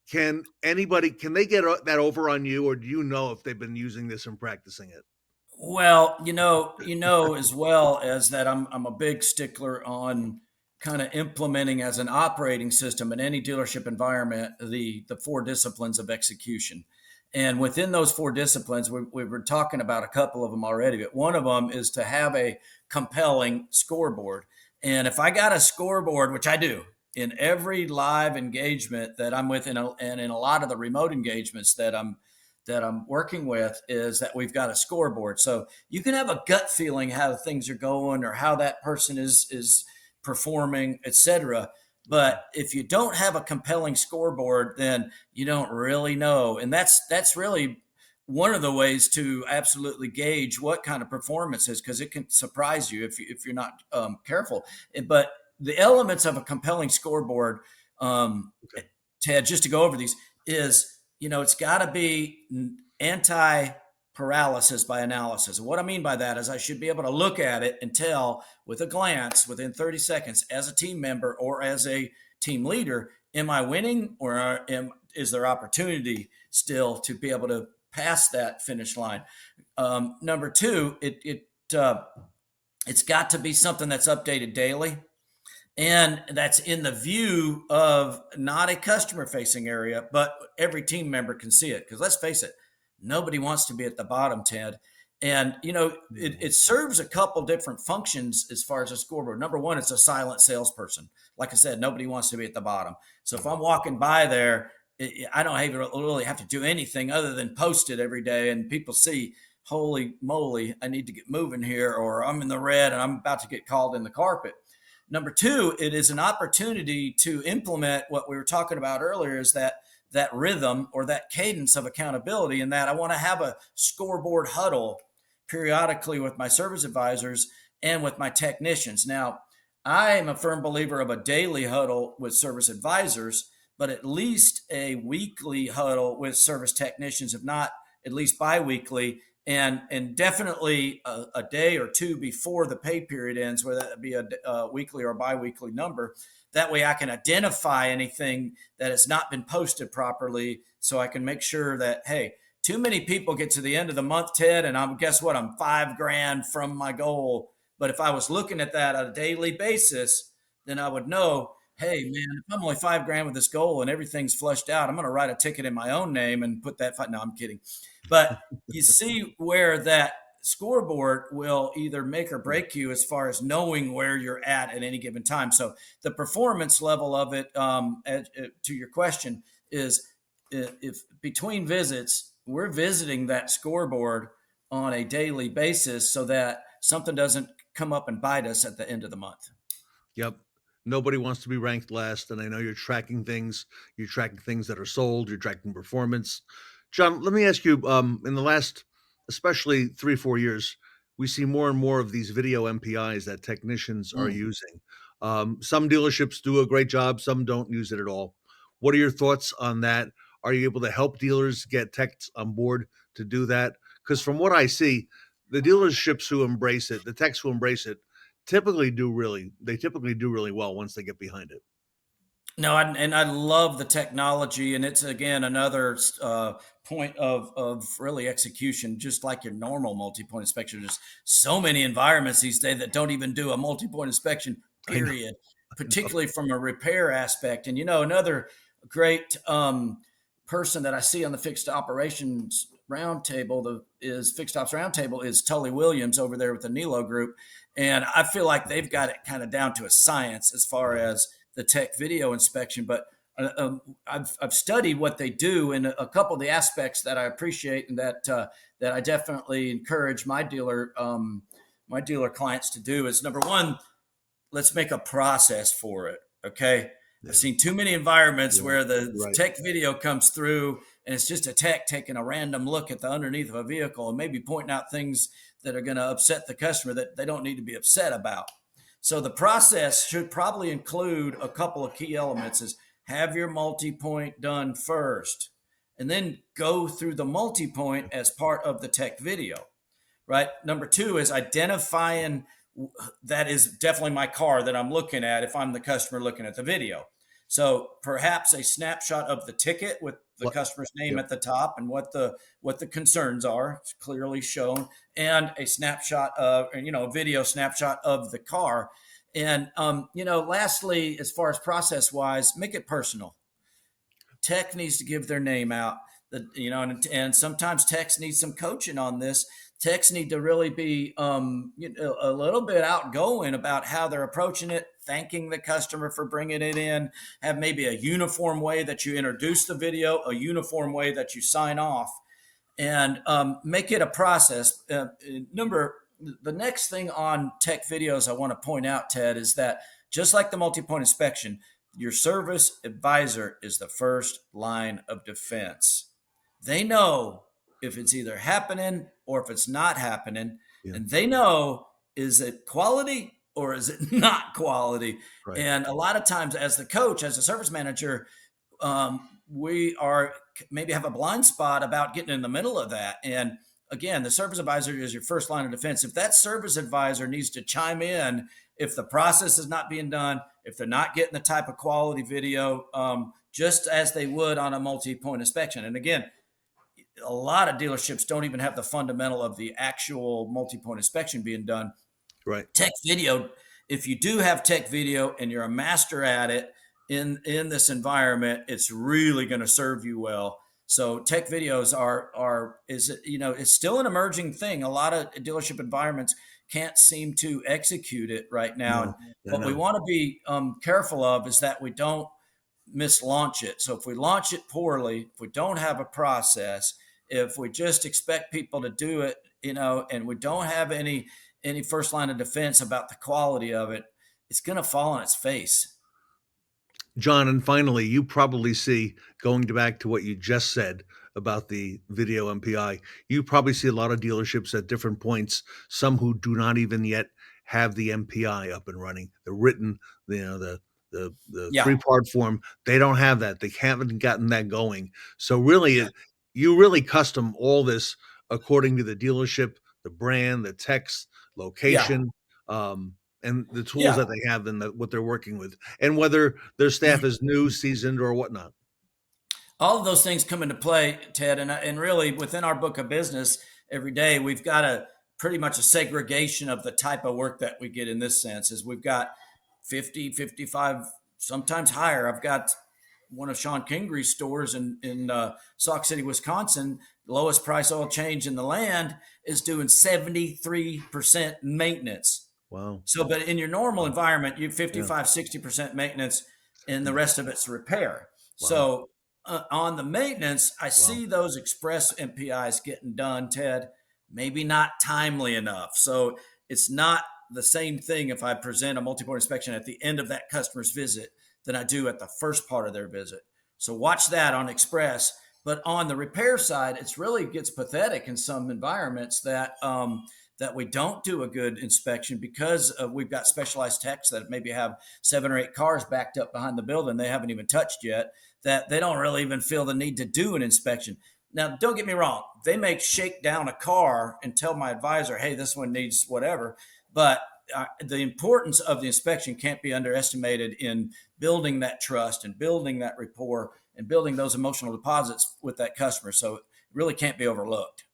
can they get that over on you, or do you know if they've been using this and practicing it? Well, as well as that, I'm a big stickler on kind of implementing as an operating system in any dealership environment the four disciplines of execution. And within those four disciplines, we were talking about a couple of them already, but one of them is to have a compelling scoreboard. And if I got a scoreboard, which I do in every live engagement that I'm with, and in a lot of the remote engagements that I'm working with, is that we've got a scoreboard. So you can have a gut feeling how things are going or how that person is performing, etc. But if you don't have a compelling scoreboard, then you don't really know. And that's really one of the ways to absolutely gauge what kind of performance is, because it can surprise you if you're not careful. But the elements of a compelling scoreboard, Ted, just to go over these, is it's got to be anti-paralysis by analysis. And what I mean by that is I should be able to look at it and tell with a glance within 30 seconds as a team member or as a team leader, am I winning, or is there opportunity still to be able to pass that finish line? Number two, it's got to be something that's updated daily. And that's in the view of not a customer facing area, but every team member can see it. Because let's face it, nobody wants to be at the bottom, Ted. And, it serves a couple different functions as far as a scoreboard. Number one, it's a silent salesperson. Like I said, nobody wants to be at the bottom. So if I'm walking by there, I don't really have to do anything other than post it every day. And people see, holy moly, I need to get moving here, or I'm in the red and I'm about to get called in the carpet. Number two, it is an opportunity to implement what we were talking about earlier, is that rhythm or that cadence of accountability, in that I want to have a scoreboard huddle periodically with my service advisors and with my technicians. Now, I am a firm believer of a daily huddle with service advisors, but at least a weekly huddle with service technicians, if not at least bi-weekly, and definitely a day or two before the pay period ends, whether that be a weekly or bi-weekly number. That way I can identify anything that has not been posted properly, so I can make sure that, hey, too many people get to the end of the month, Ted, and guess what? I'm $5,000 from my goal. But if I was looking at that on a daily basis, then I would know, hey, man, if I'm only $5,000 with this goal and everything's flushed out, I'm going to write a ticket in my own name and put that. No, I'm kidding. But you see where that scoreboard will either make or break you as far as knowing where you're at any given time. So the performance level of it, to your question, is if between visits, we're visiting that scoreboard on a daily basis so that something doesn't come up and bite us at the end of the month. Yep. Nobody wants to be ranked last. And I know you're tracking things. You're tracking things that are sold. You're tracking performance. John, let me ask you, in the last, especially 3-4 years, we see more and more of these video MPIs that technicians are using. Some dealerships do a great job. Some don't use it at all. What are your thoughts on that? Are you able to help dealers get techs on board to do that? Because from what I see, the dealerships who embrace it, the techs who embrace it, typically do really well once they get behind it. No, and I love the technology, and it's again another point of really execution, just like your normal multi-point inspection. There's so many environments these days that don't even do a multi-point inspection, period, particularly from a repair aspect. And another great person that I see on the Fixed Operations Roundtable, Fixed Ops Roundtable, is Tully Williams over there with the Niello group, and I feel like they've got it kind of down to a science as far as the tech video inspection. But I've studied what they do, and a couple of the aspects that I appreciate and that I definitely encourage my dealer clients to do is, number one, let's make a process for it. Okay. Yeah. I've seen too many environments where the tech video comes through and it's just a tech taking a random look at the underneath of a vehicle and maybe pointing out things that are going to upset the customer that they don't need to be upset about. So the process should probably include a couple of key elements: is, have your multi-point done first, and then go through the multi-point as part of the tech video, right? Number 2 is identifying that is definitely my car that I'm looking at if I'm the customer looking at the video. So perhaps a snapshot of the ticket with the customer's name at the top and what the concerns are, it's clearly shown, and a snapshot of, a video snapshot of the car. And, lastly, as far as process wise, make it personal. Tech needs to give their name out, and sometimes techs need some coaching on this. Techs need to really be a little bit outgoing about how they're approaching it, thanking the customer for bringing it in, have maybe a uniform way that you introduce the video, a uniform way that you sign off, and make it a process. The next thing on tech videos I want to point out, Ted, is that just like the multi-point inspection, your service advisor is the first line of defense. They know if it's either happening or if it's not happening, and they know, is it quality or is it not quality? Right. And a lot of times as the coach, as a service manager, we are maybe have a blind spot about getting in the middle of that. And again, the service advisor is your first line of defense. If that service advisor needs to chime in, if the process is not being done, if they're not getting the type of quality video, just as they would on a multi-point inspection. And again, a lot of dealerships don't even have the fundamental of the actual multi-point inspection being done. Right. Tech video, if you do have tech video and you're a master at it in this environment, it's really going to serve you well. So tech videos it's still an emerging thing. A lot of dealership environments can't seem to execute it right now. What we want to be careful of is that we don't mislaunch it. So if we launch it poorly, if we don't have a process, if we just expect people to do it, and we don't have any first line of defense about the quality of it, it's going to fall on its face. John, and finally, you probably see, going back to what you just said about the video MPI, you probably see a lot of dealerships at different points, some who do not even yet have the MPI up and running. The written, the 3-part form, they don't have that. They haven't gotten that going. So really, you really custom all this according to the dealership, the brand, the text, location, and the tools that they have and what they're working with, and whether their staff is new, seasoned, or whatnot. All of those things come into play, Ted, and really within our book of business every day, we've got pretty much a segregation of the type of work that we get in this sense. Is we've got 50, 55, sometimes higher. I've got one of Shawn Kingrey's stores in Sauk City, Wisconsin, lowest price oil change in the land, is doing 73% maintenance. Wow. So, but in your normal environment, you 55, 60% maintenance, and the rest of it's repair. Wow. So on the maintenance, I see those express MPIs getting done, Ted, maybe not timely enough. So it's not the same thing if I present a multi-point inspection at the end of that customer's visit than I do at the first part of their visit. So watch that on express. But on the repair side, it's really gets pathetic in some environments that we don't do a good inspection because we've got specialized techs that maybe have 7 or 8 cars backed up behind the building they haven't even touched yet, that they don't really even feel the need to do an inspection. Now, don't get me wrong. They may shake down a car and tell my advisor, hey, this one needs whatever. But the importance of the inspection can't be underestimated in building that trust and building that rapport and building those emotional deposits with that customer. So it really can't be overlooked.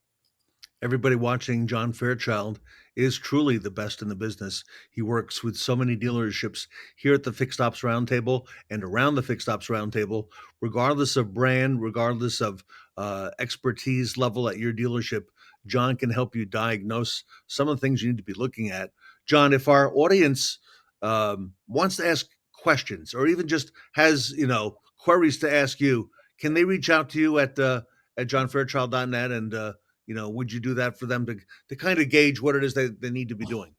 Everybody watching, John Fairchild is truly the best in the business. He works with so many dealerships here at the Fixed Ops Roundtable and around the Fixed Ops Roundtable, regardless of brand, regardless of expertise level at your dealership. John can help you diagnose some of the things you need to be looking at. John, if our audience wants to ask questions or even just has, queries to ask you, can they reach out to you at johnfairchild.net and, would you do that for them to kind of gauge what it is they need to be doing?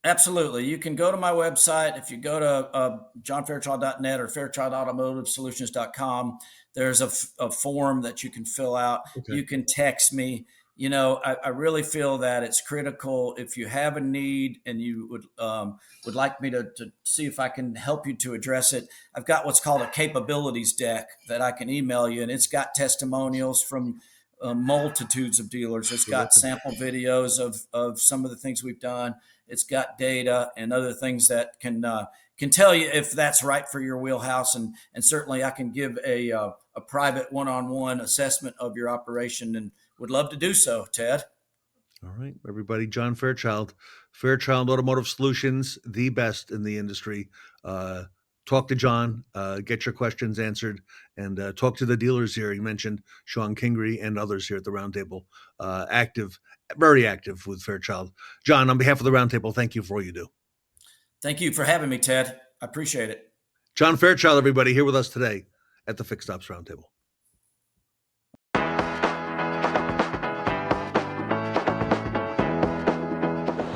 Absolutely. You can go to my website. If you go to johnfairchild.net or fairchildautomotivesolutions.com, there's a form that you can fill out. Okay. You can text me. I really feel that it's critical. If you have a need and you would like me to see if I can help you to address it, I've got what's called a capabilities deck that I can email you, and it's got testimonials from multitudes of dealers. It's got sample videos of some of the things we've done. It's got data and other things that can tell you if that's right for your wheelhouse, and certainly I can give a private one-on-one assessment of your operation, and would love to do so, Ted. All right, everybody. John Fairchild, Fairchild Automotive Solutions, the best in the industry. Talk to John, get your questions answered, and talk to the dealers here. You mentioned Shawn, Kingrey, and others here at the Roundtable. Active, very active with Fairchild. John, on behalf of the Roundtable, thank you for all you do. Thank you for having me, Ted. I appreciate it. John Fairchild, everybody, here with us today at the Fixed Ops Roundtable.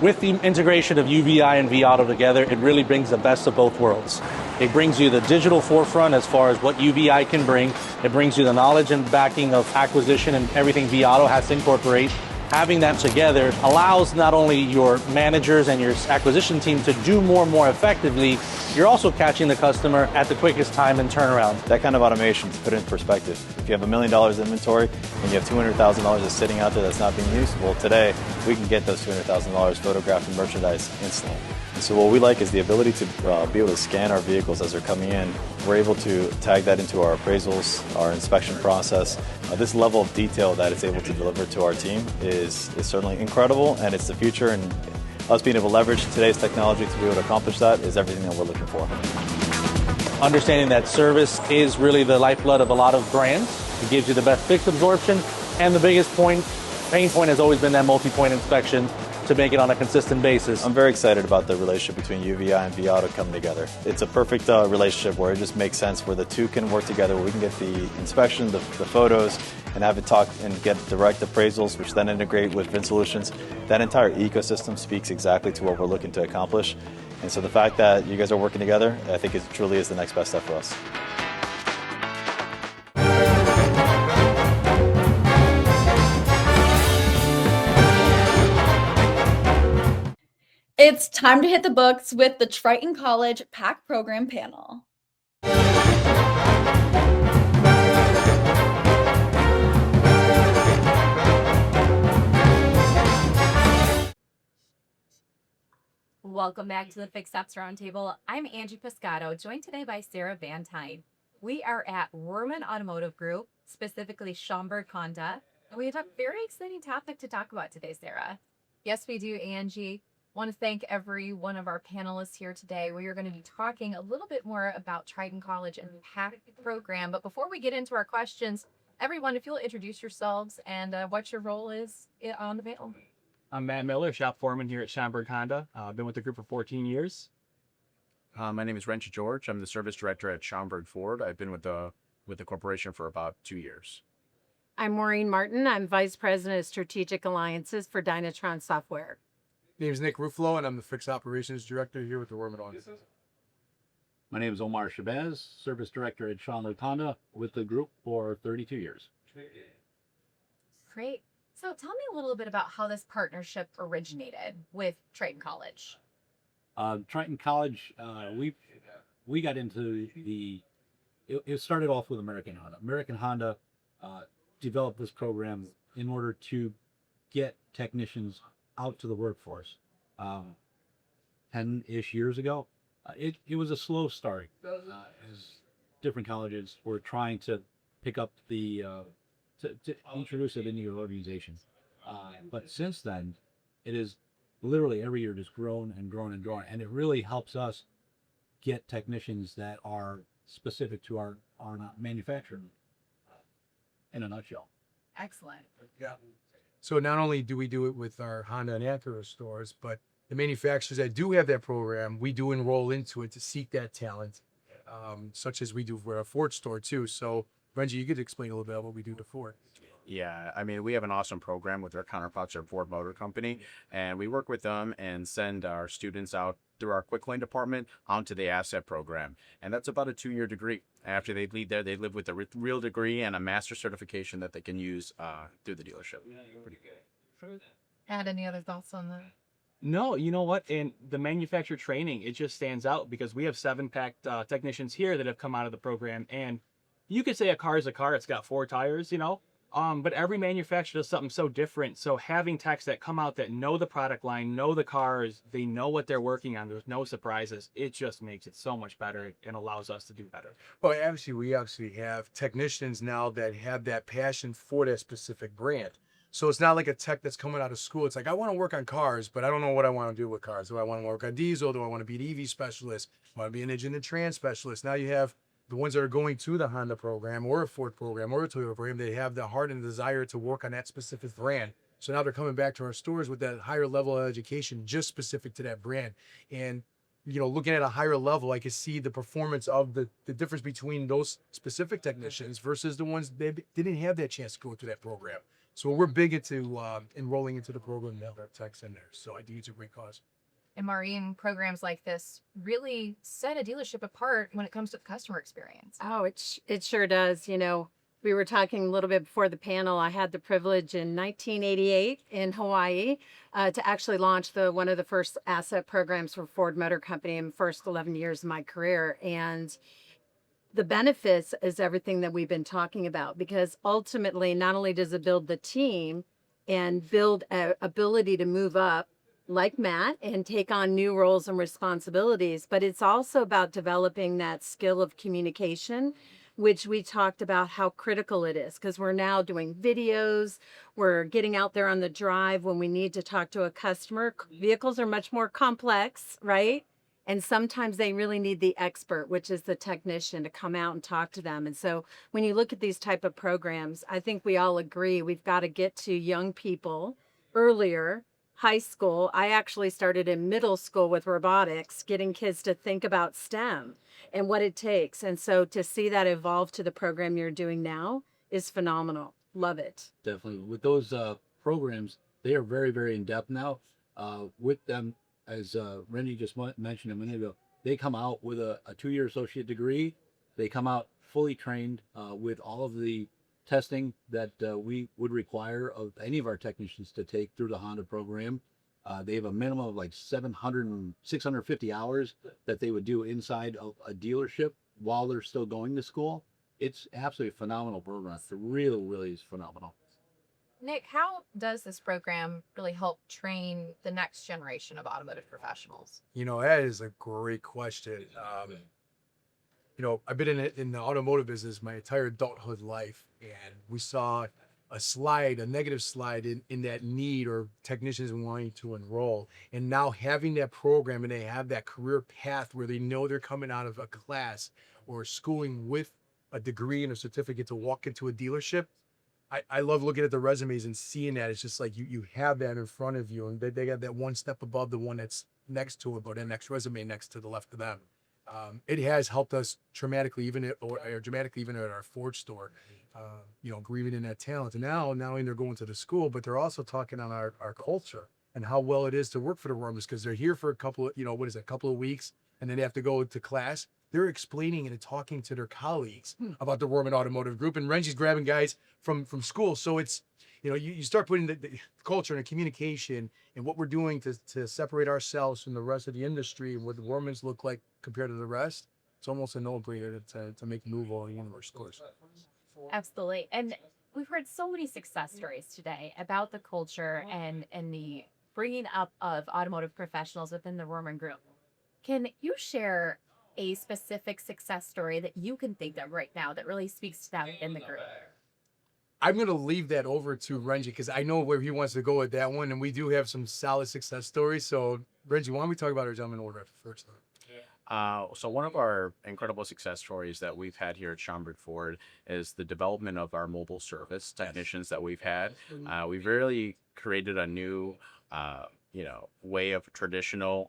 With the integration of UVI and vAuto together, it really brings the best of both worlds. It brings you the digital forefront as far as what UVI can bring. It brings you the knowledge and backing of acquisition and everything vAuto has to incorporate. Having that together allows not only your managers and your acquisition team to do more and more effectively, you're also catching the customer at the quickest time and turnaround. That kind of automation, to put it in perspective, if you have $1 million inventory and you have $200,000 that's sitting out there that's not being used, well, today we can get those $200,000 photographed and merchandised instantly. And so what we like is the ability to be able to scan our vehicles as they're coming in. We're able to tag that into our appraisals, our inspection process. This level of detail that it's able to deliver to our team is certainly incredible, and it's the future, and us being able to leverage today's technology to be able to accomplish that is everything that we're looking for. Understanding that service is really the lifeblood of a lot of brands. It gives you the best fixed absorption, and the biggest pain point has always been that multi-point inspection to make it on a consistent basis. I'm very excited about the relationship between UVI and vAuto coming together. It's a perfect relationship where it just makes sense, where the two can work together, where we can get the inspection, the photos, and have it talk and get direct appraisals, which then integrate with Vin Solutions. That entire ecosystem speaks exactly to what we're looking to accomplish. And so the fact that you guys are working together, I think it truly is the next best step for us. It's time to hit the books with the Triton College PAC program panel. Welcome back to the Fixed Ops Roundtable. I'm Angie Piscato, joined today by Sarah Vantine. We are at Rohrman Automotive Group, specifically Schaumburg Honda, and we have a very exciting topic to talk about today, Sarah. Yes, we do, Angie. Want to thank every one of our panelists here today. We are going to be talking a little bit more about Triton College and the PAC program. But before we get into our questions, everyone, if you'll introduce yourselves and what your role is on the panel. I'm Matt Miller, shop foreman here at Schaumburg Honda. I've been with the group for 14 years. My name is Wrench George. I'm the service director at Schaumburg Ford. I've been with the corporation for about 2 years. I'm Maureen Martin. I'm vice president of strategic alliances for Dynatron Software. My name is Nick Ruffalo, and I'm the fixed operations director here with the Rohrman office. My name is Omar Shabazz, service director at Schaumburg Honda, with the group for 32 years. Great. So tell me a little bit about how this partnership originated with Triton College. Triton College, we got into it started off with American Honda. American Honda developed this program in order to get technicians out to the workforce. 10-ish years ago, it was a slow start as different colleges were trying to pick up to introduce it into your organization. But since then, it is literally every year just grown and grown and grown, and it really helps us get technicians that are specific to our manufacturer in a nutshell. Excellent. Yeah. So not only do we do it with our Honda and Acura stores, but the manufacturers that do have that program, we do enroll into it to seek that talent, such as we do for a Ford store too. So Renji, you could explain a little bit about what we do to Ford. Yeah, I mean, we have an awesome program with our counterparts at Ford Motor Company, and we work with them and send our students out through our quick lane department onto the asset program. And that's about a 2-year degree. After they leave there, they live with a real degree and a master certification that they can use through the dealership. Pretty good. Add any other thoughts on that? No, you know what? In the manufacturer training, it just stands out because we have 7-packed technicians here that have come out of the program. And you could say a car is a car. It's got 4 tires, you know. But every manufacturer does something so different. So having techs that come out that know the product line, know the cars, they know what they're working on, there's no surprises. It just makes it so much better and allows us to do better. Well, we actually have technicians now that have that passion for that specific brand. So it's not like a tech that's coming out of school. It's like, I want to work on cars, but I don't know what I want to do with cars. Do I want to work on diesel? Do I want to be an EV specialist? Do I want to be an engine and trans specialist? Now you have the ones that are going to the Honda program or a Ford program or a Toyota program. They have the heart and desire to work on that specific brand. So now they're coming back to our stores with that higher level of education just specific to that brand. And, you know, looking at a higher level, I can see the performance of the difference between those specific technicians versus the ones that didn't have that chance to go through that program. So we're big into enrolling into the program now. Our techs in there. So I think it's a great cause. And Maureen, programs like this really set a dealership apart when it comes to the customer experience. Oh, it sure does. You know, we were talking a little bit before the panel. I had the privilege in 1988 in Hawaii to actually launch one of the first asset programs for Ford Motor Company in the first 11 years of my career. And the benefits is everything that we've been talking about, because ultimately, not only does it build the team and build a ability to move up like Matt and take on new roles and responsibilities, but it's also about developing that skill of communication, which we talked about how critical it is, because we're now doing videos, we're getting out there on the drive when we need to talk to a customer. Vehicles are much more complex, right? And sometimes they really need the expert, which is the technician, to come out and talk to them. And so when you look at these type of programs, I think we all agree we've got to get to young people earlier. High school, I actually started in middle school with robotics, getting kids to think about STEM and what it takes. And so to see that evolve to the program you're doing now is phenomenal. Love it. Definitely. With those programs, they are very, very in depth now. With them, as Randy just mentioned a minute ago, they come out with a 2-year associate degree. They come out fully trained with all of the testing that we would require of any of our technicians to take through the Honda program. They have a minimum of like 650 hours that they would do inside of a dealership while they're still going to school. It's absolutely a phenomenal program. It really, really is phenomenal. Nick, how does this program really help train the next generation of automotive professionals? You know, that is a great question. You know, I've been in the automotive business my entire adulthood life, and we saw a negative slide in that need or technicians wanting to enroll. And now having that program and they have that career path where they know they're coming out of a class or schooling with a degree and a certificate to walk into a dealership. I love looking at the resumes and seeing that. It's just like you have that in front of you, and they got that one step above the one that's next to it, or the next resume next to the left of them. It has helped us dramatically, even at our Ford store, you know, grieving in that talent. And now they're going to the school, but they're also talking on our culture and how well it is to work for the Rohrmans, because they're here for a couple of weeks, and then they have to go to class. They're explaining and talking to their colleagues about the Rohrman Automotive Group, and Renji's grabbing guys from school. So it's, you know, you start putting the culture and the communication and what we're doing to separate ourselves from the rest of the industry and what the Rohrmans look like compared to the rest. It's almost a no-brainer to make Louisville one of our stores. Absolutely. And we've heard so many success stories today about the culture and the bringing up of automotive professionals within the Rohrman Group. Can you share a specific success story that you can think of right now that really speaks to that in the group? I'm going to leave that over to Renji because I know where he wants to go with that one, and we do have some solid success stories. So, Renji, why don't we talk about our gentleman order first? So one of our incredible success stories that we've had here at Schomburg Ford is the development of our mobile service technicians that we've had. We've really created a new way of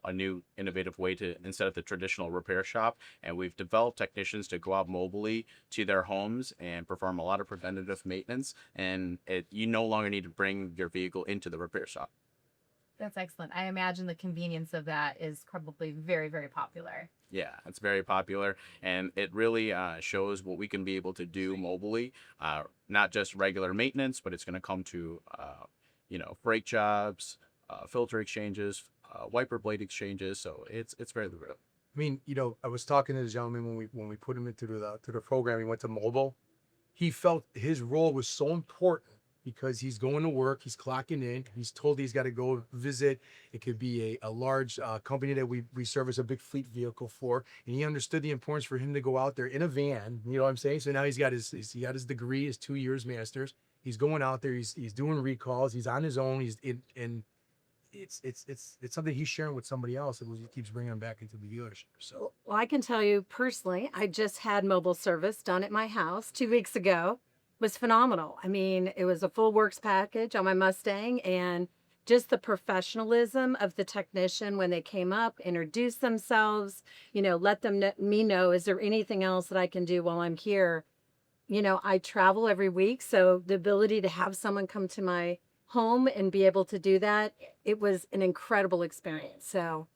a new innovative way to, instead of the traditional repair shop. And we've developed technicians to go out mobily to their homes and perform a lot of preventative maintenance. And you no longer need to bring your vehicle into the repair shop. That's excellent. I imagine the convenience of that is probably very, very popular. Yeah, it's very popular, and it really shows what we can be able to do mobilely. Not just regular maintenance, but it's going to come to brake jobs, filter exchanges, wiper blade exchanges. So it's very lucrative. I mean, I was talking to the gentleman when we put him into the program. He went to mobile. He felt his role was so important because he's going to work, he's clocking in, he's told he's got to go visit. It could be a large company that we service a big fleet vehicle for, and he understood the importance for him to go out there in a van. You know what I'm saying? So now he got his degree, his 2 years master's. He's going out there, he's doing recalls, he's on his own, it's something he's sharing with somebody else, and he keeps bringing him back into the dealership. So, well, I can tell you personally, I just had mobile service done at my house 2 weeks ago. It was phenomenal. I mean, it was a full works package on my Mustang, and just the professionalism of the technician when they came up, introduced themselves, let me know, is there anything else that I can do while I'm here? I travel every week, so the ability to have someone come to my home and be able to do that, it was an incredible experience. So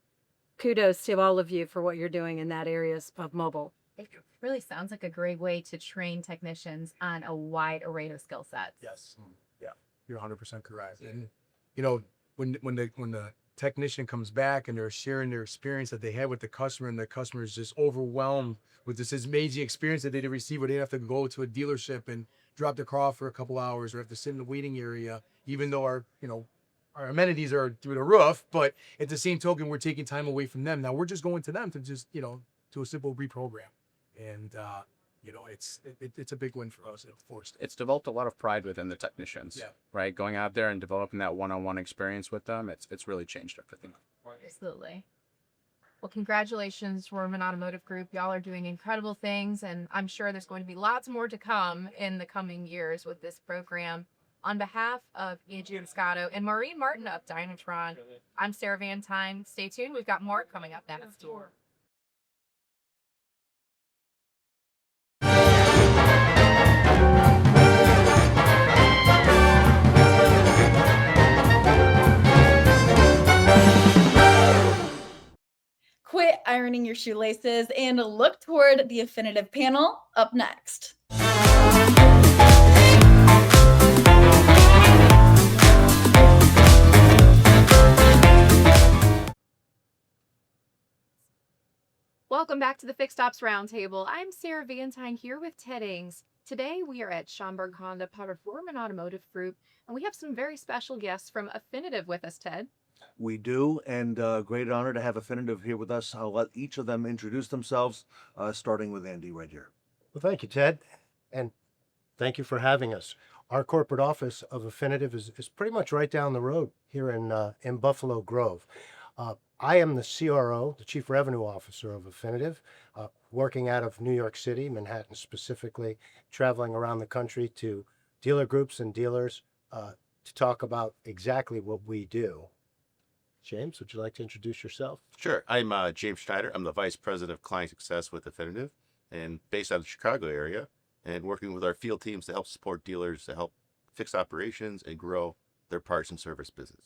kudos to all of you for what you're doing in that area of mobile. It really sounds like a great way to train technicians on a wide array of skill sets. yes, yeah, you're 100% correct. And when the technician comes back and they're sharing their experience that they had with the customer, and the customer is just overwhelmed with this amazing experience that they did receive, where they have to go to a dealership and drop the car off for a couple hours, or have to sit in the waiting area, even though our amenities are through the roof. But at the same token, we're taking time away from them. Now we're just going to them to just do a simple reprogram, and it's a big win for us. It's developed a lot of pride within the technicians. Yeah. Right, going out there and developing that one-on-one experience with them, it's really changed everything. Absolutely. Well, congratulations, Rohrman Automotive Group. Y'all are doing incredible things, and I'm sure there's going to be lots more to come in the coming years with this program. On behalf of Angie Piscato and Maureen Martin of Dynatron, I'm Sarah Van Tyne. Stay tuned. We've got more coming up next. Quit ironing your shoelaces and look toward the Affinitiv panel up next. Welcome back to the Fixed Ops Roundtable. I'm Sarah Van Tyne here with Ted Ings. Today we are at Schomburg Honda, part of Rohrman Automotive Group, and we have some very special guests from Affinitiv with us, Ted. We do, and great honor to have Affinitiv here with us. I'll let each of them introduce themselves, starting with Andy right here. Well, thank you, Ted, and thank you for having us. Our corporate office of Affinitiv is pretty much right down the road here in Buffalo Grove. I am the CRO, the Chief Revenue Officer of Affinitiv, working out of New York City, Manhattan specifically, traveling around the country to dealer groups and dealers to talk about exactly what we do. James, would you like to introduce yourself? Sure. I'm James Schneider. I'm the Vice President of Client Success with Affinitiv, and based out of the Chicago area, and working with our field teams to help support dealers to help fix operations and grow their parts and service business.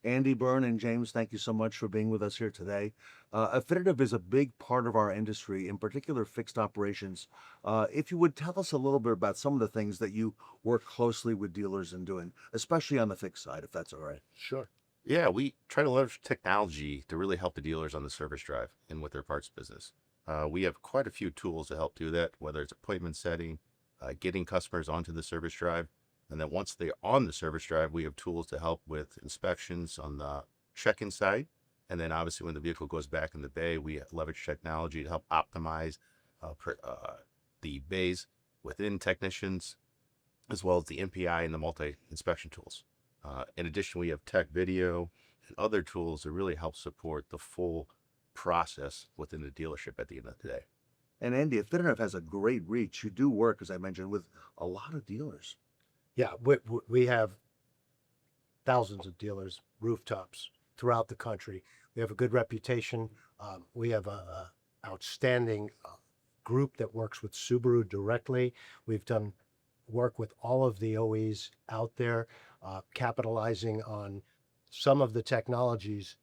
Andy Byrne and James, thank you so much for being with us here today. Affinitiv is a big part of our industry, in particular fixed operations. If you would tell us a little bit about some of the things that you work closely with dealers in doing, especially on the fixed side, if that's all right. Sure. Yeah, we try to leverage technology to really help the dealers on the service drive and with their parts business. We have quite a few tools to help do that, whether it's appointment setting, getting customers onto the service drive. And then once they're on the service drive, we have tools to help with inspections on the check-in side. And then obviously when the vehicle goes back in the bay, we leverage technology to help optimize the bays within technicians, as well as the MPI and the multi-inspection tools. In addition, we have tech video and other tools that really help support the full process within the dealership at the end of the day. And Andy, Affinitiv has a great reach. You do work, as I mentioned, with a lot of dealers. Yeah, we have thousands of dealers, rooftops throughout the country. We have a good reputation. We have a outstanding group that works with Subaru directly. We've done work with all of the OEs out there, capitalizing on some of the technologies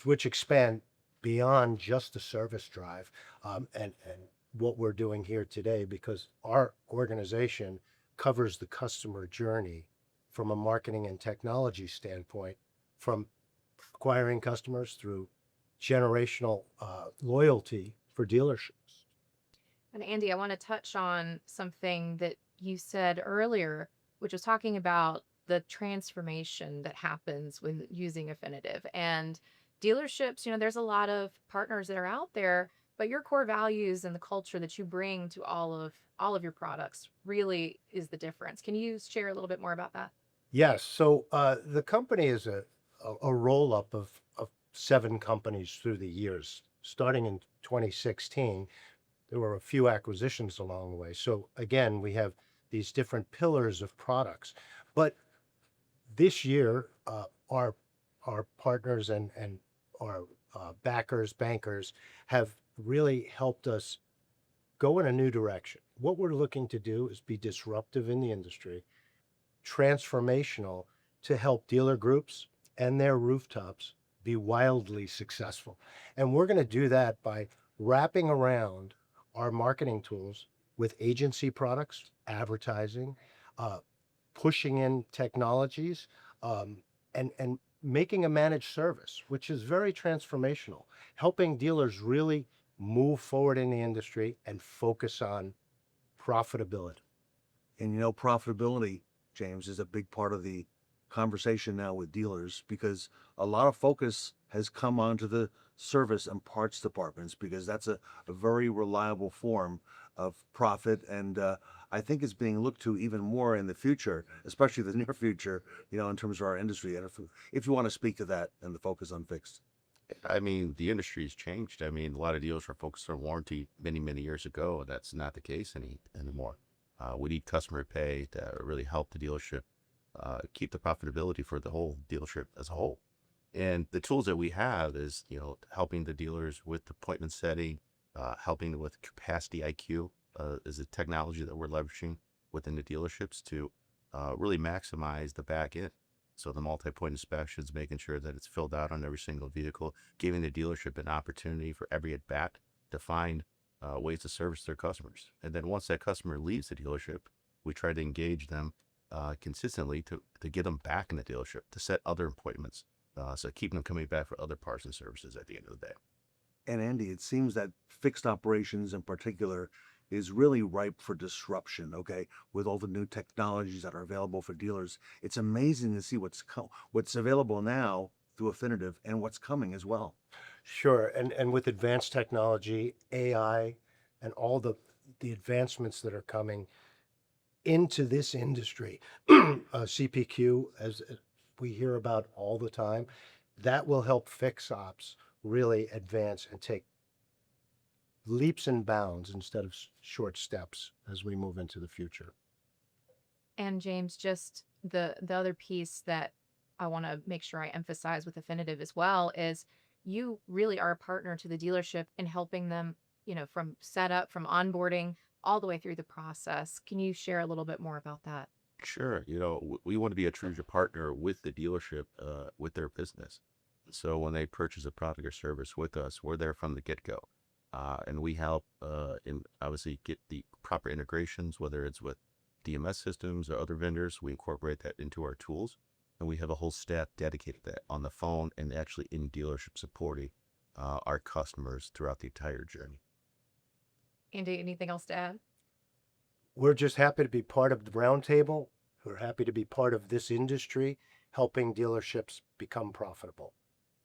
which expand beyond just the service drive, and what we're doing here today, because our organization covers the customer journey from a marketing and technology standpoint, from acquiring customers through generational loyalty for dealerships. And Andy, I want to touch on something that you said earlier, which was talking about the transformation that happens when using Affinitiv. And dealerships, there's a lot of partners that are out there, but your core values and the culture that you bring to all of your products really is the difference. Can you share a little bit more about that? Yes. So the company is a roll up of 7 companies through the years. Starting in 2016, there were a few acquisitions along the way. So again, we have these different pillars of products. But this year, our partners and our bankers have really helped us go in a new direction. What we're looking to do is be disruptive in the industry, transformational, to help dealer groups and their rooftops be wildly successful. And we're going to do that by wrapping around our marketing tools with agency products, advertising, pushing in technologies, and making a managed service, which is very transformational, helping dealers really move forward in the industry and focus on profitability. And profitability, James, is a big part of the conversation now with dealers, because a lot of focus has come onto the service and parts departments, because that's a very reliable form of profit. And I think it's being looked to even more in the future, especially the near future, in terms of our industry. And if you want to speak to that and the focus on fixed. I mean, the industry's changed. I mean, a lot of dealers were focused on warranty many, many years ago, and that's not the case anymore. We need customer pay to really help the dealership keep the profitability for the whole dealership as a whole. And the tools that we have is, helping the dealers with appointment setting, helping with capacity IQ is a technology that we're leveraging within the dealerships to really maximize the back end. So the multi-point inspections, making sure that it's filled out on every single vehicle, giving the dealership an opportunity for every at-bat to find ways to service their customers. And then once that customer leaves the dealership, we try to engage them consistently to get them back in the dealership, to set other appointments, so keeping them coming back for other parts and services at the end of the day. And Andy, it seems that fixed operations in particular is really ripe for disruption, okay? With all the new technologies that are available for dealers. It's amazing to see what's available now through Affinitiv and what's coming as well. Sure. And with advanced technology, AI, and all the advancements that are coming into this industry, CPQ, as we hear about all the time, that will help fix ops really advance and take leaps and bounds instead of short steps as we move into the future. And James, just the other piece that I want to make sure I emphasize with Affinitiv as well is you really are a partner to the dealership in helping them, from setup, from onboarding, all the way through the process. Can you share a little bit more about that? Sure. We want to be a true partner with the dealership, with their business. So when they purchase a product or service with us, we're there from the get-go. And we help obviously get the proper integrations, whether it's with DMS systems or other vendors. We incorporate that into our tools, and we have a whole staff dedicated to that on the phone and actually in dealership supporting our customers throughout the entire journey. Andy, anything else to add? We're just happy to be part of the Roundtable. We're happy to be part of this industry, helping dealerships become profitable.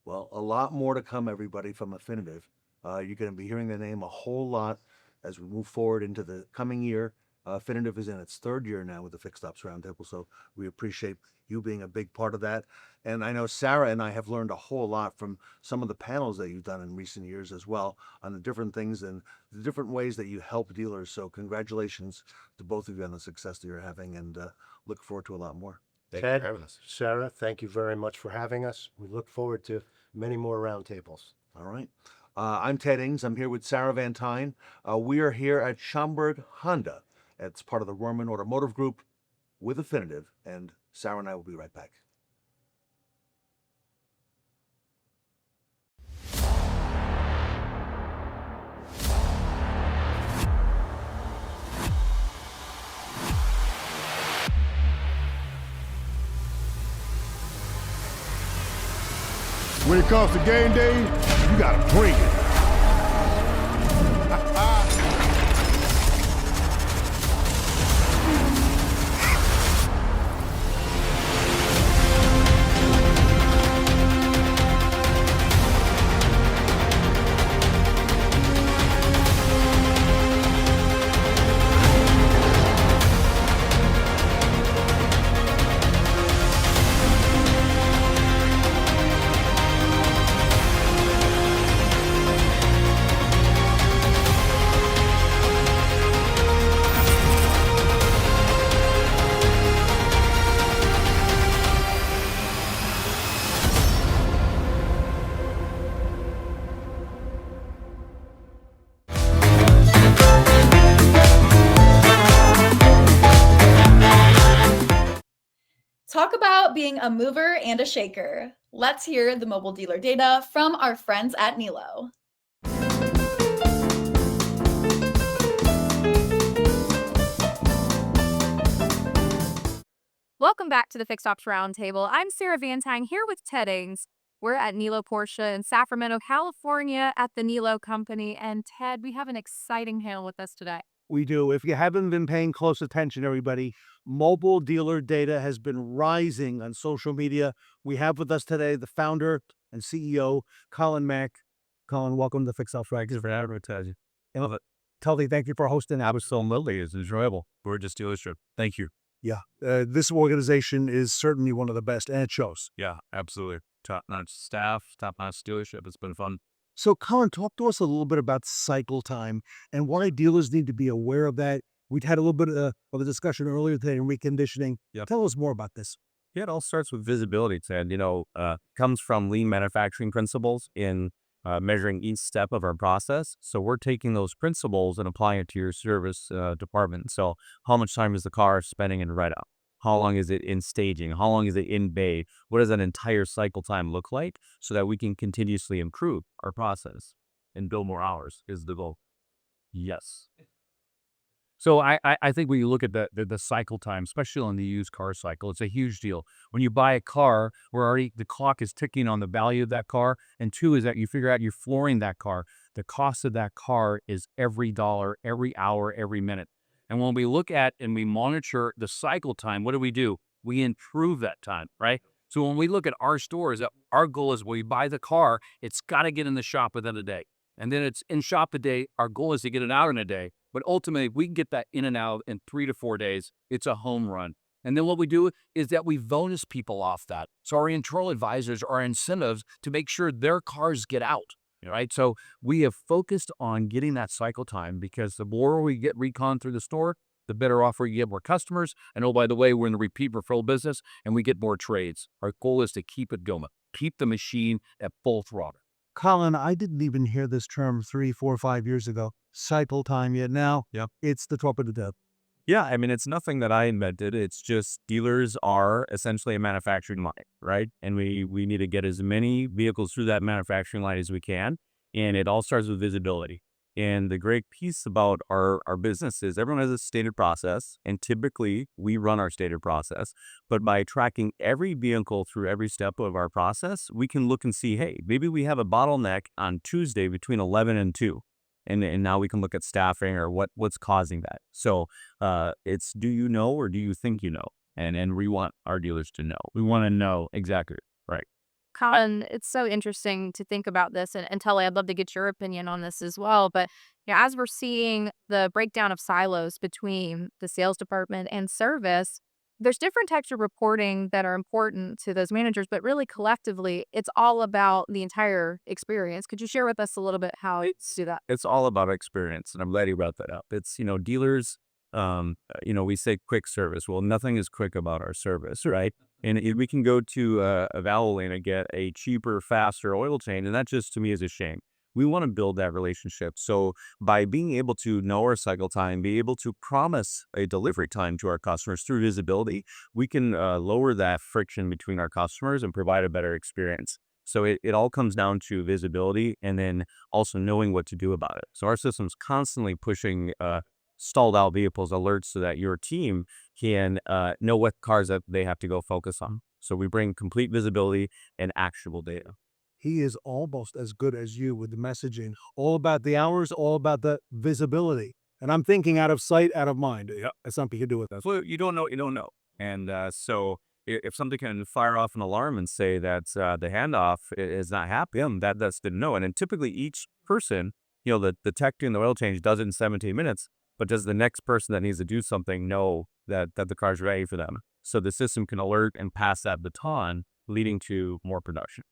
Well, a lot more to come, everybody, from Affinitiv. You're going to be hearing the name a whole lot as we move forward into the coming year. Affinitiv is in its 3rd year now with the Fixed Ops Roundtable, so we appreciate you being a big part of that. And I know Sarah and I have learned a whole lot from some of the panels that you've done in recent years as well on the different things and the different ways that you help dealers. So congratulations to both of you on the success that you're having, and look forward to a lot more. Thank Ted, you for having us. Sarah, thank you very much for having us. We look forward to many more roundtables. All right. I'm Ted Ings. I'm here with Sarah Van Tyne. We are here at Schaumburg Honda. It's part of the Rohrman Automotive Group with Affinitiv, and Sarah and I will be right back. When it comes to game day, you gotta bring it. Talk about being a mover and a shaker. Let's hear the mobile dealer data from our friends at Niello. Welcome back to the Fixed Ops Roundtable. I'm Sarah Vantine here with Ted Ains. We're at Niello Porsche in Sacramento, California at the Niello Company. And Ted, we have an exciting panel with us today. We do. If you haven't been paying close attention, everybody, mobile dealer data has been rising on social media. We have with us today the founder and CEO, Colin Mack. Colin, welcome to Fixed Ops. Thanks for advertising. I love it. Tully, thank you for hosting. I was so lovely. It's enjoyable. Gorgeous dealership. Thank you. Yeah, this organization is certainly one of the best, and it shows. Yeah, absolutely. Top-notch staff, top-notch dealership. It's been fun. So, Colin, talk to us a little bit about cycle time and why dealers need to be aware of that. We'd had a little bit of a discussion earlier today in reconditioning. Yep. Tell us more about this. Yeah, it all starts with visibility, Ted. Comes from lean manufacturing principles in measuring each step of our process. So we're taking those principles and applying it to your service department. So how much time is the car spending in write-up? How long is it in staging? How long is it in bay? What does that entire cycle time look like so that we can continuously improve our process and build more hours is the goal. Yes. So I think when you look at the cycle time, especially on the used car cycle, it's a huge deal. When you buy a car, the clock is ticking on the value of that car. And two is that you figure out you're flooring that car. The cost of that car is every dollar, every hour, every minute. And when we look at and we monitor the cycle time, what do? We improve that time, right? So when we look at our stores, our goal is when we buy the car, it's got to get in the shop within a day. And then it's in shop a day. Our goal is to get it out in a day. But ultimately, if we can get that in and out in 3 to 4 days, it's a home run. And then what we do is that we bonus people off that. So our internal advisors are incentives to make sure their cars get out. Right. So we have focused on getting that cycle time because the more we get recon through the store, the better off we get more customers. And oh, by the way, we're in the repeat referral business and we get more trades. Our goal is to keep it going, keep the machine at full throttle. Colin, I didn't even hear this term 3, 4, 5 years ago. Cycle time yet now. Yep. It's the top of the death. Yeah, I mean, it's nothing that I invented. It's just dealers are essentially a manufacturing line, right? And we need to get as many vehicles through that manufacturing line as we can. And it all starts with visibility. And the great piece about our business is everyone has a stated process. And typically we run our stated process. But by tracking every vehicle through every step of our process, we can look and see, hey, maybe we have a bottleneck on Tuesday between 11 and 2. And now we can look at staffing or what's causing that. So it's do you know or do you think you know? And we want our dealers to know. We want to know exactly, right? Colin, it's so interesting to think about this. And Tully, I'd love to get your opinion on this as well. But as we're seeing the breakdown of silos between the sales department and service, there's different types of reporting that are important to those managers, but really collectively, it's all about the entire experience. Could you share with us a little bit how to do that? It's all about experience, and I'm glad you brought that up. It's, dealers, we say quick service. Well, nothing is quick about our service, right? And if we can go to a Valvoline and get a cheaper, faster oil change, and that just to me is a shame. We want to build that relationship. So by being able to know our cycle time, be able to promise a delivery time to our customers through visibility, we can lower that friction between our customers and provide a better experience. So it all comes down to visibility and then also knowing what to do about it. So our system's constantly pushing stalled out vehicles alerts so that your team can know what cars that they have to go focus on. So we bring complete visibility and actionable data. he is almost as good as you with the messaging. All about the hours, all about the visibility. And I'm thinking out of sight, out of mind. Yeah, it's something to do with that. Well, you don't know what you don't know. And so if something can fire off an alarm and say that the handoff is not happening, that's didn't know. And then typically each person, the tech doing the oil change does it in 17 minutes, but does the next person that needs to do something know that the car's ready for them? So the system can alert and pass that baton, leading to more production.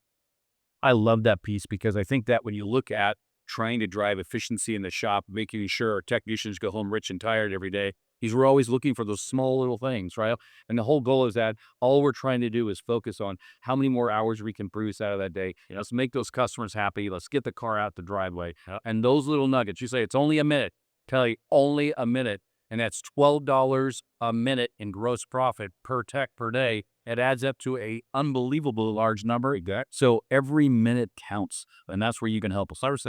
I love that piece because I think that when you look at trying to drive efficiency in the shop, making sure our technicians go home rich and tired every day, we're always looking for those small little things, right? And the whole goal is that all we're trying to do is focus on how many more hours we can produce out of that day. Let's make those customers happy. Let's get the car out the driveway. And those little nuggets, you say it's only a minute. Tell you, only a minute. And that's $12 a minute in gross profit per tech per day. It adds up to a unbelievable large number. So every minute counts. And that's where you can help us.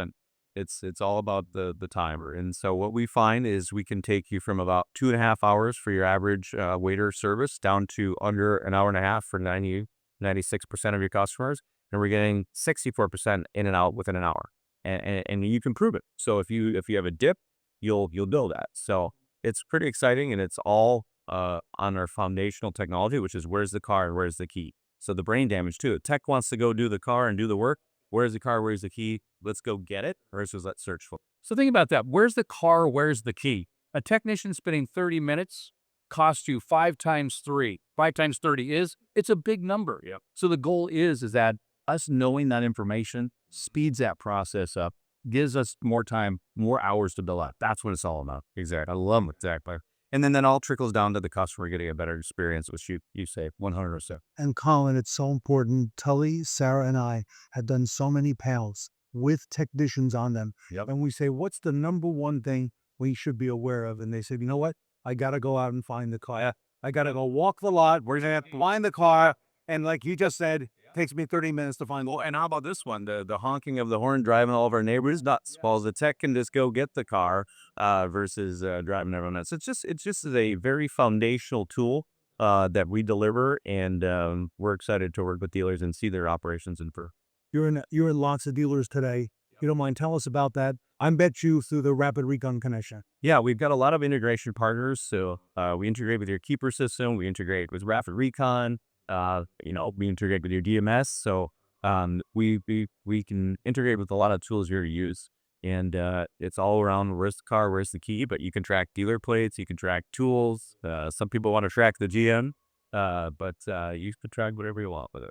It's all about the timer. And so what we find is we can take you from about 2.5 hours for your average waiter service down to under an hour and a half for 96% of your customers. And we're getting 64% in and out within an hour. And you can prove it. So if you have a dip, you'll know that. So it's pretty exciting, and it's all on our foundational technology, which is where's the car and where's the key. So the brain damage too. Tech wants to go do the car and do the work. Where's the car? Where's the key? Let's go get it. Versus let's search for it. So think about that. Where's the car? Where's the key? A technician spending 30 minutes costs you 5 times 3. 5 times 30 it's a big number. Yeah. So the goal is that us knowing that information speeds that process up, gives us more time, more hours to bill out. That's what it's all about. Exactly. I love it. Exactly. And then that all trickles down to the customer getting a better experience, which you say 100%. And Colin, it's so important. Tully, Sarah, and I had done so many panels with technicians on them. Yep. And we say, what's the number one thing we should be aware of? And they say, you know what? I got to go out and find the car. Yeah. I got to go walk the lot. We're going to find the car. And like you just said, it takes me 30 minutes to find the And how about this one? The honking of the horn driving all of our neighbors nuts. Well, the tech can just go get the car versus driving everyone nuts. It's just a very foundational tool that we deliver, and we're excited to work with dealers and see their operations improve. You're in lots of dealers today. You don't mind, tell us about that. I bet you through the Rapid Recon connection. Yeah, we've got a lot of integration partners. So we integrate with your keeper system. We integrate with Rapid Recon. We integrate with your DMS. So we can integrate with a lot of tools here to use. And it's all around where's the car, where's the key, but you can track dealer plates, you can track tools. Some people want to track the GM, but you can track whatever you want with it.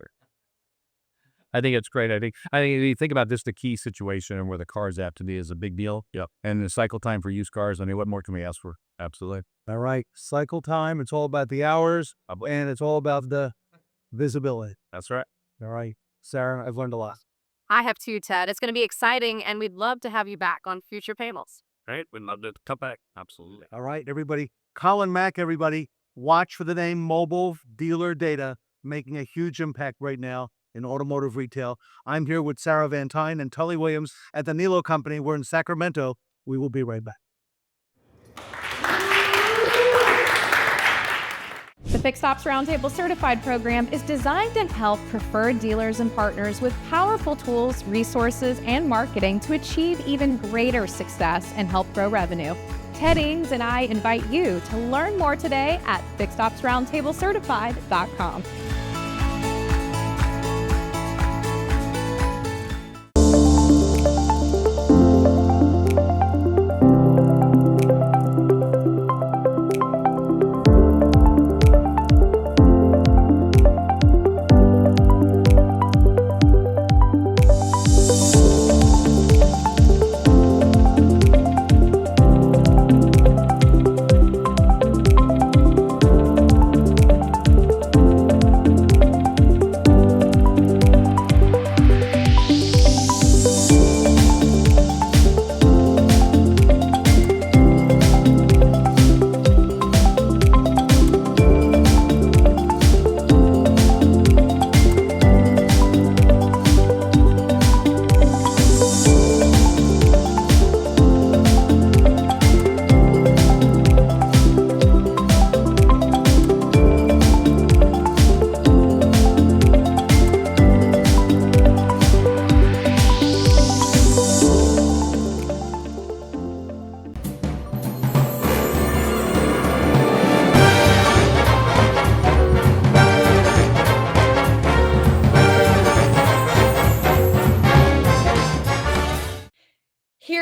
I think it's great. I think if you think about this, the key situation and where the car's at to me is a big deal. Yep. And the cycle time for used cars, what more can we ask for? Absolutely. All right. Cycle time. It's all about the hours, and it's all about the visibility. That's right. All right. Sarah, I've learned a lot. I have too, Ted. It's going to be exciting, and we'd love to have you back on future panels. Right. We'd love to come back. Absolutely. All right, everybody. Colin Mack, everybody. Watch for the name Mobile Dealer Data, making a huge impact right now in automotive retail. I'm here with Sarah Van Tyne and Tully Williams at the Niello Company. We're in Sacramento. We will be right back. The Fixed Ops Roundtable Certified Program is designed to help preferred dealers and partners with powerful tools, resources, and marketing to achieve even greater success and help grow revenue. Ted Ings and I invite you to learn more today at FixedOpsRoundtableCertified.com.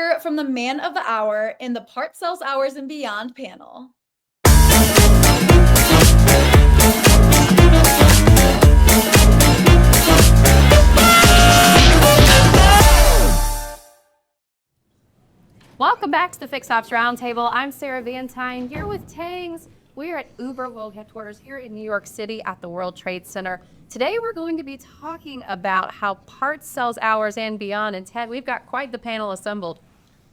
hear from the man of the hour in the Part Sales Hours and Beyond panel. Welcome back to the Fixed Ops Roundtable. I'm Sarah Van Tyne here with Tangs. We are at Uber World Headquarters here in New York City at the World Trade Center. Today we're going to be talking about how parts, sales hours, and beyond. And Ted, we've got quite the panel assembled.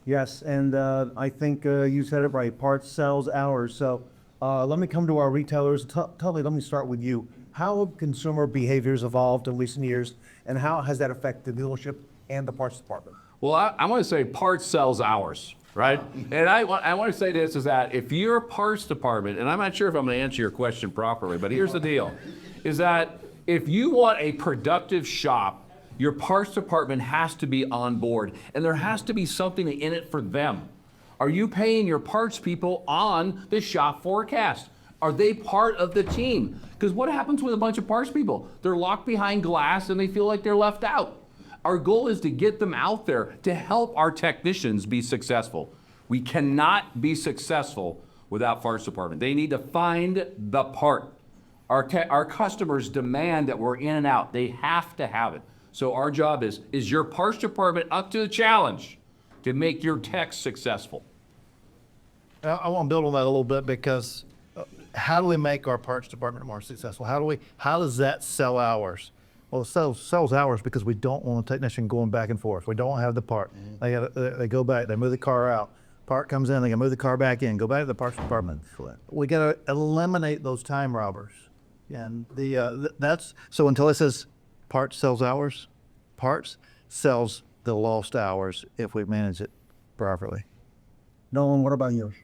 Yes, and I think you said it right, parts, sales, hours. So let me come to our retailers. Tully, let me start with you. How have consumer behaviors evolved in recent years, and how has that affected the dealership and the parts department? Well, I want to say parts sells hours, right? And I want to say this is that if you're a parts department, and I'm not sure if I'm going to answer your question properly, but here's the deal, is that if you want a productive shop, your parts department has to be on board, and there has to be something in it for them. Are you paying your parts people on the shop forecast? Are they part of the team? Because what happens with a bunch of parts people? They're locked behind glass and they feel like they're left out. Our goal is to get them out there to help our technicians be successful. We cannot be successful without parts department. They need to find the part. Our customers demand that we're in and out. They have to have it. So our job is your parts department up to the challenge to make your techs successful? I want to build on that a little bit because how do we make our parts department more successful? How does that sell hours? Well, it sells hours because we don't want a technician going back and forth. We don't have the part. They go back, they move the car out. Part comes in, they can move the car back in, go back to the parts department. We got to eliminate those time robbers. And that's, so until it says parts sells hours, parts sells the lost hours if we manage it properly. Nolan, what about yours?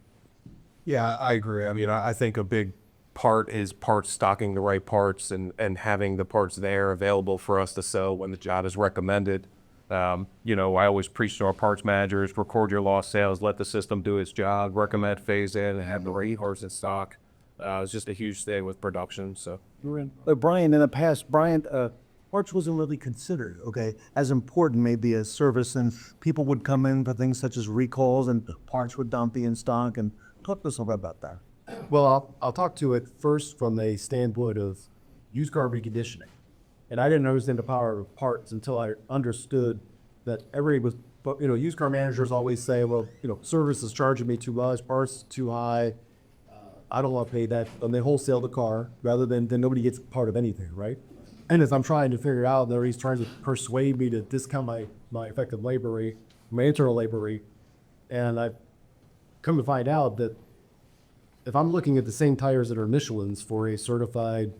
Yeah, I agree. I mean, I think a big part is parts stocking the right parts and having the parts there available for us to sell when the job is recommended. I always preach to our parts managers, record your lost sales, let the system do its job, recommend phase in, and have the right parts in stock. It's just a huge thing with production. So, Brian, in the past, parts wasn't really considered, as important maybe as service, and people would come in for things such as recalls and parts would not be in stock. And talk to us a little bit about that. Well, I'll talk to it first from a standpoint of used car reconditioning. And I didn't understand the power of parts until I understood that used car managers always say, well, service is charging me too much, parts too high. I don't want to pay that. And they wholesale the car rather than nobody gets part of anything, right? And as I'm trying to figure out, he's trying to persuade me to discount my effective labor rate, my internal labor rate. And I've come to find out that if I'm looking at the same tires that are Michelin's for a certified,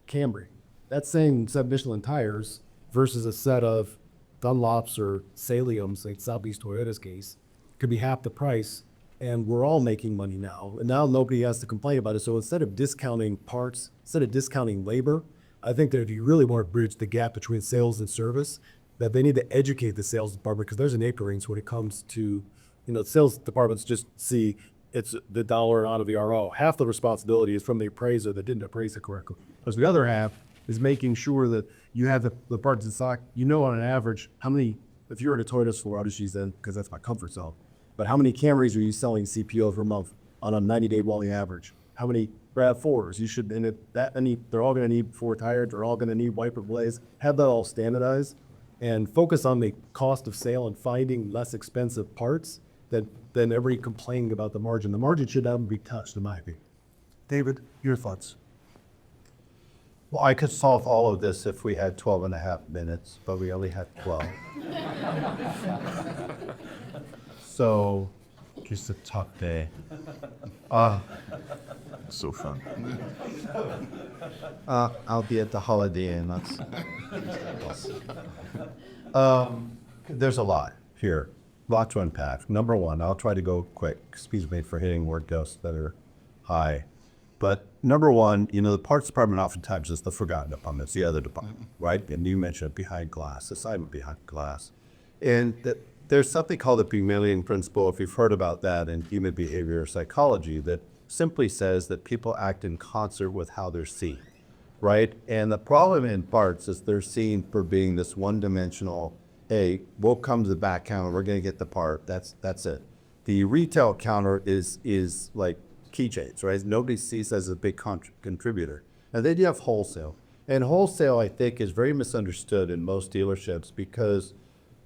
Camry, that same set of Michelin tires versus a set of Dunlops or Saliums, like Southeast Toyota's case, could be half the price. And we're all making money now. And now nobody has to complain about it. So instead of discounting parts, instead of discounting labor, I think that if you really want to bridge the gap between sales and service, that they need to educate the sales department, because there's an ignorance when it comes to, the sales departments just see it's the dollar out of the RO. Half the responsibility is from the appraiser that didn't appraise it correctly. Because the other half is making sure that you have the parts in stock. On an average, how many, if you're in a Toyota store, I'll just use them because that's my comfort zone. But how many Camrys are you selling CPO per month on a 90-day rolling average? How many RAV4s? You should, and they're all going to need 4 tires. They're all going to need wiper blades. Have that all standardized and focus on the cost of sale and finding less expensive parts than every complaining about the margin. The margin should never be touched, in my opinion. David, your thoughts? Well, I could solve all of this if we had 12 and a half minutes, but we only had 12. So, just a tough day. So fun. I'll be at the Holiday Inn. There's a lot here. Lot to unpack. Number one, I'll try to go quick. Excuse me for hitting word ghosts that are high. But number one, the parts department oftentimes is the forgotten department. It's the other department, right? And you mentioned behind glass, assignment behind glass. And there's something called the Pygmalion principle, if you've heard about that in human behavior psychology, that simply says that people act in concert with how they're seen, right? And the problem in parts is they're seen for being this one-dimensional hey, we'll come to the back counter, we're gonna get the part, that's it. The retail counter is like keychains, right? Nobody sees as a big contributor. And then you have wholesale. And wholesale, I think, is very misunderstood in most dealerships because,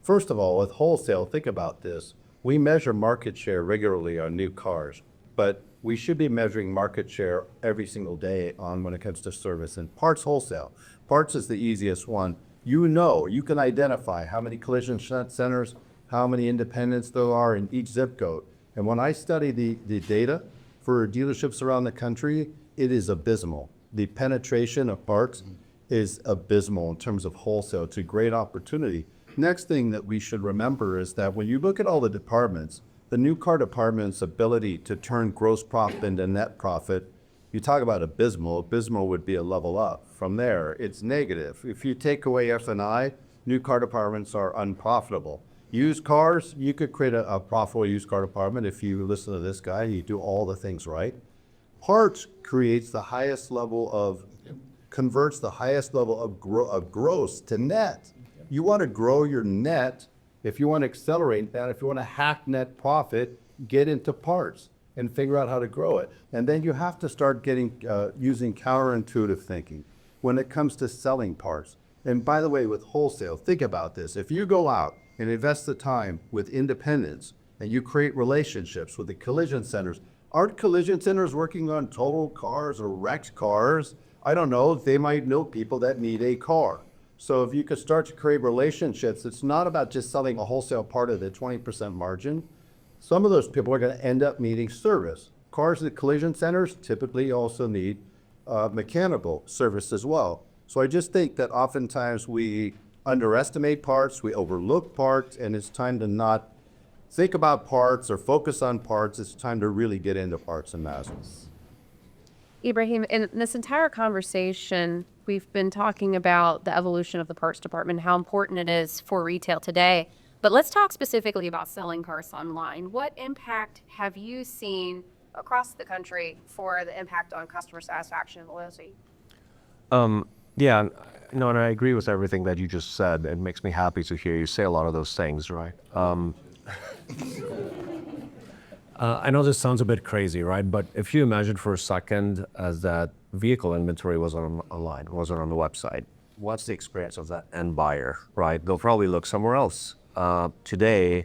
first of all, with wholesale, think about this. We measure market share regularly on new cars, but we should be measuring market share every single day on when it comes to service and parts wholesale. Parts is the easiest one. You know, you can identify how many collision centers, how many independents there are in each zip code. And when I study the data for dealerships around the country, it is abysmal. The penetration of parts is abysmal in terms of wholesale. It's a great opportunity. Next thing that we should remember is that when you look at all the departments, the new car department's ability to turn gross profit into net profit, you talk about abysmal. Abysmal would be a level up. From there, it's negative. If you take away F&I, new car departments are unprofitable. Used cars, you could create a profitable used car department if you listen to this guy, you do all the things right. Parts creates the highest level of, converts the highest level of gross to net. You want to grow your net. If you want to accelerate that, if you want to hack net profit, get into parts and figure out how to grow it. And then you have to start getting using counterintuitive thinking when it comes to selling parts. And by the way, with wholesale, think about this. If you go out and invest the time with independents and you create relationships with the collision centers, aren't collision centers working on total cars or wrecked cars? I don't know, they might know people that need a car. So if you could start to create relationships, it's not about just selling a wholesale part of the 20% margin. Some of those people are going to end up needing service. Cars at collision centers typically also need mechanical service as well. So I just think that oftentimes we underestimate parts, we overlook parts, and it's time to not think about parts or focus on parts. It's time to really get into parts and masses. Ibrahim, in this entire conversation, we've been talking about the evolution of the parts department, how important it is for retail today. But let's talk specifically about selling cars online. What impact have you seen across the country for the impact on customer satisfaction and loyalty? Yeah, no, and I agree with everything that you just said. It makes me happy to hear you say a lot of those things, right? I know this sounds a bit crazy, right? But if you imagine for a second as that vehicle inventory wasn't online, wasn't on the website, what's the experience of that end buyer, right? They'll probably look somewhere else. Today,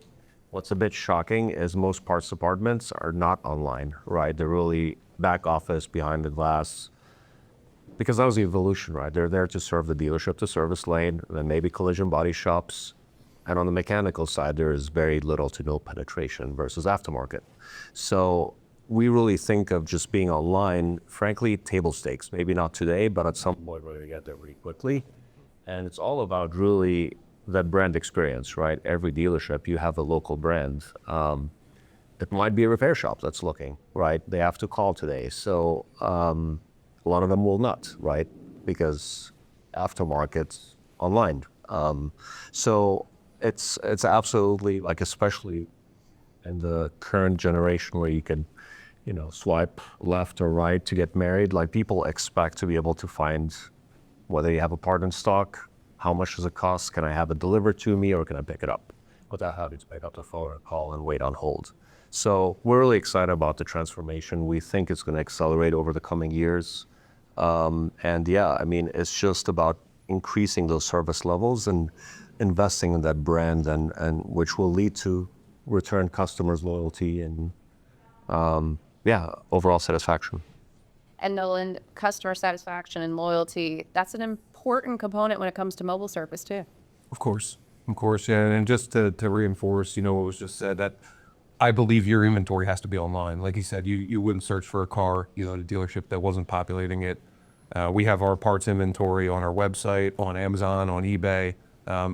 what's a bit shocking is most parts departments are not online, right? They're really back office behind the glass because that was the evolution, right? They're there to serve the dealership, the service lane, then maybe collision body shops. And on the mechanical side, there is very little to no penetration versus aftermarket. So we really think of just being online, frankly, table stakes. Maybe not today, but at some point we're gonna get there really quickly. And it's all about really that brand experience, right? Every dealership, you have a local brand. It might be a repair shop that's looking, right? They have to call today. So a lot of them will not, right? Because aftermarket's online. So it's absolutely, like, especially in the current generation where you can, you know, swipe left or right to get married, like people expect to be able to find whether you have a part in stock, how much does it cost, can I have it delivered to me or can I pick it up without having to pick up the phone or call and wait on hold. So we're really excited about the transformation. We think it's going to accelerate over the coming years. And yeah, I mean, it's just about increasing those service levels and investing in that brand and which will lead to return customers' loyalty and yeah, overall satisfaction. And Nolan, customer satisfaction and loyalty, that's an important component when it comes to mobile service too. Of course, yeah. And just to reinforce, you know, what was just said, that I believe your inventory has to be online. Like he said, you wouldn't search for a car, you know, at a dealership that wasn't populating it. We have our parts inventory on our website, on Amazon, on eBay,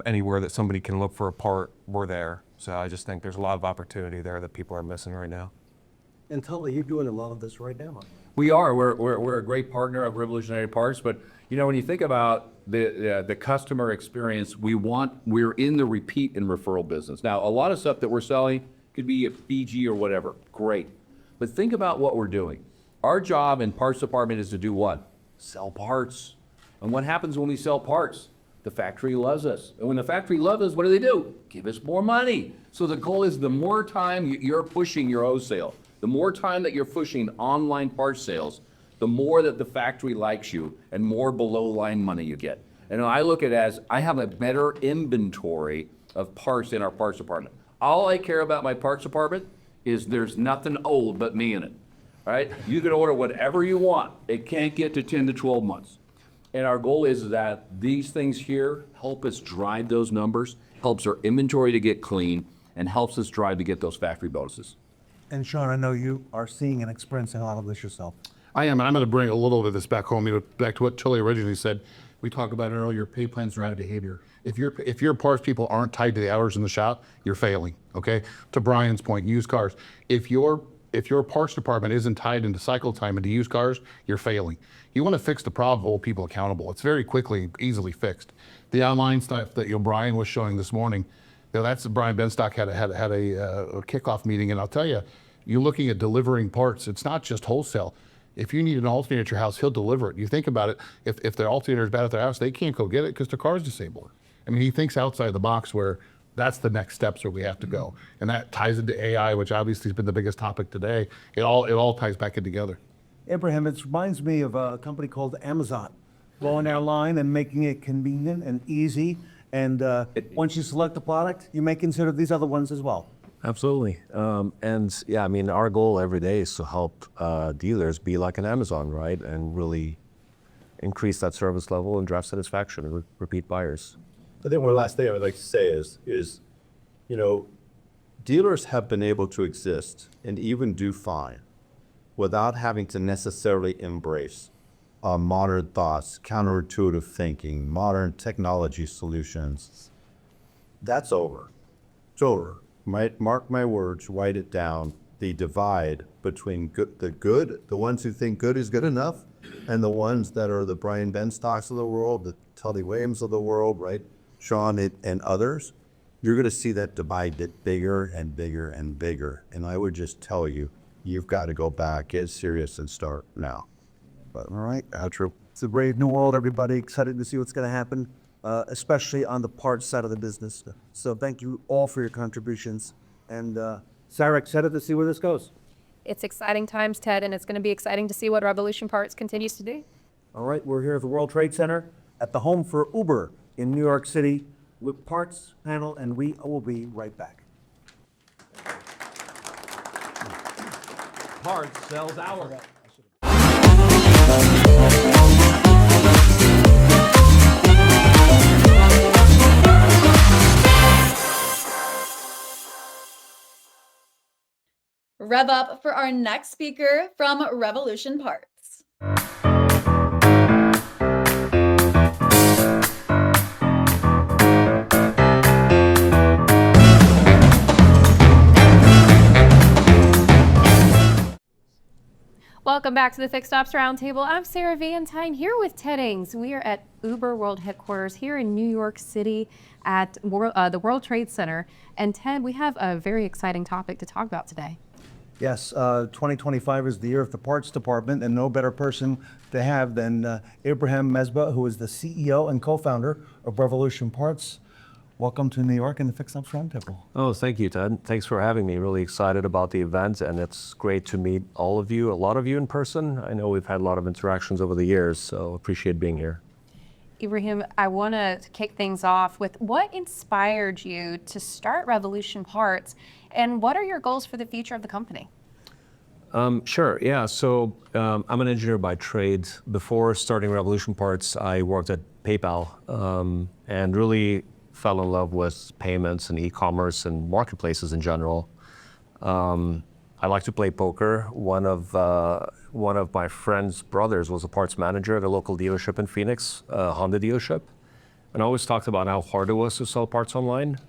anywhere that somebody can look for a part, we're there. So I just think there's a lot of opportunity there that people are missing right now. And Tully, you're doing a lot of this right now. We are. We're a great partner of Revolutionary Parts, but you know, when you think about the customer experience, we're in the repeat and referral business. Now, a lot of stuff that we're selling could be at BG or whatever. Great. But think about what we're doing. Our job in parts department is to do what? Sell parts. And what happens when we sell parts? The factory loves us. And when the factory loves us, what do? Give us more money. So the goal is the more time you're pushing your wholesale, the more time that you're pushing online parts sales, the more that the factory likes you and more below line money you get. And I look at it as I have a better inventory of parts in our parts department. All I care about my parts department is there's nothing old but me in it. All right? You can order whatever you want. It can't get to 10 to 12 months. And our goal is that these things here help us drive those numbers, helps our inventory to get clean, and helps us drive to get those factory bonuses. And Shawn, I know you are seeing and experiencing a lot of this yourself. I am, and I'm going to bring a little bit of this back home. Back to what Tully originally said. We talked about it earlier. Pay plans drive behavior. If your parts people aren't tied to the hours in the shop, you're failing. Okay. To Brian's point, used cars. If your parts department isn't tied into cycle time into used cars, you're failing. You want to fix the problem, hold people accountable. It's very quickly, easily fixed. The online stuff that Brian was showing this morning, that's Brian Benstock had a kickoff meeting, and I'll tell you, you're looking at delivering parts. It's not just wholesale. If you need an alternator at your house, he'll deliver it. You think about it, if their alternator is bad at their house, they can't go get it because their car's disabled. I mean, he thinks outside the box where that's the next steps where we have to go. And that ties into AI, which obviously has been the biggest topic today. It all ties back in together. Ibrahim, it reminds me of a company called Amazon, blowing our line and making it convenient and easy. And once you select the product, you may consider these other ones as well. Absolutely. And yeah, I mean, our goal every day is to help dealers be like an Amazon, right? And really increase that service level and drive satisfaction and repeat buyers. I think one last thing I would like to say is, dealers have been able to exist and even do fine without having to necessarily embrace modern thoughts, counterintuitive thinking, modern technology solutions. That's over. It's over. Mark my words, write it down. The divide between the ones who think good is good enough, and the ones that are the Brian Benstocks of the world, the Tully Williams of the world, right? Shawn and others, you're going to see that divide get bigger and bigger and bigger. And I would just tell you, you've got to go back, get serious, and start now. But all right, outro. It's a brave new world, everybody. Excited to see what's going to happen, especially on the parts side of the business. So thank you all for your contributions. And Sarah, excited to see where this goes. It's exciting times, Ted, and it's going to be exciting to see what Revolution Parts continues to do. All right, we're here at the World Trade Center at the home for Uber in New York City with Parts Panel, and we will be right back. Parts sells hours. Rev up for our next speaker from Revolution Parts. Welcome back to the Fixed Ops Roundtable. I'm Sarah Valentine here with Ted Ings. We are at Uber World Headquarters here in New York City at the World Trade Center. And Ted, we have a very exciting topic to talk about today. Yes, 2025 is the year of the parts department, and no better person to have than Ibrahim Mesbah, who is the CEO and co-founder of Revolution Parts. Welcome to New York and the Fixed Ops Roundtable. Oh, thank you, Ted. Thanks for having me. Really excited about the event, and it's great to meet all of you, a lot of you in person. I know we've had a lot of interactions over the years, so appreciate being here. Ibrahim, I want to kick things off with what inspired you to start Revolution Parts, and what are your goals for the future of the company? Sure, yeah. So I'm an engineer by trade. Before starting Revolution Parts, I worked at PayPal and really fell in love with payments and e-commerce and marketplaces in general. I like to play poker. One of my friend's brothers was a parts manager at a local dealership in Phoenix, a Honda dealership, and I always talked about how hard it was to sell parts online.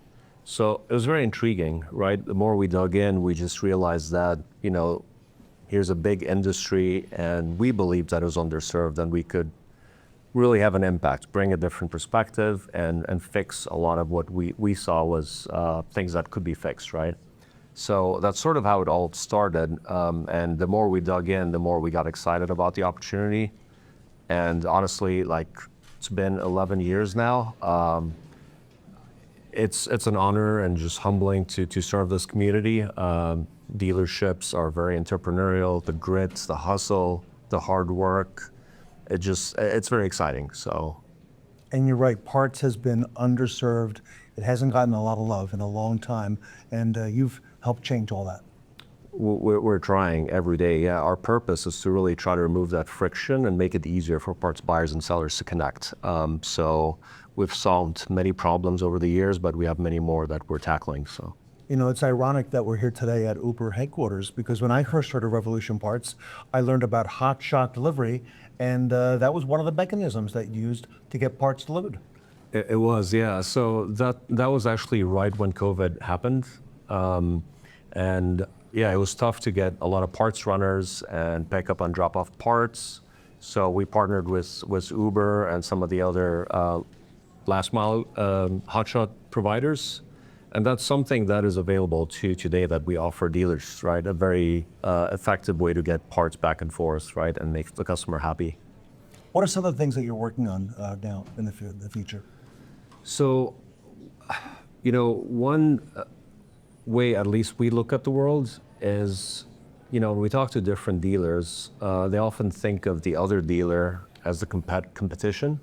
So it was very intriguing, right? The more we dug in, we just realized that, here's a big industry, and we believed that it was underserved, and we could really have an impact, bring a different perspective, and fix a lot of what we saw was things that could be fixed, right? So that's sort of how it all started. And the more we dug in, the more we got excited about the opportunity. And honestly, It's been 11 years now. It's an honor and just humbling to serve this community. Dealerships are very entrepreneurial. The grit, the hustle, the hard work. It's very exciting. So. And you're right, parts has been underserved. It hasn't gotten a lot of love in a long time, and you've helped change all that. We're trying every day. Yeah, our purpose is to really try to remove that friction and make it easier for parts buyers and sellers to connect. So we've solved many problems over the years, but we have many more that we're tackling. So. You know, it's ironic that we're here today at Uber headquarters, because when I first heard of Revolution Parts, I learned about hot shot delivery, and that was one of the mechanisms that you used to get parts delivered. It was, yeah. So that was actually right when COVID happened. And yeah, it was tough to get a lot of parts runners and pick up and drop off parts. So we partnered with Uber and some of the other last mile hotshot providers. And that's something that is available today that we offer dealers, right? A very effective way to get parts back and forth, right? And make the customer happy. What are some of the things that you're working on now in the future? So, you know, one way at least we look at the world is, you know, when we talk to different dealers, they often think of the other dealer as the competition.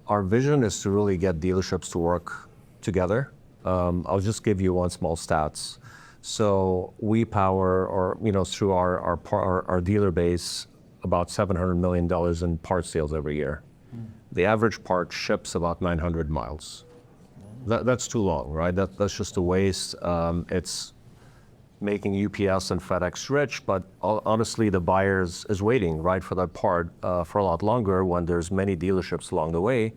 Our vision is to really get dealerships to work together. I'll just give you one small stats. So we power, or you know, through our dealer base, about $700 million in parts sales every year. The average part ships about 900 miles. That's too long, right? That's just a waste. It's making UPS and FedEx rich, but honestly, the buyer is waiting, right, for that part for a lot longer when there's many dealerships along the way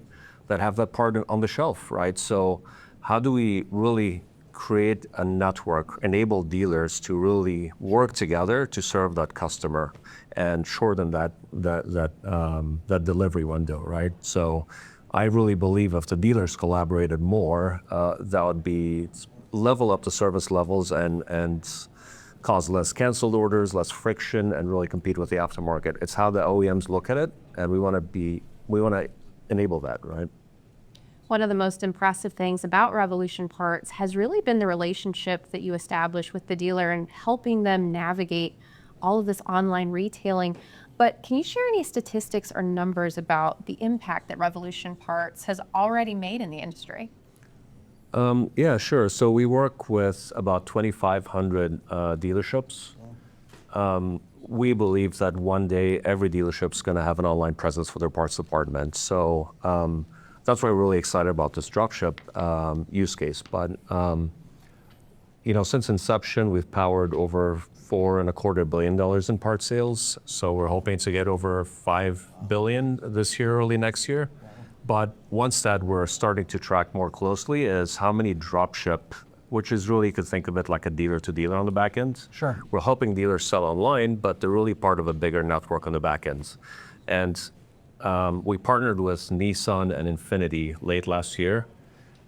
that have that part on the shelf, right? So how do we really create a network, enable dealers to really work together to serve that customer and shorten that delivery window, right? So I really believe if the dealers collaborated more, that would be level up the service levels and cause less canceled orders, less friction, and really compete with the aftermarket. It's how the OEMs look at it, and we want to enable that, right? One of the most impressive things about Revolution Parts has really been the relationship that you establish with the dealer and helping them navigate all of this online retailing. But can you share any statistics or numbers about the impact that Revolution Parts has already made in the industry? Yeah, sure. So we work with about 2,500 dealerships. We believe that one day every dealership's going to have an online presence for their parts department. So that's why we're really excited about this dropship use case. But you know, since inception, we've powered over $4.25 billion in part sales. So we're hoping to get over $5 billion this year, early next year. But once that we're starting to track more closely is how many dropship, which is really, you could think of it like a dealer to dealer on the back end. Sure. We're helping dealers sell online, but they're really part of a bigger network on the back end. And we partnered with Nissan and Affinitiv late last year.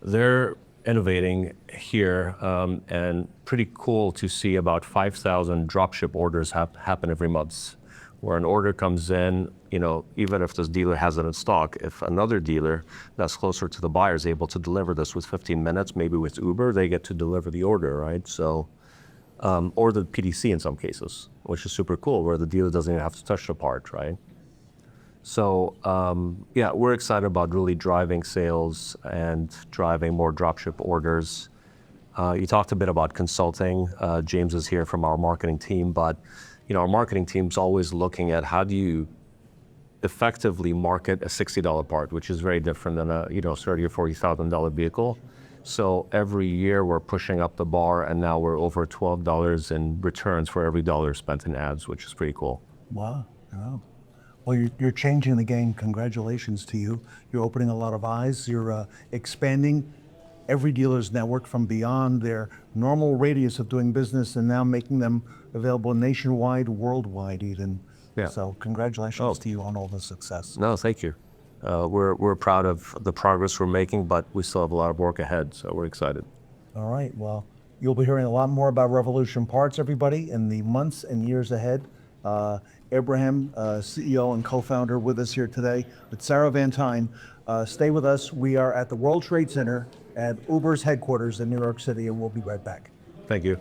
They're innovating here, and pretty cool to see about 5,000 dropship orders happen every month, where an order comes in, you know, even if this dealer has it in stock, if another dealer that's closer to the buyer is able to deliver this with 15 minutes, maybe with Uber, they get to deliver the order, right? So, or the PDC in some cases, which is super cool, where the dealer doesn't even have to touch the part, right? So yeah, we're excited about really driving sales and driving more dropship orders. You talked a bit about consulting. James is here from our marketing team, but you know, our marketing team's always looking at how do you effectively market a $60 part, which is very different than a $30,000 or $40,000 vehicle. So every year we're pushing up the bar, and now we're over $12 in returns for every dollar spent in ads, which is pretty cool. Wow. Wow. Well, you're changing the game. Congratulations to you. You're opening a lot of eyes. You're expanding every dealer's network from beyond their normal radius of doing business and now making them available nationwide, worldwide even. Yeah. So congratulations to you on all the success. No, thank you. We're proud of the progress we're making, but we still have a lot of work ahead, so we're excited. All right. Well, you'll be hearing a lot more about Revolution Parts, everybody, in the months and years ahead. Ibrahim, CEO and co-founder, with us here today, with Sarah Van Tyne. Stay with us. We are at the World Trade Center at Uber's headquarters in New York City, and we'll be right back. Thank you.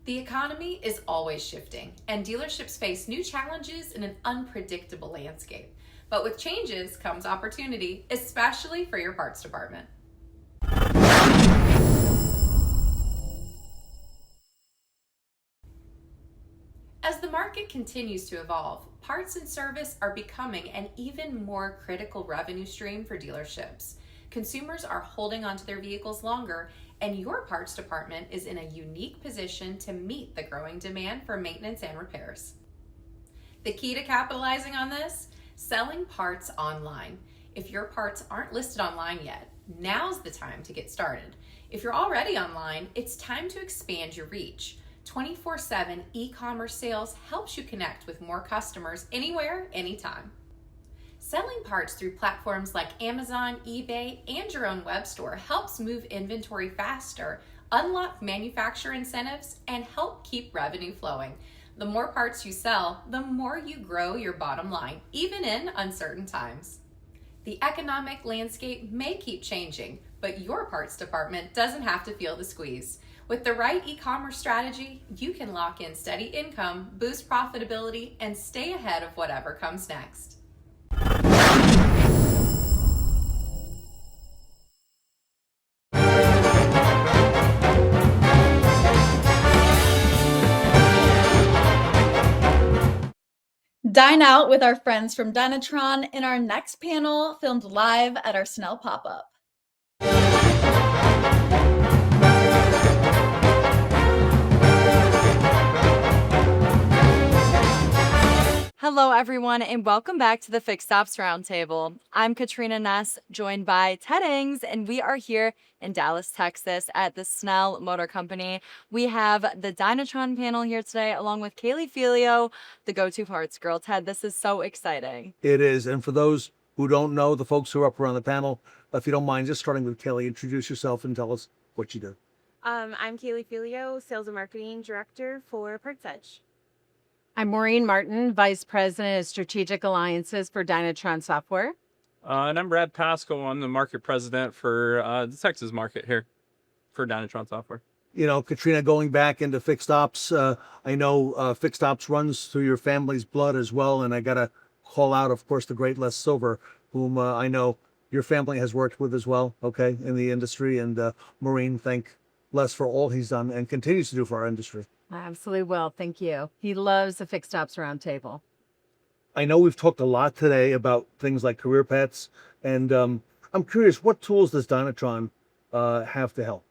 The economy is always shifting, and dealerships face new challenges in an unpredictable landscape. But with changes comes opportunity, especially for your parts department. As the market continues to evolve, parts and service are becoming an even more critical revenue stream for dealerships. Consumers are holding onto their vehicles longer, and your parts department is in a unique position to meet the growing demand for maintenance and repairs. The key to capitalizing on this? Selling parts online. If your parts aren't listed online yet, now's the time to get started. If you're already online, it's time to expand your reach. 24/7 e-commerce sales helps you connect with more customers anywhere, anytime. Selling parts through platforms like Amazon, eBay, and your own web store helps move inventory faster, unlock manufacturer incentives, and help keep revenue flowing. The more parts you sell, the more you grow your bottom line, even in uncertain times. The economic landscape may keep changing, but your parts department doesn't have to feel the squeeze. With the right e-commerce strategy, you can lock in steady income, boost profitability, and stay ahead of whatever comes next. Dine out with our friends from Dynatron in our next panel, filmed live at our Snell pop-up. Hello, everyone, and welcome back to the Fixed Ops Roundtable. I'm Katrina Ness, joined by Ted Ings, and we are here in Dallas, Texas at the Snell Motor Company. We have the Dynatron panel here today, along with Kaylee Filio, the go-to parts girl. Ted, this is so exciting. It is. And for those who don't know, the folks who are up around the panel, if you don't mind, just starting with Kelly, introduce yourself and tell us what you do. I'm Kaylee Filio, Sales and Marketing Director for Parts Edge. I'm Maureen Martin, Vice President of Strategic Alliances for Dynatron Software. And I'm Brad Pascal. I'm the Market President for the Texas market here for Dynatron Software. You know, Katrina, going back into fixed ops, I know fixed ops runs through your family's blood as well. And I got to call out, of course, the great Les Silver, whom I know your family has worked with as well, okay, in the industry. And Maureen, thank Les for all he's done and continues to do for our industry. I absolutely will. Thank you. He loves the Fixed Ops Roundtable. I know we've talked a lot today about things like career paths, and I'm curious, what tools does Dynatron have to help?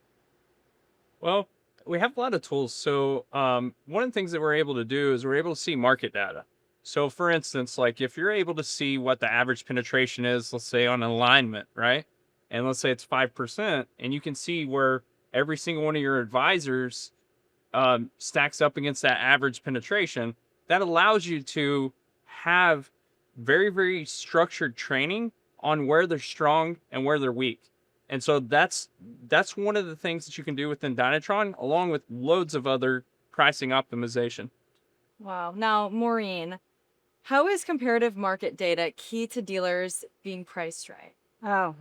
Well, we have a lot of tools. So one of the things that we're able to do is we're able to see market data. So for instance, like if you're able to see what the average penetration is, let's say on alignment, right? And let's say it's 5%, and you can see where every single one of your advisors stacks up against that average penetration, that allows you to have very, very structured training on where they're strong and where they're weak. And so that's one of the things that you can do within Dynatron, along with loads of other pricing optimization. Wow. Now, Maureen, how is comparative market data key to dealers being priced right? Oh,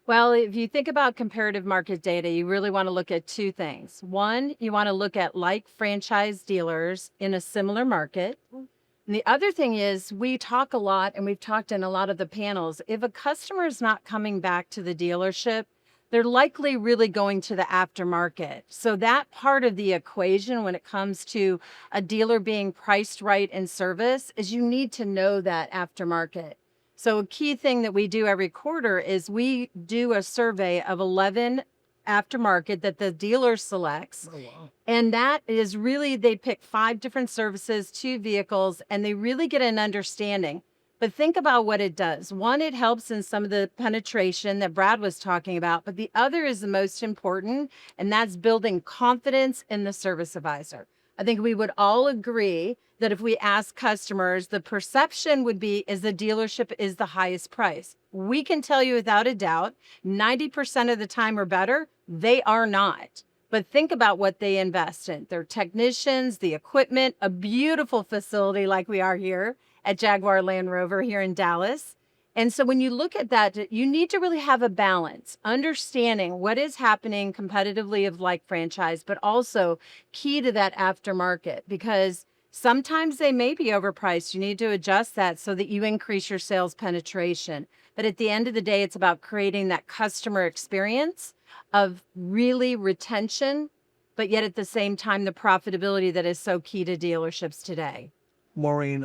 well, if you think about comparative market data, you really want to look at two things. One, you want to look at like franchise dealers in a similar market. And the other thing is we talk a lot, and we've talked in a lot of the panels, if a customer is not coming back to the dealership, they're likely really going to the aftermarket. So that part of the equation when it comes to a dealer being priced right in service is you need to know that aftermarket. So a key thing that we do every quarter is we do a survey of 11 aftermarket that the dealer selects. Oh, wow. And that is really, they pick 5 different services, 2 vehicles, and they really get an understanding. But think about what it does. One, it helps in some of the penetration that Brad was talking about, but the other is the most important, and that's building confidence in the service advisor. I think we would all agree that if we ask customers, the perception would be is the dealership is the highest price. We can tell you without a doubt, 90% of the time or better, they are not. But think about what they invest in. Their technicians, the equipment, a beautiful facility like we are here at Jaguar Land Rover here in Dallas. And so when you look at that, you need to really have a balance, understanding what is happening competitively of like franchise, but also key to that aftermarket, because sometimes they may be overpriced. You need to adjust that so that you increase your sales penetration. But at the end of the day, it's about creating that customer experience of really retention, but yet at the same time, the profitability that is so key to dealerships today. Maureen,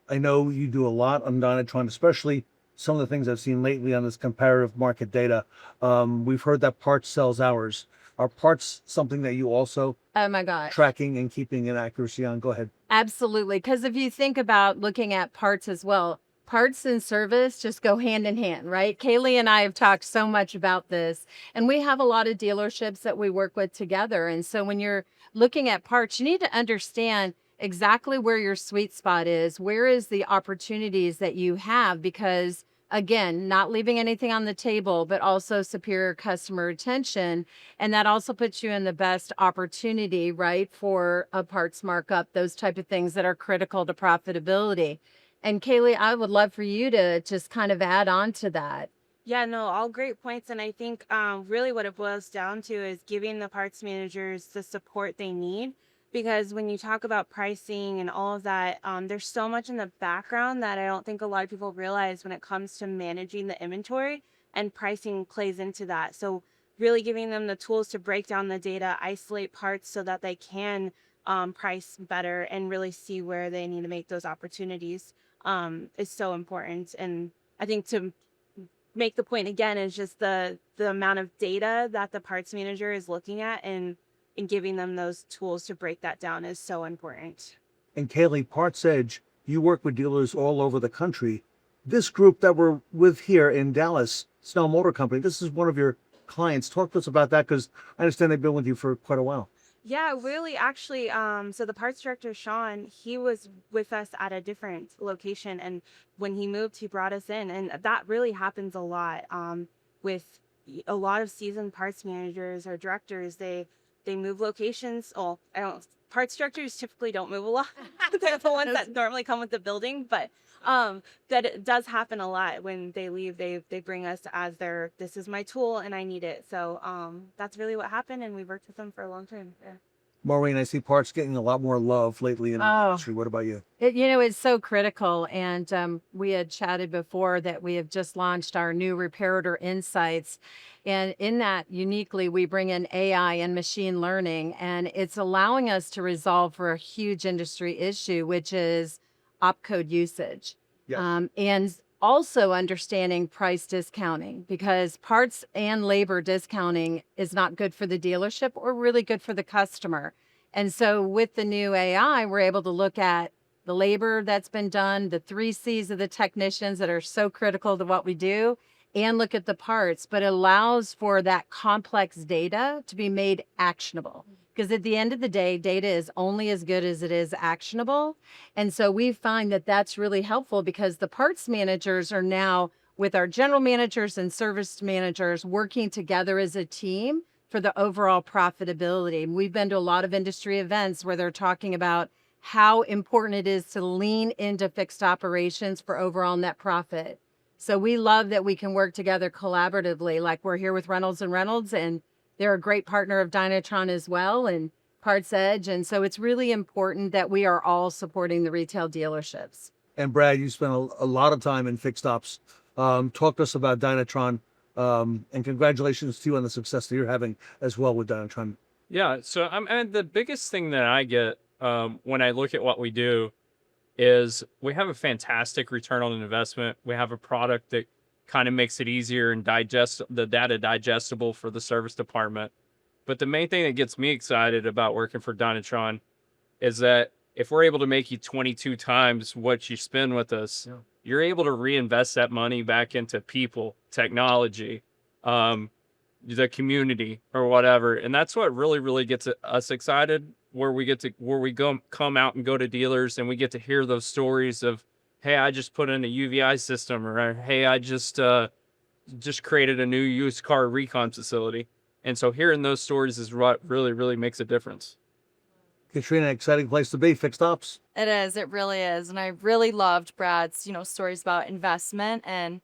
I know you do a lot on Dynatron, especially some of the things I've seen lately on this comparative market data. We've heard that parts sells hours. Are parts something that you also Oh my gosh. tracking and keeping an accuracy on? Go ahead. Absolutely. Because if you think about looking at parts as well, parts and service just go hand in hand, right? Kaylee and I have talked so much about this, and we have a lot of dealerships that we work with together. And so when you're looking at parts, you need to understand exactly where your sweet spot is. Where is the opportunities that you have? Because again, not leaving anything on the table, but also superior customer retention. And that also puts you in the best opportunity, right, for a parts markup, those type of things that are critical to profitability. And Kaylee, I would love for you to just kind of add on to that. Yeah, no, all great points. And I think really what it boils down to is giving the parts managers the support they need. Because when you talk about pricing and all of that, there's so much in the background that I don't think a lot of people realize when it comes to managing the inventory, and pricing plays into that. So really giving them the tools to break down the data, isolate parts so that they can price better and really see where they need to make those opportunities is so important. And I think to make the point again is just the amount of data that the parts manager is looking at, and giving them those tools to break that down is so important. And Kaylee, Parts Edge, you work with dealers all over the country. This group that we're with here in Dallas, Snell Motor Company, this is one of your clients. Talk to us about that, because I understand they've been with you for quite a while. Yeah, really, actually, so the parts director, Shawn, he was with us at a different location, and when he moved, he brought us in, and that really happens a lot with a lot of seasoned parts managers or directors. They move locations. Oh, I don't. Parts directors typically don't move a lot. They're the ones that normally come with the building, but that it does happen a lot. When they leave, they bring us as their, this is my tool and I need it. So that's really what happened, and we worked with them for a long time. Yeah. Maureen, I see parts getting a lot more love lately in the industry. What about you? It's so critical. And we had chatted before that we have just launched our new Reparator Insights. And in that, uniquely, we bring in AI and machine learning, and it's allowing us to resolve for a huge industry issue, which is opcode usage. Yes. And also understanding price discounting, because parts and labor discounting is not good for the dealership or really good for the customer. And so with the new AI, we're able to look at the labor that's been done, the 3 C's of the technicians that are so critical to what we do, and look at the parts, but it allows for that complex data to be made actionable. Because at the end of the day, data is only as good as it is actionable. And so we find that that's really helpful, because the parts managers are now with our general managers and service managers working together as a team for the overall profitability. We've been to a lot of industry events where they're talking about how important it is to lean into fixed operations for overall net profit. So we love that we can work together collaboratively, like we're here with Reynolds and Reynolds, and they're a great partner of Dynatron as well, and Parts Edge. And so it's really important that we are all supporting the retail dealerships. And Brad, you spent a lot of time in fixed ops. Talk to us about Dynatron, and congratulations to you on the success that you're having as well with Dynatron. Yeah, so and the biggest thing that I get when I look at what we do is we have a fantastic return on investment. We have a product that kind of makes it easier and the data digestible for the service department. But the main thing that gets me excited about working for Dynatron is that if we're able to make you 22 times what you spend with us, you're able to reinvest that money back into people, technology, the community, or whatever. And that's what really gets us excited, where we come out and go to dealers and we get to hear those stories of, hey, I just put in a UVI system, or hey, I just created a new used car recon facility. And so here in those stores is what really, really makes a difference. Katrina, exciting place to be, Fixed Ops. It is. It really is. And I really loved Brad's, stories about investment and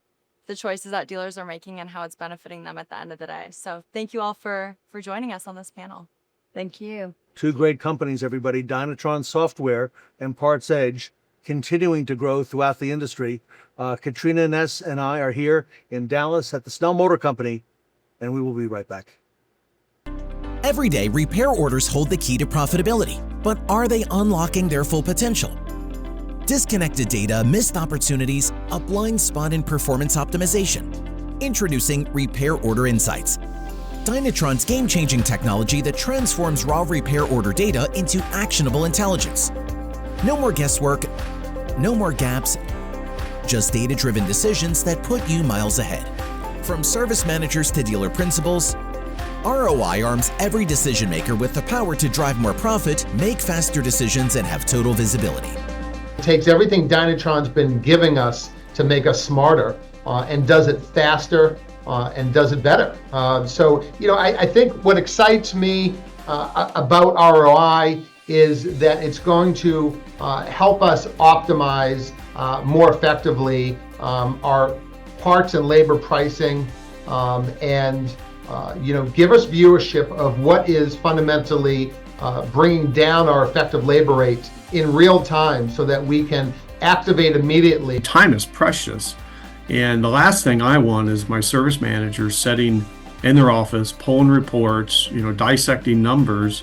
the choices that dealers are making and how it's benefiting them at the end of the day. So thank you all for joining us on this panel. Thank you. Two great companies, everybody, Dynatron Software and Parts Edge, continuing to grow throughout the industry. Katrina Ness and I are here in Dallas at the Snell Motor Company, and we will be right back. Every day, repair orders hold the key to profitability, but are they unlocking their full potential? Disconnected data, missed opportunities, a blind spot in performance optimization. Introducing Repair Order Insights, Dynatron's game-changing technology that transforms raw repair order data into actionable intelligence. No more guesswork, no more gaps, just data-driven decisions that put you miles ahead. From service managers to dealer principals, ROI arms every decision maker with the power to drive more profit, make faster decisions, and have total visibility. It takes everything Dynatron's been giving us to make us smarter and does it faster and does it better. I think what excites me about ROI is that it's going to help us optimize more effectively our parts and labor pricing and give us viewership of what is fundamentally bringing down our effective labor rates in real time so that we can activate immediately. Time is precious. And the last thing I want is my service manager sitting in their office, pulling reports, dissecting numbers,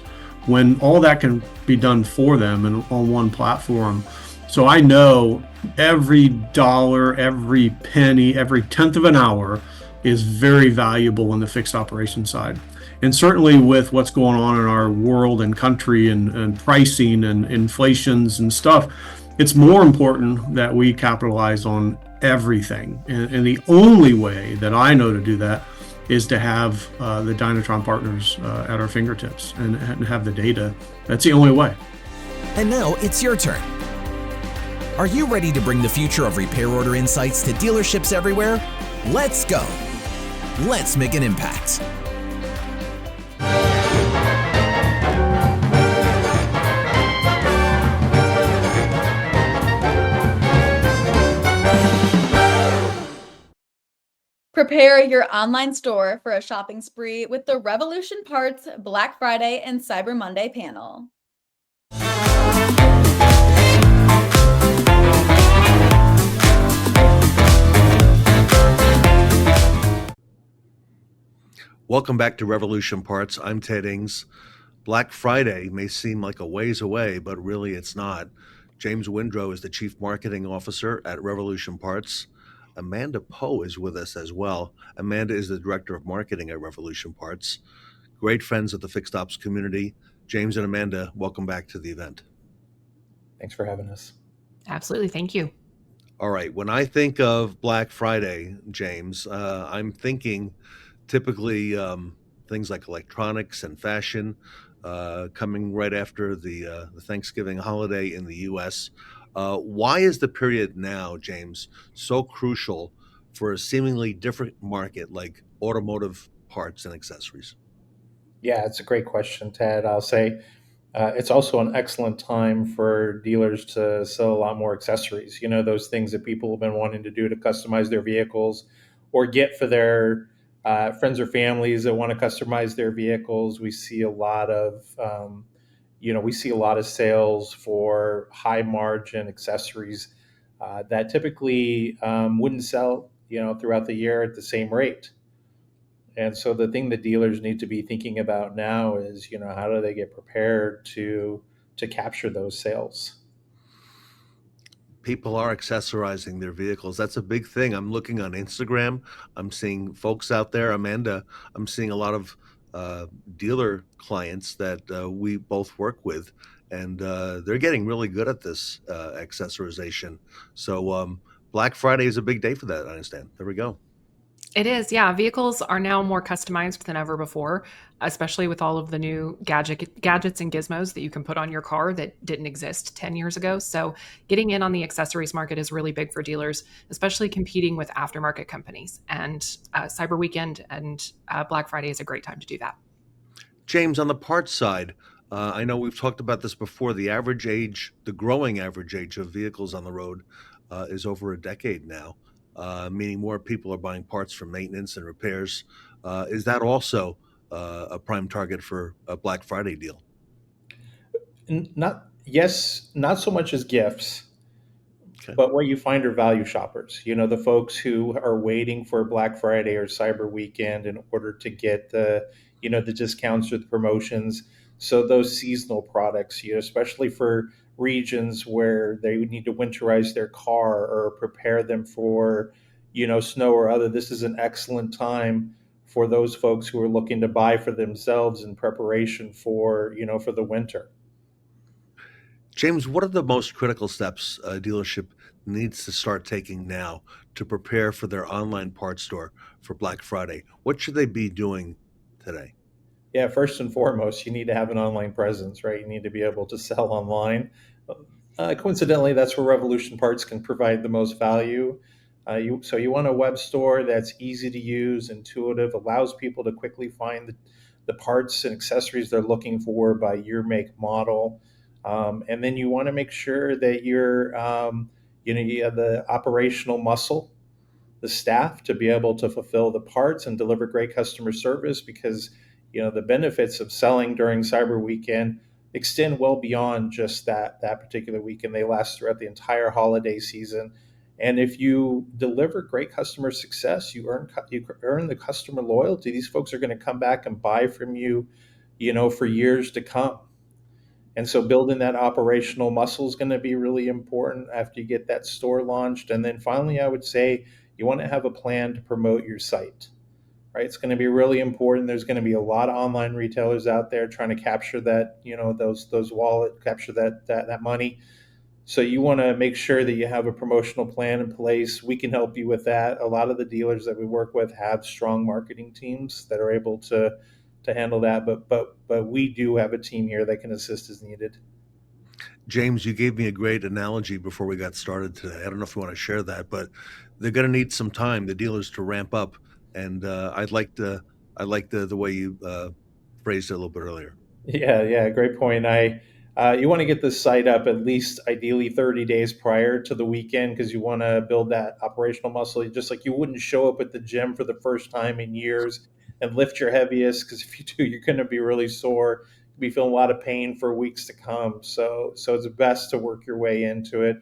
when all that can be done for them and on one platform. So I know every dollar, every penny, every tenth of an hour is very valuable in the fixed operation side. And certainly with what's going on in our world and country and pricing and inflations and stuff, it's more important that we capitalize on everything. And the only way that I know to do that is to have the Dynatron partners at our fingertips and have the data. That's the only way. And now it's your turn. Are you ready to bring the future of repair order insights to dealerships everywhere? Let's go. Let's make an impact. Prepare your online store for a shopping spree with the Revolution Parts Black Friday and Cyber Monday panel. Welcome back to Revolution Parts. I'm Ted Ings. Black Friday may seem like a ways away, but really it's not. James Windrow is the Chief Marketing Officer at Revolution Parts. Amanda Poe is with us as well. Amanda is the Director of Marketing at Revolution Parts. Great friends of the Fixed Ops community. James and Amanda, welcome back to the event. Thanks for having us. Absolutely. Thank you. All right. When I think of Black Friday, James, I'm thinking typically things like electronics and fashion coming right after the Thanksgiving holiday in the U.S. Why is the period now, James, so crucial for a seemingly different market like automotive parts and accessories? Yeah, it's a great question, Ted. I'll say it's also an excellent time for dealers to sell a lot more accessories. Those things that people have been wanting to do to customize their vehicles or get for their friends or families that want to customize their vehicles. We see a lot of sales for high margin accessories that typically wouldn't sell, throughout the year at the same rate. And so the thing that dealers need to be thinking about now is, how do they get prepared to capture those sales? People are accessorizing their vehicles. That's a big thing. I'm looking on Instagram. I'm seeing folks out there. Amanda, I'm seeing a lot of dealer clients that we both work with, and they're getting really good at this accessorization. So Black Friday is a big day for that, I understand. There we go. It is, yeah. Vehicles are now more customized than ever before, especially with all of the new gadgets and gizmos that you can put on your car that didn't exist 10 years ago. So, getting in on the accessories market is really big for dealers, especially competing with aftermarket companies. And Cyber Weekend and Black Friday is a great time to do that. James, on the parts side, I know we've talked about this before. The growing average age of vehicles on the road is over a decade now, meaning more people are buying parts for maintenance and repairs. Is that also a prime target for a Black Friday deal? Not so much as gifts, but what you find are value shoppers. The folks who are waiting for Black Friday or Cyber Weekend in order to get the discounts or the promotions. So those seasonal products, especially for regions where they would need to winterize their car or prepare them for, snow or other. This is an excellent time for those folks who are looking to buy for themselves in preparation for, for the winter. James, what are the most critical steps a dealership needs to start taking now to prepare for their online parts store for Black Friday? What should they be doing today? Yeah, first and foremost, you need to have an online presence, right? You need to be able to sell online. Coincidentally, that's where Revolution Parts can provide the most value. So you want a web store that's easy to use, intuitive, allows people to quickly find the parts and accessories they're looking for by year, make, model. And then you want to make sure that you have the operational muscle, the staff to be able to fulfill the parts and deliver great customer service, because the benefits of selling during Cyber Weekend extend well beyond just that particular weekend. They last throughout the entire holiday season. And if you deliver great customer success, you earn the customer loyalty. These folks are going to come back and buy from you, for years to come. And so building that operational muscle is going to be really important after you get that store launched. And then finally, I would say you want to have a plan to promote your site, right? It's going to be really important. There's going to be a lot of online retailers out there trying to capture that, those wallet, capture that money. So you want to make sure that you have a promotional plan in place. We can help you with that. A lot of the dealers that we work with have strong marketing teams that are able to handle that, but we do have a team here that can assist as needed. James, you gave me a great analogy before we got started today. I don't know if you want to share that, but they're going to need some time, the dealers, to ramp up. And I like the way you phrased it a little bit earlier. Yeah, great point. You want to get the site up at least ideally 30 days prior to the weekend, because you want to build that operational muscle. Just like you wouldn't show up at the gym for the first time in years and lift your heaviest, because if you do, you're going to be really sore. You'll be feeling a lot of pain for weeks to come. So it's best to work your way into it.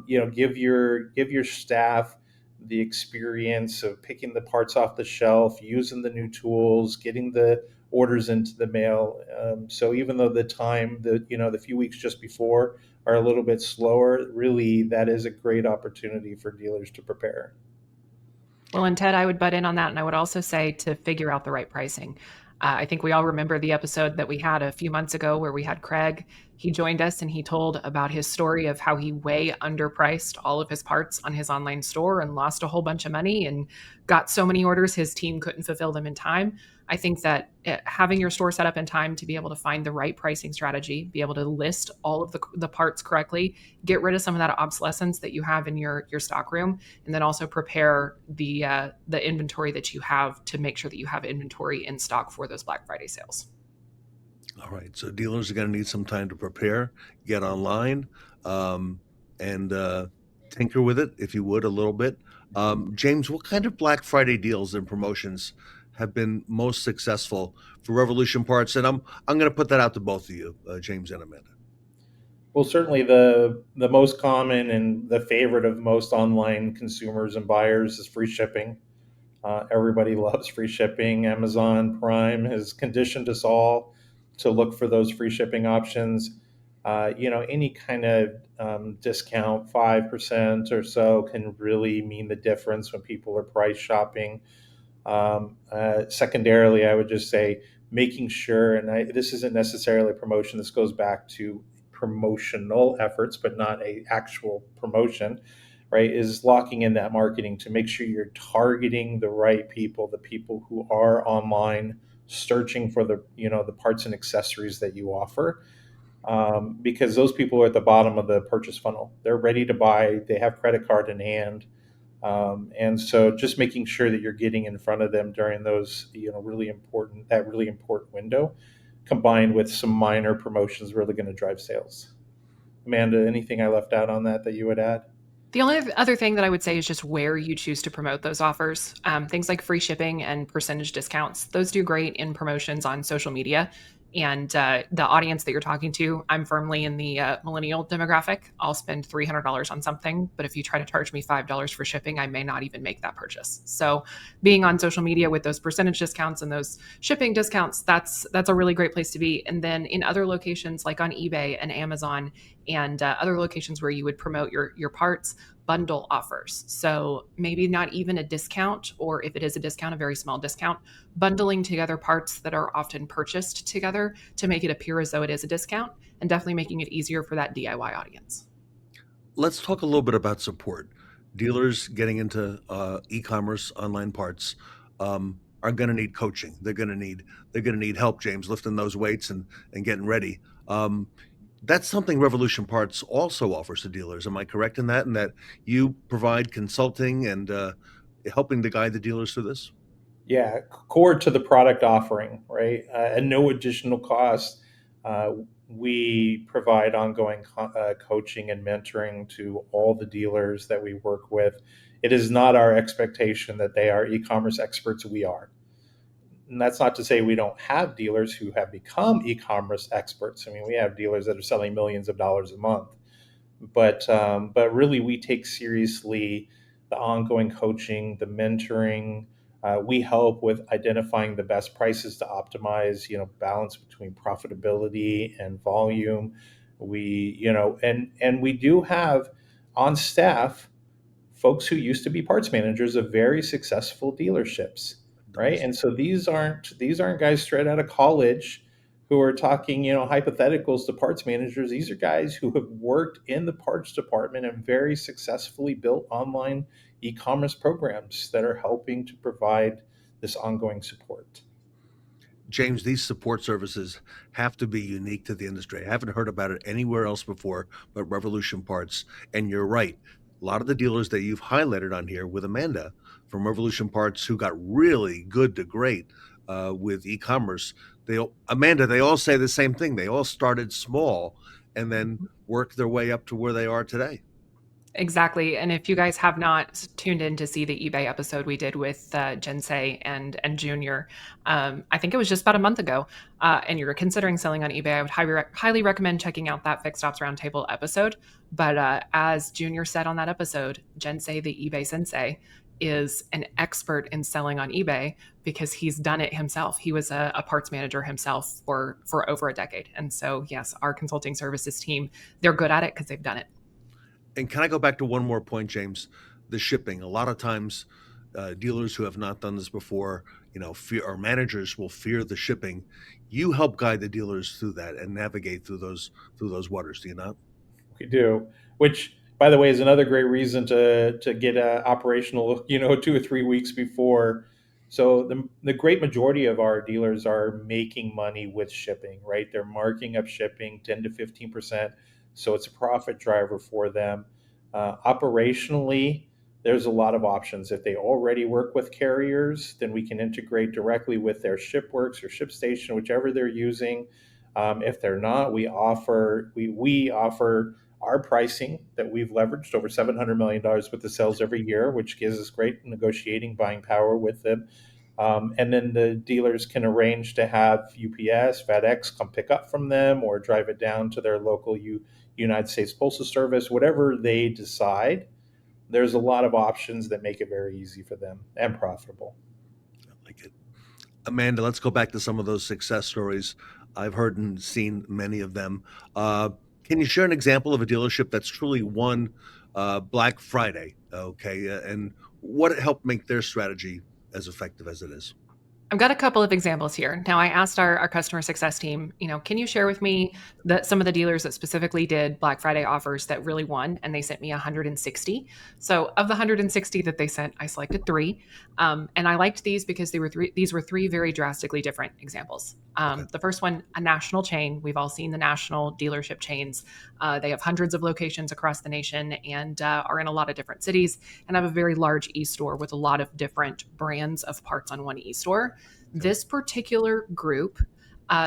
Give your staff the experience of picking the parts off the shelf, using the new tools, getting the orders into the mail. So even though the time, the few weeks just before are a little bit slower, really that is a great opportunity for dealers to prepare. Well, and Ted, I would butt in on that. And I would also say to figure out the right pricing. I think we all remember the episode that we had a few months ago where we had Craig. He joined us and he told about his story of how he way underpriced all of his parts on his online store and lost a whole bunch of money and got so many orders his team couldn't fulfill them in time. I think that having your store set up in time to be able to find the right pricing strategy, be able to list all of the parts correctly, get rid of some of that obsolescence that you have in your stock room, and then also prepare the inventory that you have to make sure that you have inventory in stock for those Black Friday sales. All right, so dealers are going to need some time to prepare, get online, and tinker with it, if you would, a little bit. James, what kind of Black Friday deals and promotions have been most successful for Revolution Parts? And I'm going to put that out to both of you, James and Amanda. Well, certainly the most common and the favorite of most online consumers and buyers is free shipping. Everybody loves free shipping. Amazon Prime has conditioned us all to look for those free shipping options. Any kind of discount, 5% or so, can really mean the difference when people are price shopping. Secondarily, I would just say making sure, and this isn't necessarily a promotion, this goes back to promotional efforts, but not a actual promotion. right, is locking in that marketing to make sure you're targeting the right people, the people who are online searching for the, the parts and accessories that you offer. Because those people are at the bottom of the purchase funnel. They're ready to buy, they have credit card in hand. And so just making sure that you're getting in front of them during those, really important window, combined with some minor promotions, really going to drive sales. Amanda, anything I left out on that you would add? The only other thing that I would say is just where you choose to promote those offers. Things like free shipping and percentage discounts, those do great in promotions on social media. And the audience that you're talking to, I'm firmly in the millennial demographic. I'll spend $300 on something, but if you try to charge me $5 for shipping, I may not even make that purchase. So being on social media with those percentage discounts and those shipping discounts, that's a really great place to be. And then in other locations like on eBay and Amazon and other locations where you would promote your parts, bundle offers. So maybe not even a discount, or if it is a discount, a very small discount, bundling together parts that are often purchased together to make it appear as though it is a discount, and definitely making it easier for that DIY audience. Let's talk a little bit about support. Dealers getting into e-commerce, online parts, are going to need coaching. They're going to need help, James, lifting those weights and getting ready. That's something Revolution Parts also offers to dealers. Am I correct in that? And that you provide consulting and helping to guide the dealers through this? Yeah, core to the product offering, right? At no additional cost, we provide ongoing coaching and mentoring to all the dealers that we work with. It is not our expectation that they are e-commerce experts. We are. And that's not to say we don't have dealers who have become e-commerce experts. I mean, we have dealers that are selling millions of dollars a month. But really, we take seriously the ongoing coaching, the mentoring. We help with identifying the best prices to optimize, balance between profitability and volume. We, and we do have on staff folks who used to be parts managers of very successful dealerships, right? And so these aren't guys straight out of college who are talking, hypotheticals to parts managers. These are guys who have worked in the parts department and very successfully built online e-commerce programs that are helping to provide this ongoing support. James, these support services have to be unique to the industry. I haven't heard about it anywhere else before but Revolution Parts. And you're right. A lot of the dealers that you've highlighted on here with Amanda from Revolution Parts who got really good to great with e-commerce, they all say the same thing. They all started small and then worked their way up to where they are today. Exactly. And if you guys have not tuned in to see the eBay episode we did with Jinsei and Junior, I think it was just about a month ago, and you're considering selling on eBay, I would highly recommend checking out that Fixed Ops Roundtable episode. But as Junior said on that episode, Jinsei, the eBay sensei, is an expert in selling on eBay because he's done it himself. He was a parts manager himself for over a decade. And so, yes, our consulting services team, they're good at it because they've done it. And can I go back to one more point, James? The shipping. A lot of times, dealers who have not done this before, our managers will fear the shipping. You help guide the dealers through that and navigate through those waters. Do you not? We do. Which, by the way, is another great reason to get operational. 2 or 3 weeks before. So the great majority of our dealers are making money with shipping, right? They're marking up shipping 10 to 15%. So it's a profit driver for them. Operationally, there's a lot of options. If they already work with carriers, then we can integrate directly with their ShipWorks or ShipStation, whichever they're using. If they're not, we offer our pricing that we've leveraged over $700 million worth of sales every year, which gives us great negotiating buying power with them. And then the dealers can arrange to have UPS, FedEx come pick up from them or drive it down to their local United States Postal Service, whatever they decide. There's a lot of options that make it very easy for them and profitable. I like it. Amanda, let's go back to some of those success stories. I've heard and seen many of them. Can you share an example of a dealership that's truly won Black Friday, and what helped make their strategy as effective as it is? I've got a couple of examples here. Now, I asked our customer success team, can you share with me some of the dealers that specifically did Black Friday offers that really won? And they sent me 160. So of the 160 that they sent, I selected 3. And I liked these because these were 3 very drastically different examples. The first one, a national chain. We've all seen the national dealership chains. They have hundreds of locations across the nation and are in a lot of different cities and have a very large e-store with a lot of different brands of parts on one e-store. This particular group,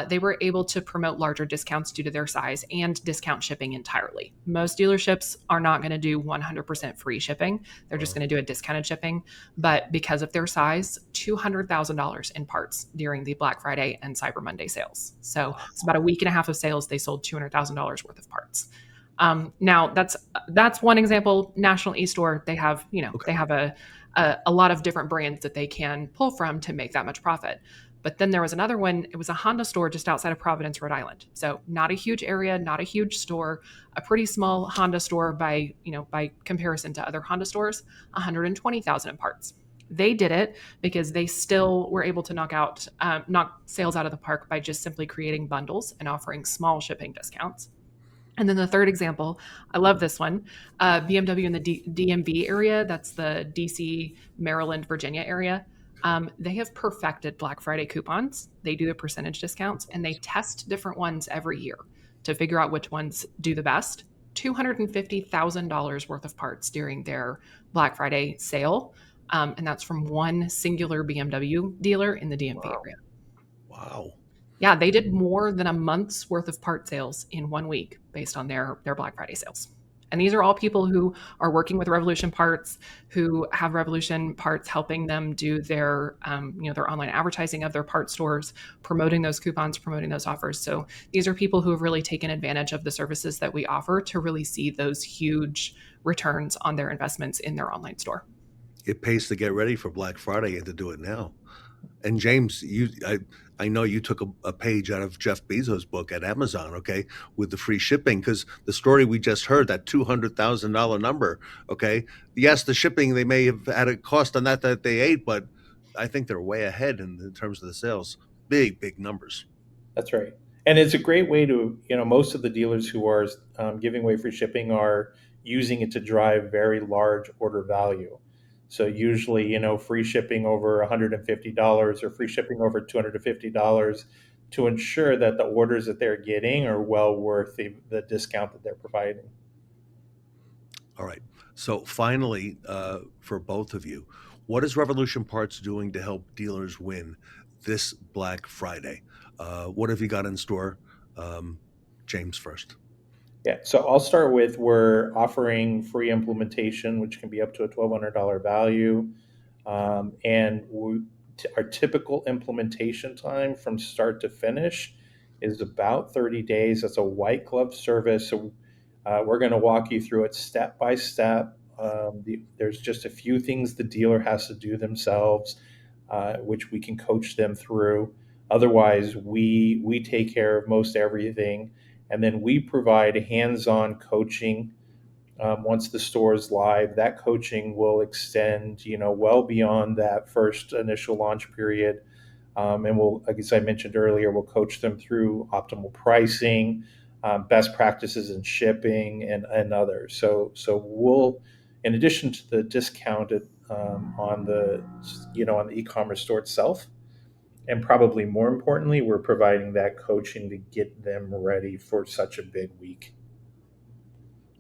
they were able to promote larger discounts due to their size and discount shipping entirely. Most dealerships are not going to do 100% free shipping. They're just going to do a discounted shipping. But because of their size, $200,000 in parts during the Black Friday and Cyber Monday sales. So it's about a week and a half of sales. They sold $200,000 worth of parts. Now that's one example. National e-store, they have, they have a lot of different brands that they can pull from to make that much profit. But then there was another one. It was a Honda store just outside of Providence, Rhode Island. So not a huge area, not a huge store, a pretty small Honda store by comparison to other Honda stores, 120,000 in parts. They did it because they still were able to knock sales out of the park by just simply creating bundles and offering small shipping discounts. And then the third example, I love this one, BMW in the DMV area, that's the DC, Maryland, Virginia area. They have perfected Black Friday coupons. They do the percentage discounts and they test different ones every year to figure out which ones do the best. $250,000 worth of parts during their Black Friday sale. And that's from one singular BMW dealer in the DMV area. Wow. Yeah, they did more than a month's worth of part sales in 1 week based on their Black Friday sales. And these are all people who are working with Revolution Parts, who have Revolution Parts helping them do their online advertising of their part stores, promoting those coupons, promoting those offers. So these are people who have really taken advantage of the services that we offer to really see those huge returns on their investments in their online store. It pays to get ready for Black Friday and to do it now. And James, I know you took a page out of Jeff Bezos' book at Amazon, okay, with the free shipping, because the story we just heard, that $200,000 number, okay, yes, the shipping, they may have had a cost on that they ate, but I think they're way ahead in terms of the sales. Big numbers. That's right. And it's a great way to, most of the dealers who are giving away free shipping are using it to drive very large order value. So usually, free shipping over $150 or free shipping over $250 to ensure that the orders that they're getting are well worth the discount that they're providing. All right. So finally, for both of you, what is Revolution Parts doing to help dealers win this Black Friday? What have you got in store? James first. Yeah, so I'll start with, we're offering free implementation, which can be up to a $1,200 value. And our typical implementation time from start to finish is about 30 days. That's a white glove service. So we're going to walk you through it step by step. There's just a few things the dealer has to do themselves, which we can coach them through. Otherwise, we take care of most everything. And then we provide hands-on coaching once the store is live. That coaching will extend, well beyond that first initial launch period. And we'll, like as I mentioned earlier, we'll coach them through optimal pricing, best practices in shipping, and others. So we'll, in addition to the discounted on the e-commerce store itself, and probably more importantly, we're providing that coaching to get them ready for such a big week.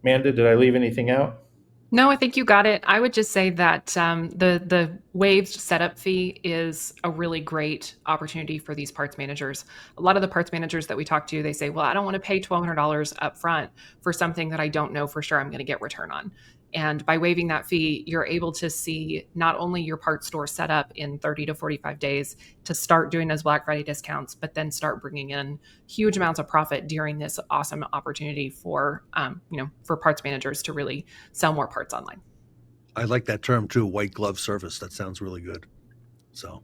Amanda, did I leave anything out? No, I think you got it. I would just say that the waived setup fee is a really great opportunity for these parts managers. A lot of the parts managers that we talk to, they say, well, I don't want to pay $1,200 up front for something that I don't know for sure I'm going to get return on. And by waiving that fee, you're able to see not only your parts store set up in 30 to 45 days to start doing those Black Friday discounts, but then start bringing in huge amounts of profit during this awesome opportunity for parts managers to really sell more parts online. I like that term too, white glove service. That sounds really good. So,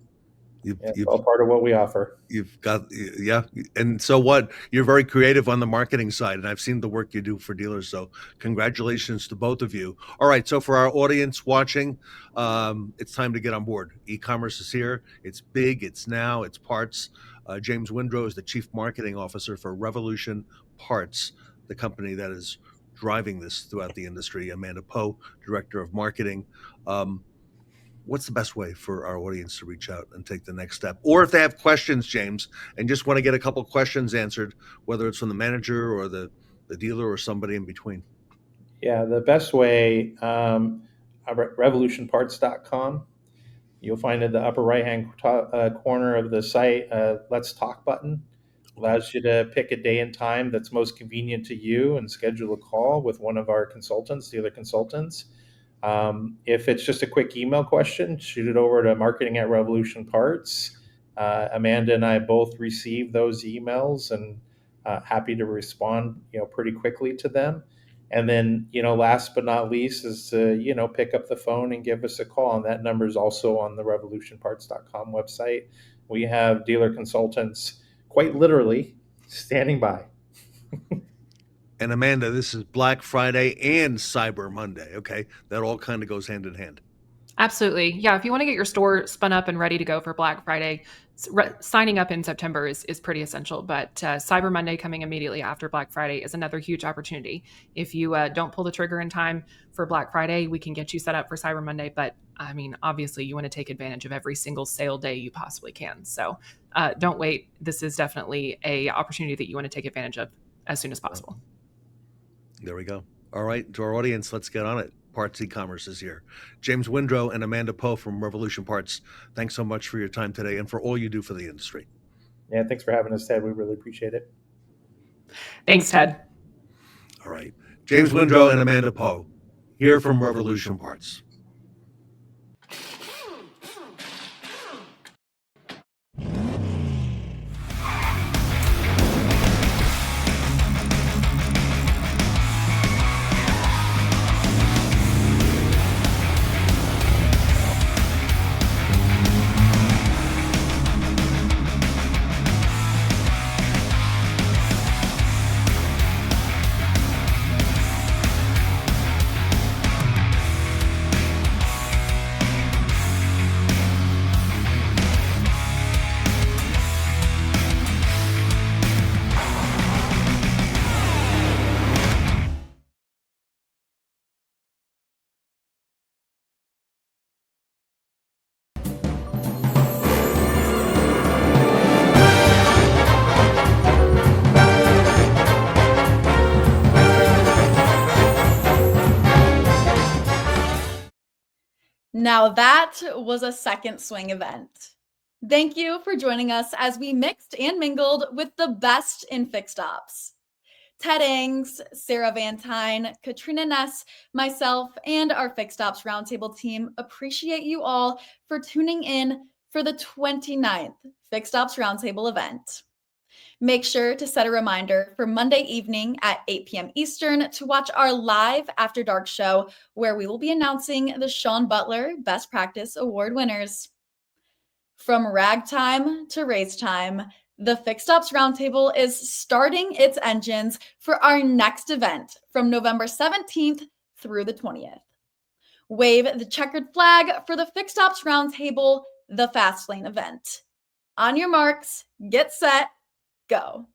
It's all part of what we offer. You've got, yeah. And so what? You're very creative on the marketing side, and I've seen the work you do for dealers. So congratulations to both of you. All right. So for our audience watching, it's time to get on board. E-commerce is here. It's big. It's now. It's parts. James Windrow is the Chief Marketing Officer for Revolution Parts, the company that is driving this throughout the industry. Amanda Poe, Director of Marketing. What's the best way for our audience to reach out and take the next step? Or if they have questions, James, and just want to get a couple questions answered, whether it's from the manager or the dealer or somebody in between. Yeah, the best way, revolutionparts.com. You'll find in the upper right-hand corner of the site, Let's Talk button. Allows you to pick a day and time that's most convenient to you and schedule a call with one of our consultants, dealer consultants. If it's just a quick email question, shoot it over to marketing@Revolution Parts. Amanda and I both receive those emails and happy to respond, pretty quickly to them. And then, last but not least is to, pick up the phone and give us a call. And that number is also on the revolutionparts.com website. We have dealer consultants quite literally standing by. And Amanda, this is Black Friday and Cyber Monday. Okay. That all kind of goes hand in hand. Absolutely. Yeah. If you want to get your store spun up and ready to go for Black Friday, signing up in September is pretty essential. But Cyber Monday coming immediately after Black Friday is another huge opportunity. If you don't pull the trigger in time for Black Friday, we can get you set up for Cyber Monday. But I mean, obviously, you want to take advantage of every single sale day you possibly can. So don't wait. This is definitely a opportunity that you want to take advantage of as soon as possible. There we go. All right, to our audience, let's get on it. Parts e-commerce is here. James Windrow and Amanda Poe from Revolution Parts, thanks so much for your time today and for all you do for the industry. Yeah, thanks for having us, Ted. We really appreciate it. Thanks, Ted. All right. James Windrow and Amanda Poe, here from Revolution Parts. Now that was a second swing event. Thank you for joining us as we mixed and mingled with the best in fixed ops. Ted Ings, Sarah Van Tyne, Katrina Ness, myself, and our Fixed Ops Roundtable team appreciate you all for tuning in for the 29th Fixed Ops Roundtable event. Make sure to set a reminder for Monday evening at 8 p.m. Eastern to watch our live After Dark show, where we will be announcing the Shawn Butler Best Practice Award winners. From ragtime to race time, the Fixed Ops Roundtable is starting its engines for our next event from November 17th through the 20th. Wave the checkered flag for the Fixed Ops Roundtable, the Fastlane event. On your marks, get set, go.